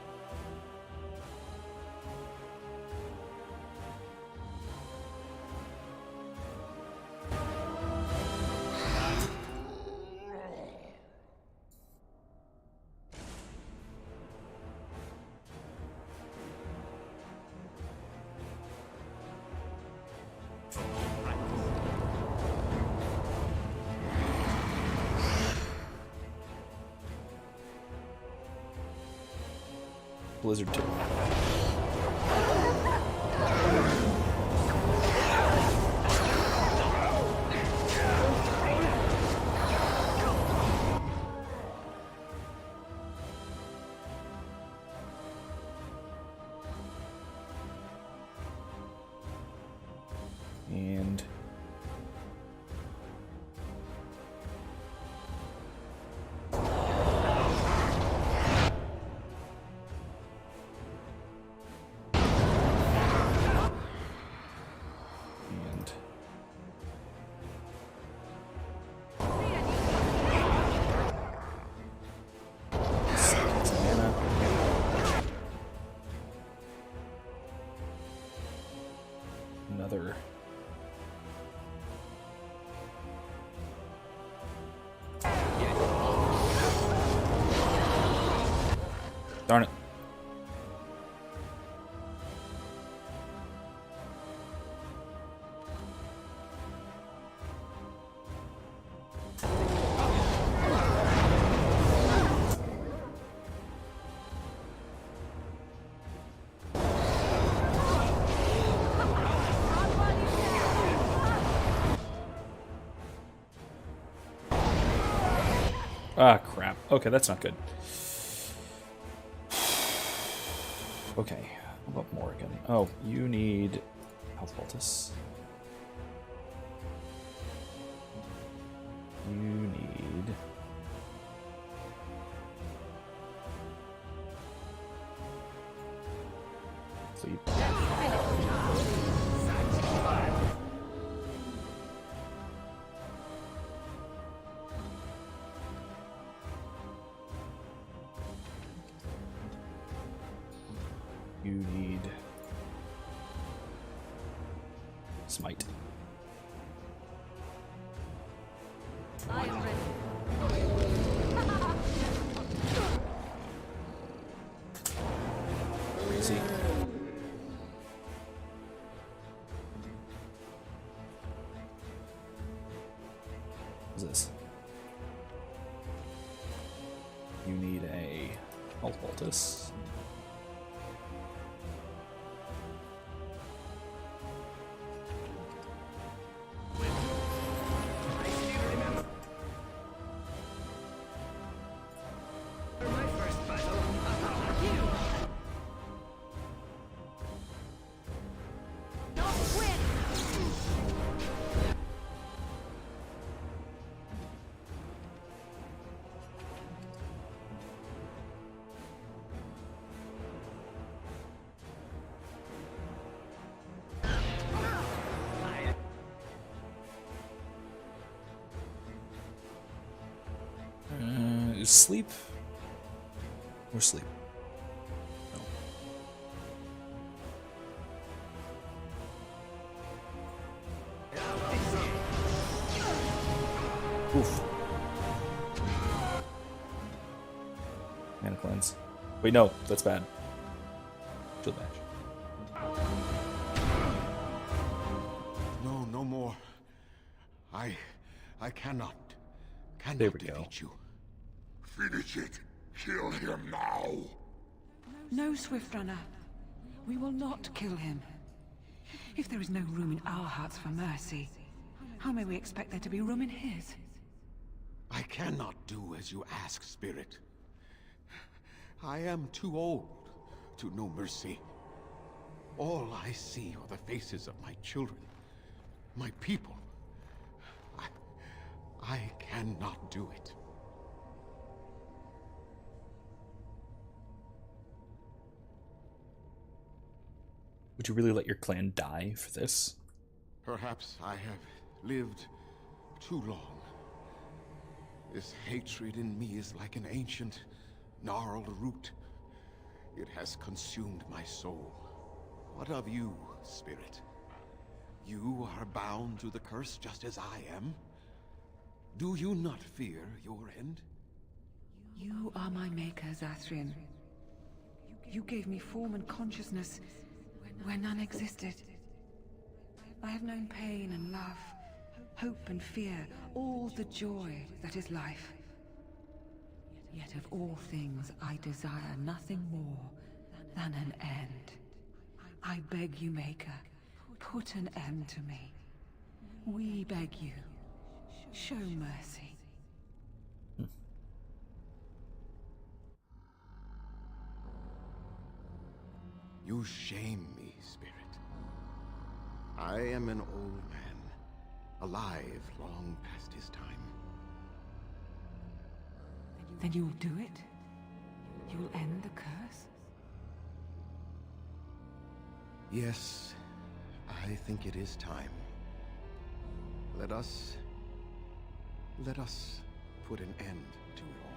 Blizzard 2. And Darn it. Ah, crap. Okay, that's not good. Okay, what about Morrigan? Oh, you need health poultice. You need... sleep. You need smite. I am ready. Crazy. What's this? You need a health poultice. Sleep or sleep? No. Oof. Mana cleanse. Wait, no, that's bad. Shield bash. No, no more. I cannot There we go. defeat you. Finish it. Kill him now. No, Swift Runner. We will not kill him. If there is no room in our hearts for mercy, how may we expect there to be room in his? I cannot do as you ask, Spirit. I am too old to know mercy. All I see are the faces of my children, my people. I cannot do it. Would you really let your clan die for this? Perhaps I have lived too long. This hatred in me is like an ancient, gnarled root. It has consumed my soul. What of you, Spirit? You are bound to the curse just as I am? Do you not fear your end? You are my maker, Zacharian. You gave me form and consciousness where none existed. I have known pain and love, hope and fear, all the joy that is life. Yet of all things I desire nothing more than an end. I beg you, Maker, put an end to me. We beg you, show mercy. You shame me, Spirit. I am an old man, alive long past his time. Then you will do it? You will end the curse? Yes, I think it is time. Let us put an end to it all.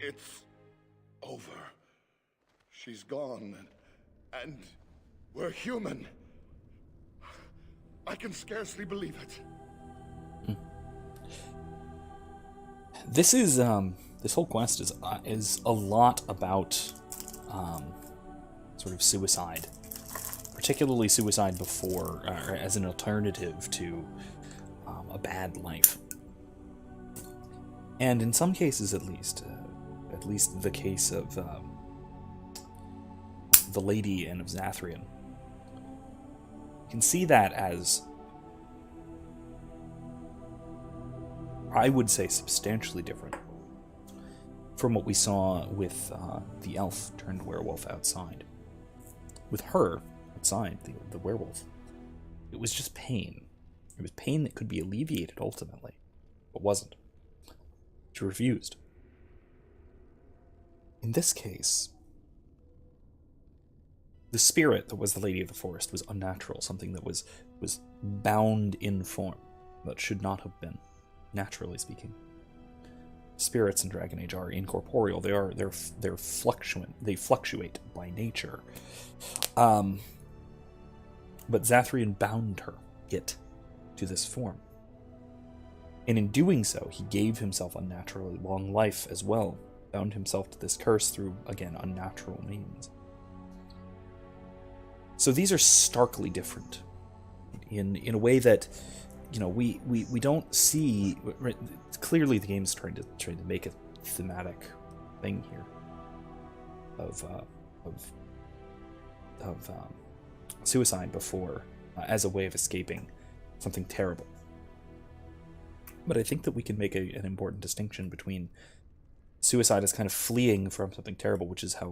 It's over. She's gone, and we're human. I can scarcely believe it. This is this whole quest is a lot about sort of suicide, particularly suicide before or as an alternative to a bad life. And in some cases, at least the case of the lady and of Zacharian, you can see that as, I would say, substantially different from what we saw with the elf turned werewolf outside. With her outside, the werewolf, it was just pain. It was pain that could be alleviated ultimately, but wasn't. She refused. In this case, the spirit that was the Lady of the Forest was unnatural, something that was bound in form, that should not have been, naturally speaking. Spirits in Dragon Age are incorporeal. They're fluctuant. They fluctuate by nature. But Zacharian bound it to this form. And in doing so, he gave himself unnaturally long life as well, bound himself to this curse through, again, unnatural means. So these are starkly different in a way that, you know, we don't see. Clearly, the game's trying to make a thematic thing here of suicide before as a way of escaping something terrible. But I think that we can make an important distinction between suicide as kind of fleeing from something terrible, which is a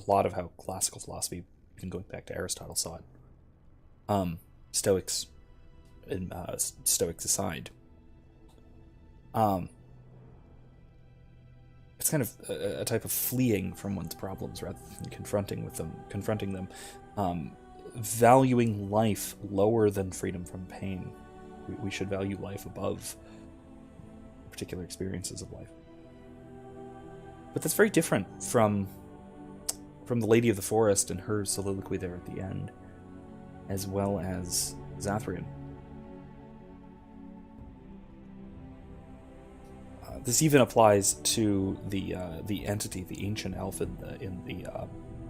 lot of how classical philosophy, even going back to Aristotle, saw it. Stoics aside, it's kind of a type of fleeing from one's problems rather than confronting them, valuing life lower than freedom from pain. We should value life above particular experiences of life. But that's very different from the Lady of the Forest and her soliloquy there at the end, as well as Zacharian. This even applies to the entity, the ancient elf in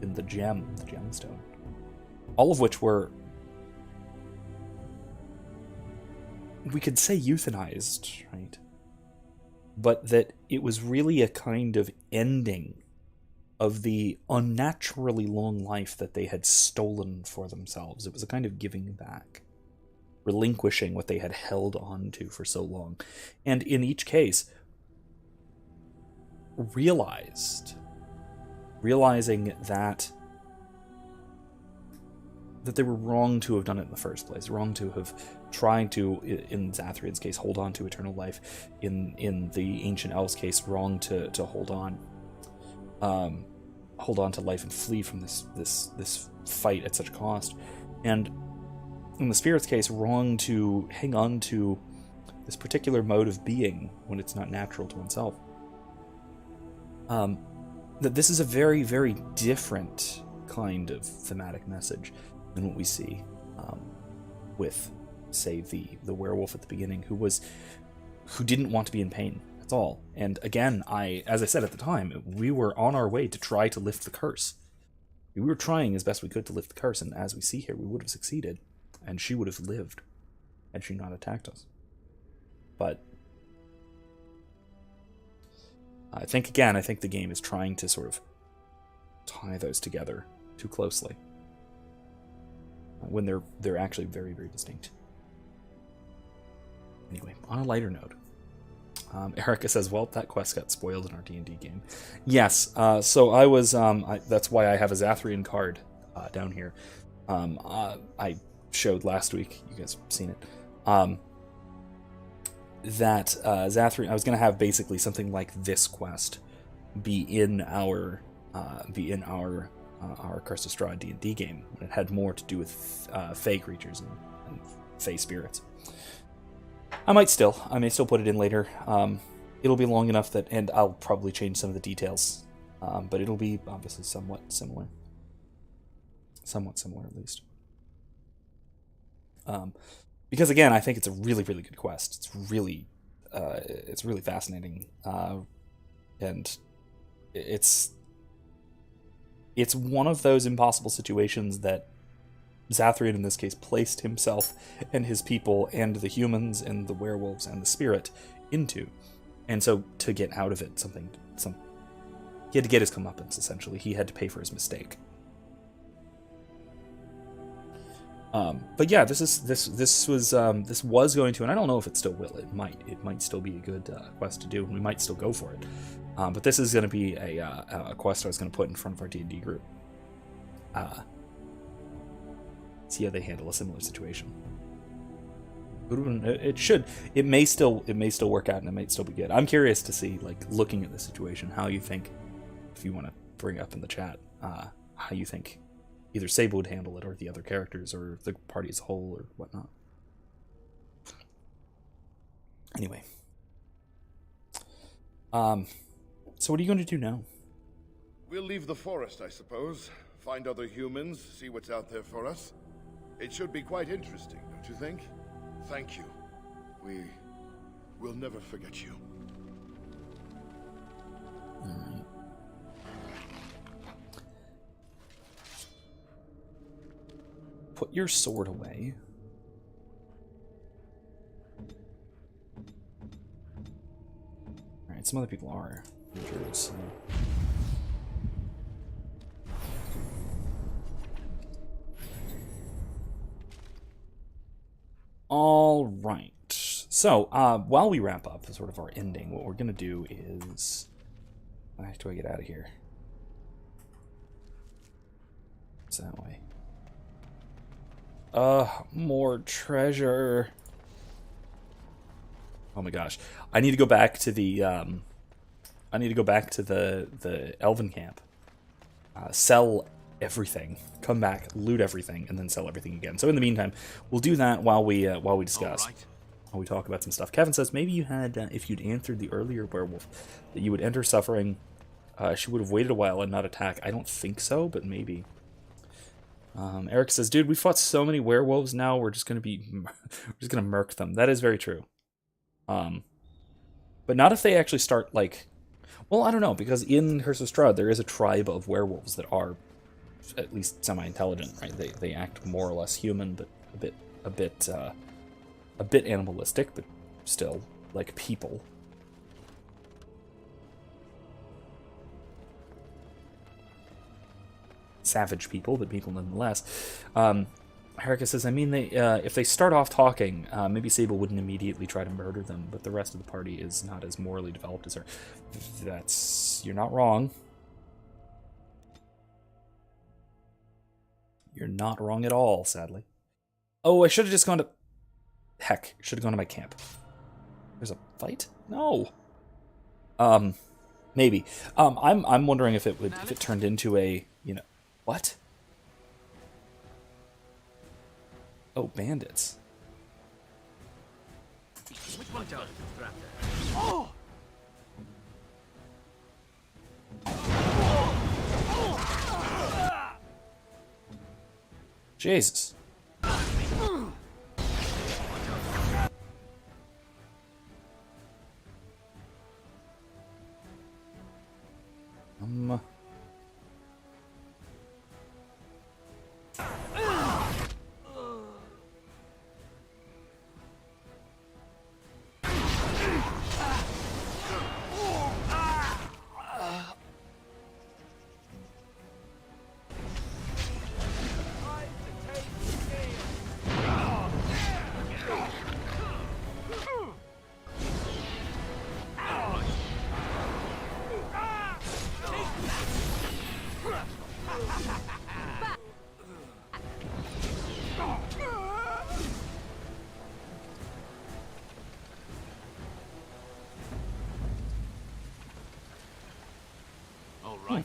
the gemstone, all of which were, we could say, euthanized, right? But that it was really a kind of ending of the unnaturally long life that they had stolen for themselves. It was a kind of giving back, relinquishing what they had held on to for so long. And in each case, realizing that they were wrong to have done it in the first place, wrong to have tried to, in Zacharian's case, hold on to eternal life, in the ancient elves' case, wrong to hold on to life and flee from this fight at such cost, and in the spirit's case, wrong to hang on to this particular mode of being when it's not natural to oneself. That this is a very, very different kind of thematic message than what we see with, say, the werewolf at the beginning, who didn't want to be in pain. That's all. And again, as I said at the time, we were on our way to try to lift the curse. We were trying as best we could to lift the curse, and as we see here, we would have succeeded, and she would have lived had she not attacked us. But I think the game is trying to sort of tie those together too closely when they're actually very, very distinct. Anyway, on a lighter note, Erica says, well, that quest got spoiled in our D&D game. Yes, so I was, that's why I have a Zacharian card down here. I showed last week, you guys have seen it, that Zacharian, I was going to have basically something like this quest be in our Curse of Straw D&D game, when it had more to do with fey creatures and fey spirits. I may still put it in later. it'll be long enough that, and I'll probably change some of the details, but it'll be obviously somewhat similar. Somewhat similar, at least. Because again, I think it's a really, really good quest. It's really fascinating, and it's one of those impossible situations that Zacharian, in this case, placed himself and his people and the humans and the werewolves and the spirit into. And so to get out of it, he had to get his comeuppance, essentially. He had to pay for his mistake. But yeah, this was going to, and I don't know if it still will. It might still be a good quest to do, and we might still go for it. But this is going to be a quest I was going to put in front of our D&D group. See how they handle a similar situation. It may still work out, and it might still be good. I'm curious to see, like, looking at the situation, how you think, if you want to bring up in the chat, how you think either Sable would handle it, or the other characters, or the party as a whole, or whatnot. Anyway. So what are you going to do now? We'll leave the forest, I suppose. Find other humans, see what's out there for us. It should be quite interesting, don't you think? Thank you. We'll never forget you. Alright. Put your sword away. Alright, some other people are injured, so... All right. So, while we wrap up sort of our ending, what we're going to do is... How do I get out of here? It's that way. More treasure. Oh my gosh. I need to go back to the, the Elven camp. Sell everything, come back, loot everything, and then sell everything again. So in the meantime, we'll do that while we discuss, while we talk about some stuff. Kevin says maybe you had, if you'd answered the earlier werewolf, that you would enter suffering. She would have waited a while and not attack. I don't think so, but maybe. Eric says, dude, we fought so many werewolves now. We're just gonna murk them. That is very true. But not if they actually start like. Well, I don't know, because in Curse of Strahd there is a tribe of werewolves that are at least semi-intelligent, right? They act more or less human, but a bit animalistic, but still like people. Savage people, but people nonetheless. Herika says, I mean, if they start off talking, maybe Sable wouldn't immediately try to murder them, but the rest of the party is not as morally developed as her. You're not wrong. You're not wrong at all, sadly. Oh, I should have just gone to... Heck, should have gone to my camp. There's a fight? No. Maybe. I'm wondering if it turned into a, what? Oh, bandits. Which one does oh! Jesus. Right.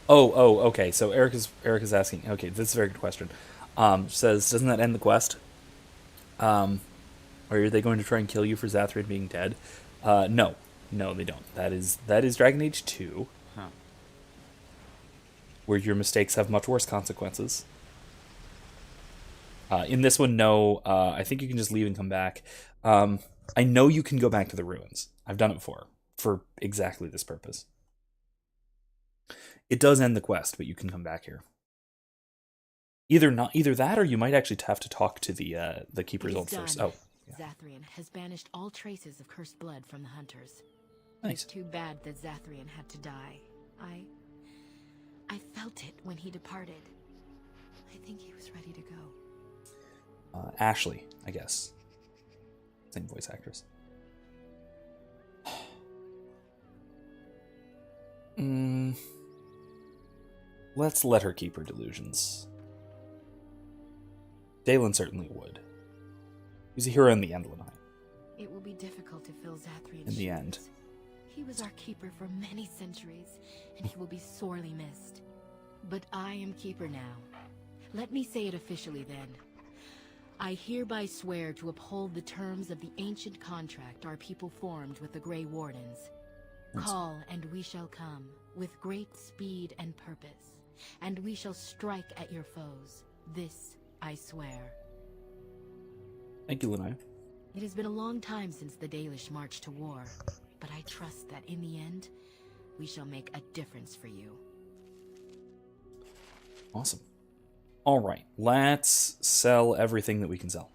Okay. So Eric is asking. Okay, this is a very good question. Says, doesn't that end the quest? Or are they going to try and kill you for Zathrian being dead? No, they don't. That is Dragon Age 2, where your mistakes have much worse consequences. In this one, no. I think you can just leave and come back. I know you can go back to the ruins. I've done it before for exactly this purpose. It does end the quest, but you can come back here. Either that, or you might actually have to talk to the Keeper's Old first. Oh, yeah. Zathrian has banished all traces of cursed blood from the hunters. Nice. It's too bad that Zathrian had to die. I felt it when he departed. I think he was ready to go. Ashley, I guess. Same voice actress. Let's let her keep her delusions. Dalen certainly would. He's a hero in the end, Lanai. It will be difficult to fill Zathrian's In the shoes. end. He was our keeper for many centuries, and he will be sorely missed. But I am keeper now. Let me say it officially then. I hereby swear to uphold the terms of the ancient contract our people formed with the Grey Wardens. Call, and we shall come, with great speed and purpose, and we shall strike at your foes. This I swear. Thank you, Lanai. It has been a long time since the Dalish marched to war, but I trust that in the end, we shall make a difference for you. Awesome. All right, let's sell everything that we can sell.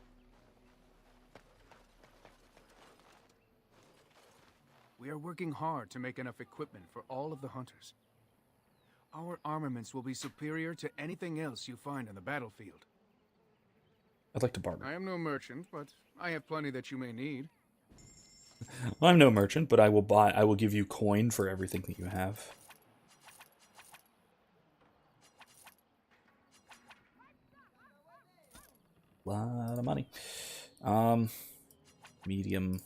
We are working hard to make enough equipment for all of the hunters. Our armaments will be superior to anything else you find on the battlefield. I'd like to barter. I am no merchant, but I have plenty that you may need. I'm no merchant, but I will give you coin for everything that you have. Lot of money. Medium.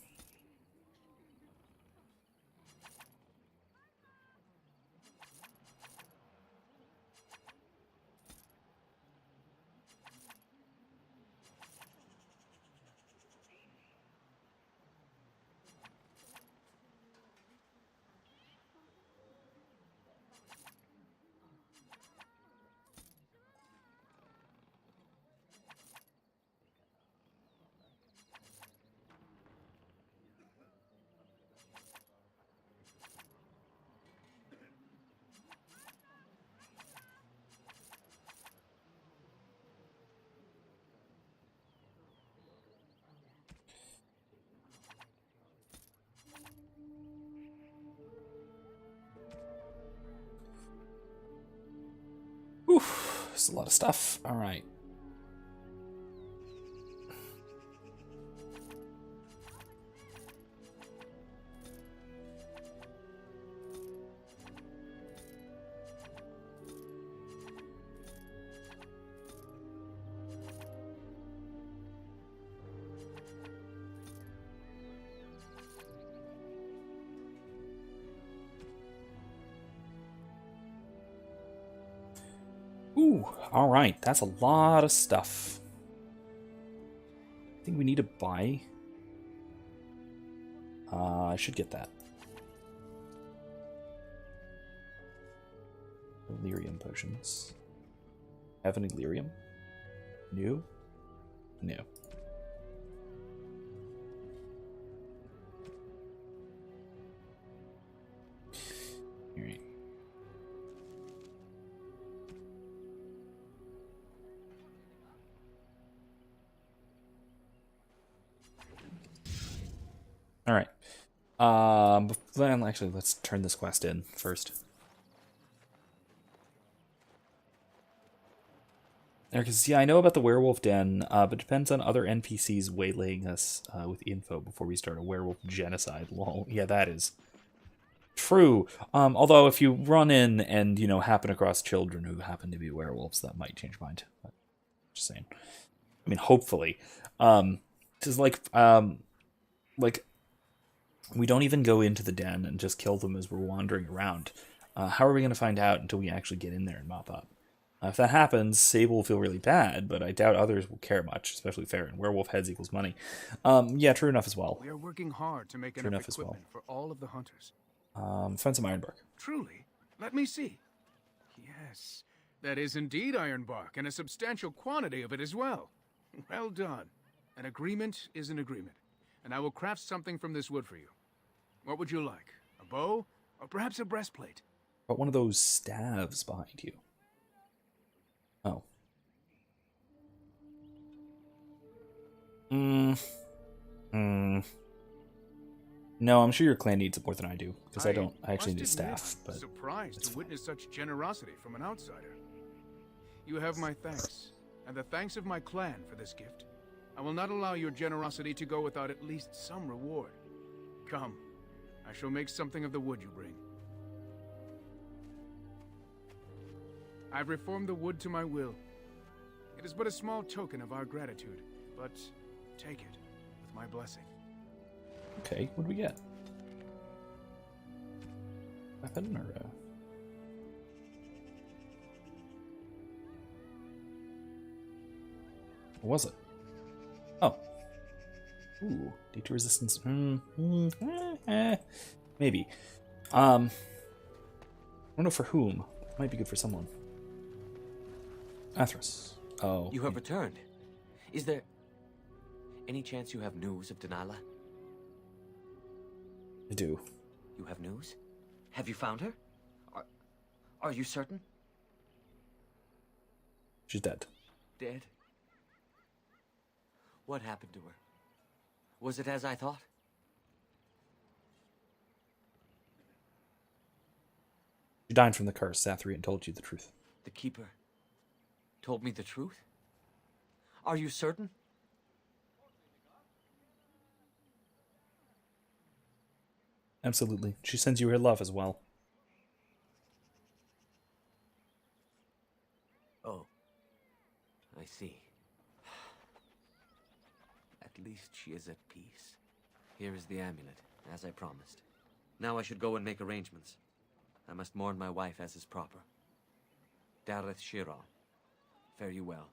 Oof, there's a lot of stuff. All right. Ooh, all right. That's a lot of stuff. I think we need to buy. I should get that. Lyrium potions. Have any lyrium? New? No. All right. All right. Then actually, let's turn this quest in first. Eric says, yeah, I know about the werewolf den, but depends on other NPCs waylaying us with info before we start a werewolf genocide. Lol. Yeah, that is true. Although if you run in and, you know, happen across children who happen to be werewolves, that might change mind. But just saying. I mean, hopefully. Just like we don't even go into the den and just kill them as we're wandering around. How are we going to find out until we actually get in there and mop up? If that happens, Sable will feel really bad, but I doubt others will care much, especially Farron. Werewolf heads equals money. Yeah, true enough as well. We are working hard to make enough equipment for all of the hunters. Find some ironbark. Truly? Let me see. Yes, that is indeed ironbark, and a substantial quantity of it as well. Well done. An agreement is an agreement, and I will craft something from this wood for you. What would you like? A bow, or perhaps a breastplate? But one of those staves behind you. Oh. No, I'm sure your clan needs it more than I do, because I actually need a staff. But surprised to witness such generosity from an outsider. You have my thanks, and the thanks of my clan for this gift. I will not allow your generosity to go without at least some reward. Come, I shall make something of the wood you bring. I've reformed the wood to my will. It is but a small token of our gratitude, but take it with my blessing. Okay, what do we get? Weapon or what was it? Oh. Ooh, detour resistance. Maybe. I don't know for whom. It might be good for someone. Athros. Oh. You have returned. Is there any chance you have news of Delilah? I do. You have news? Have you found her? Are you certain? She's dead. Dead? What happened to her? Was it as I thought? She died from the curse. Zacharian told you the truth. The Keeper told me the truth? Are you certain? Absolutely. She sends you her love as well. Oh. I see. At least she is at peace. Here is the amulet, as I promised. Now I should go and make arrangements. I must mourn my wife as is proper. Dareth Shiron, fare you well.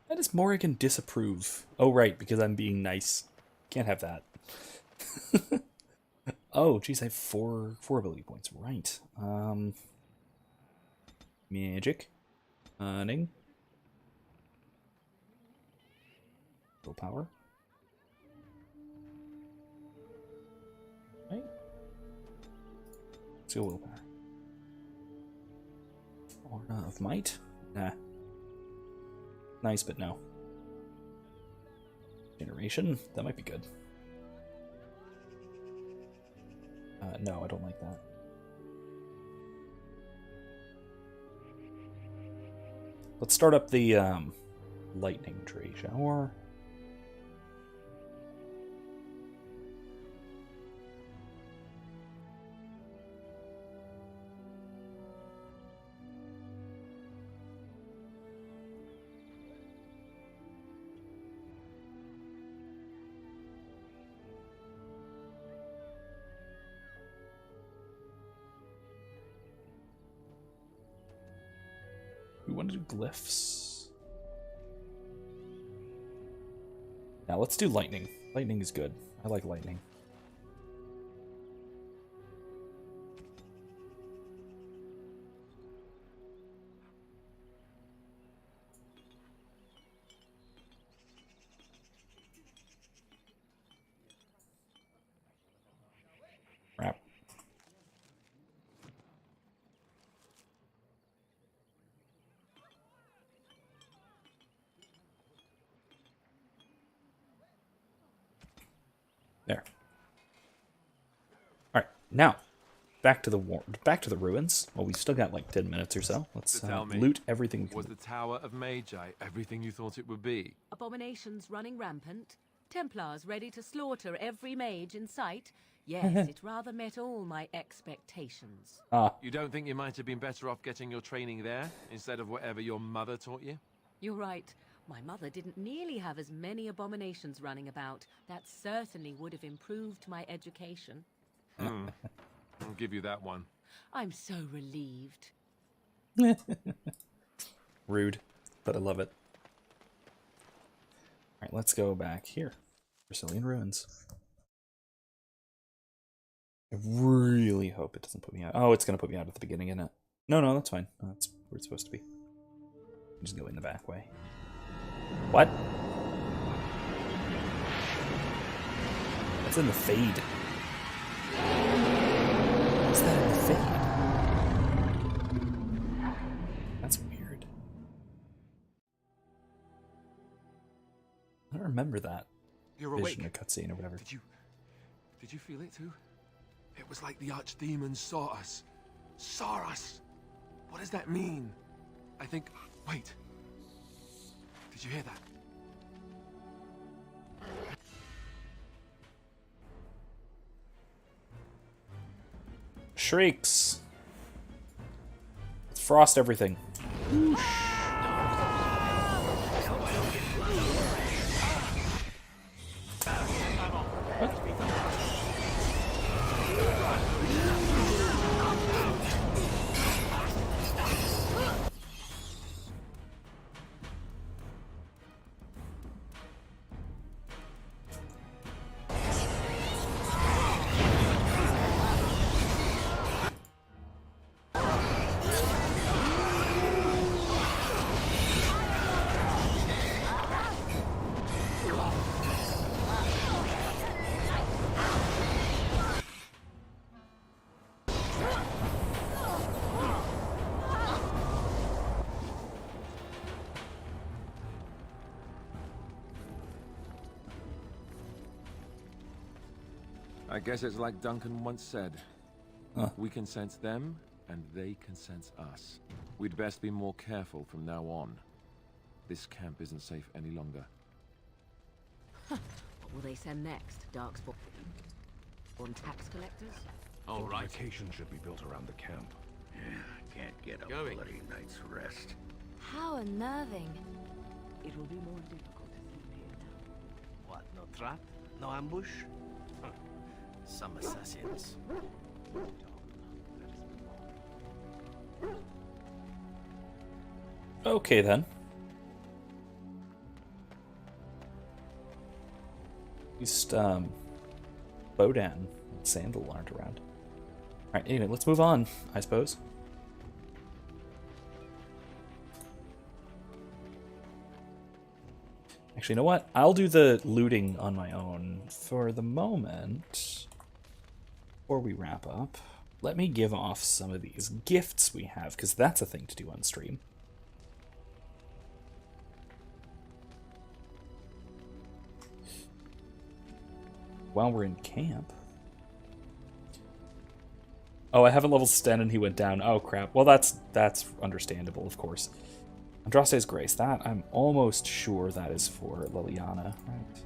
Why does Morrigan disapprove? Oh, right, because I'm being nice. Can't have that. Oh, geez, I have four ability points. Right. Magic. Cunning. Willpower. Right. Let's go willpower. Aura of might? Nah. Nice, but no. Generation? That might be good. No, I don't like that. Let's start up the lightning tree, shall we? We want to do glyphs. Now let's do lightning. Lightning is good. I like lightning. Crap. There. All right, now back to the ruins. Well, we've still got like 10 minutes or so. Let's loot everything. Was the Tower of Magi everything you thought it would be? Abominations running rampant, Templars ready to slaughter every mage in sight. Yes, it rather met all my expectations. You don't think you might have been better off getting your training there instead of whatever your mother taught you? You're right. My mother didn't nearly have as many abominations running about. That certainly would have improved my education. I'll give you that one. I'm so relieved. Rude, but I love it. Alright, let's go back here. Brecilian Ruins. I really hope it doesn't put me out. Oh, it's going to put me out at the beginning, isn't it? No, that's fine. That's where it's supposed to be. Just go in the back way. What? That's in the fade. What's that in the fade? That's weird. I don't remember that. You're vision awake. or cutscene or whatever. Did you feel it too? It was like the archdemon saw us. Saw us! What does that mean? I think... Wait. Did you hear that? Shrieks. Let's frost everything. I guess it's like Duncan once said. Huh. We can sense them, and they can sense us. We'd best be more careful from now on. This camp isn't safe any longer. What will they send next? Darkspawn tax collectors? All right. Fortification should be built around the camp. Yeah, can't get a bloody night's rest. How unnerving. It will be more difficult to sleep here now. What, no trap? No ambush? Huh. Some assassins. Okay then. At least Bodan and Sandal aren't around. Alright, anyway, let's move on, I suppose. Actually, you know what? I'll do the looting on my own for the moment. Before we wrap up, let me give off some of these gifts we have, because that's a thing to do on stream. While we're in camp. Oh, I haven't leveled Sten and he went down. Oh, crap. Well, that's understandable, of course. Andraste's Grace. That, I'm almost sure that is for Liliana. Right.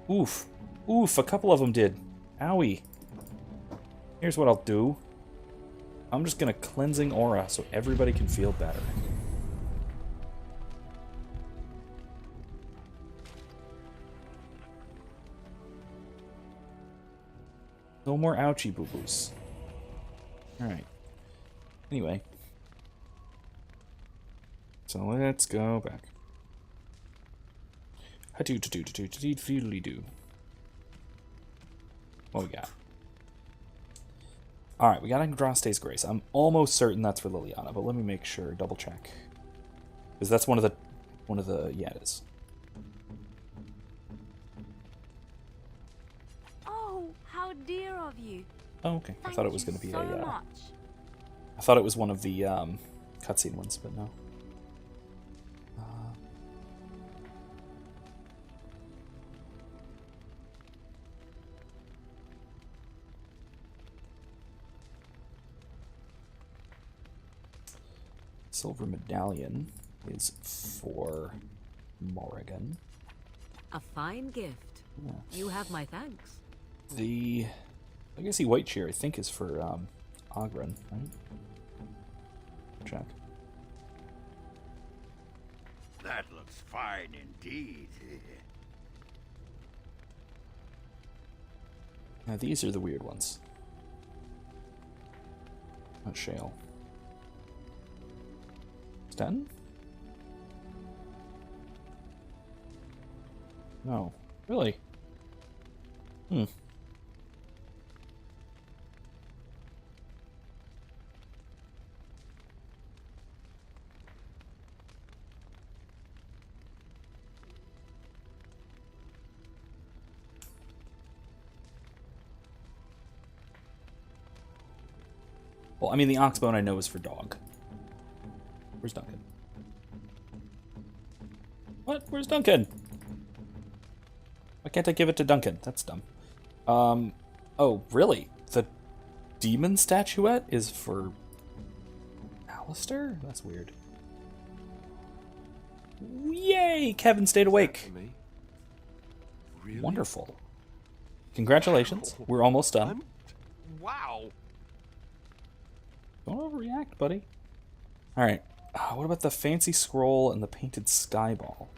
Oof. Oof, a couple of them did. Owie. Here's what I'll do. I'm just going to Cleansing Aura so everybody can feel better. No more ouchie boo-boos. Alright. Anyway. So let's go back. Ha-do-do-do-do-do-do-do-do. What we got? Alright, we got Andraste's Grace. I'm almost certain that's for Liliana, but let me make sure, double check. Because that's one of the, yeah, it is. Oh, how dear of you. Oh, okay. I thought it was going to be so a, much. I thought it was one of the cutscene ones, but no. Silver Medallion is for Morrigan. A fine gift. Yeah. You have my thanks. The Legacy White Cheer, I think, is for Ogren, right? Check. That looks looks fine indeed. Now these are the weird ones. Not shale. It's done? No. Really? Hmm. Well, I mean, the oxbone I know is for dog. Where's Duncan? What? Where's Duncan? Why can't I give it to Duncan? That's dumb. Oh, really? The demon statuette is for Alistair? That's weird. Yay! Kevin stayed awake. Really? Wonderful. Congratulations. We're almost done. Wow. Don't overreact, buddy. Alright. What about the fancy scroll and the painted skyball?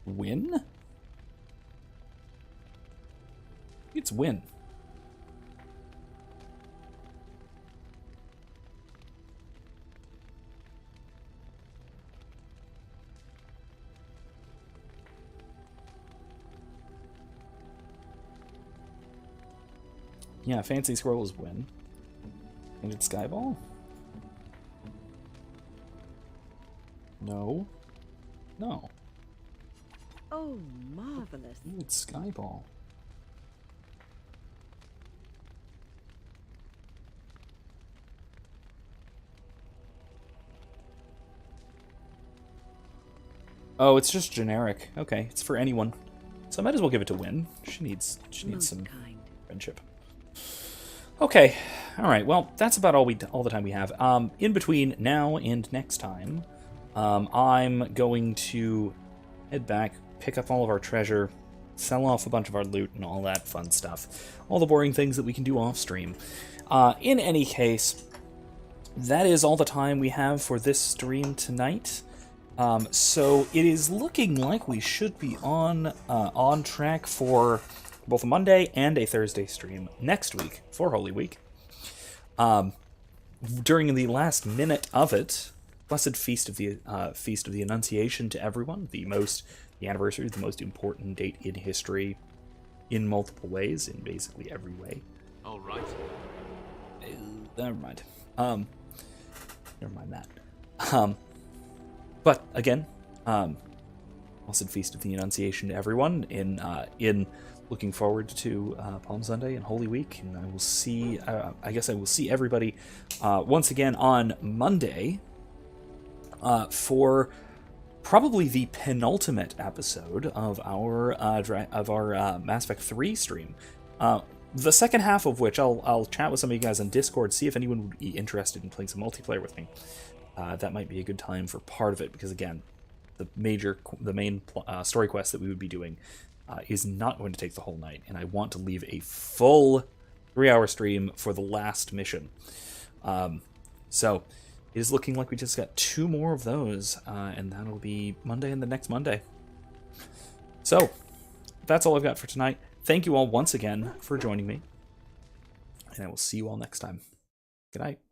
Win? It's win. Yeah, fancy scroll is win. Painted skyball? No. No. Oh, marvelous. Painted skyball. Oh, it's just generic. Okay, it's for anyone. So I might as well give it to Win. She needs some friendship. Okay, all right. Well, that's about all the time we have. In between now and next time, I'm going to head back, pick up all of our treasure, sell off a bunch of our loot and all that fun stuff, all the boring things that we can do off stream. In any case, that is all the time we have for this stream tonight. So it is looking like we should be on track for both a Monday and a Thursday stream next week for Holy Week. During the last minute of it, blessed feast of the Annunciation to everyone, the anniversary, the most important date in history, in multiple ways, in basically every way. All right. Never mind. Never mind that. But again, blessed feast of the Annunciation to everyone. In looking forward to Palm Sunday and Holy Week, and I will see. I guess I will see everybody once again on Monday for probably the penultimate episode of our Mass Effect 3 stream. The second half of which I'll chat with some of you guys on Discord, see if anyone would be interested in playing some multiplayer with me. That might be a good time for part of it, because again, the main story quest that we would be doing is not going to take the whole night, and I want to leave a full 3-hour stream for the last mission. So it is looking like we just got 2 more of those, and that'll be Monday and the next Monday. So that's all I've got for tonight. Thank you all once again for joining me, and I will see you all next time. Good night.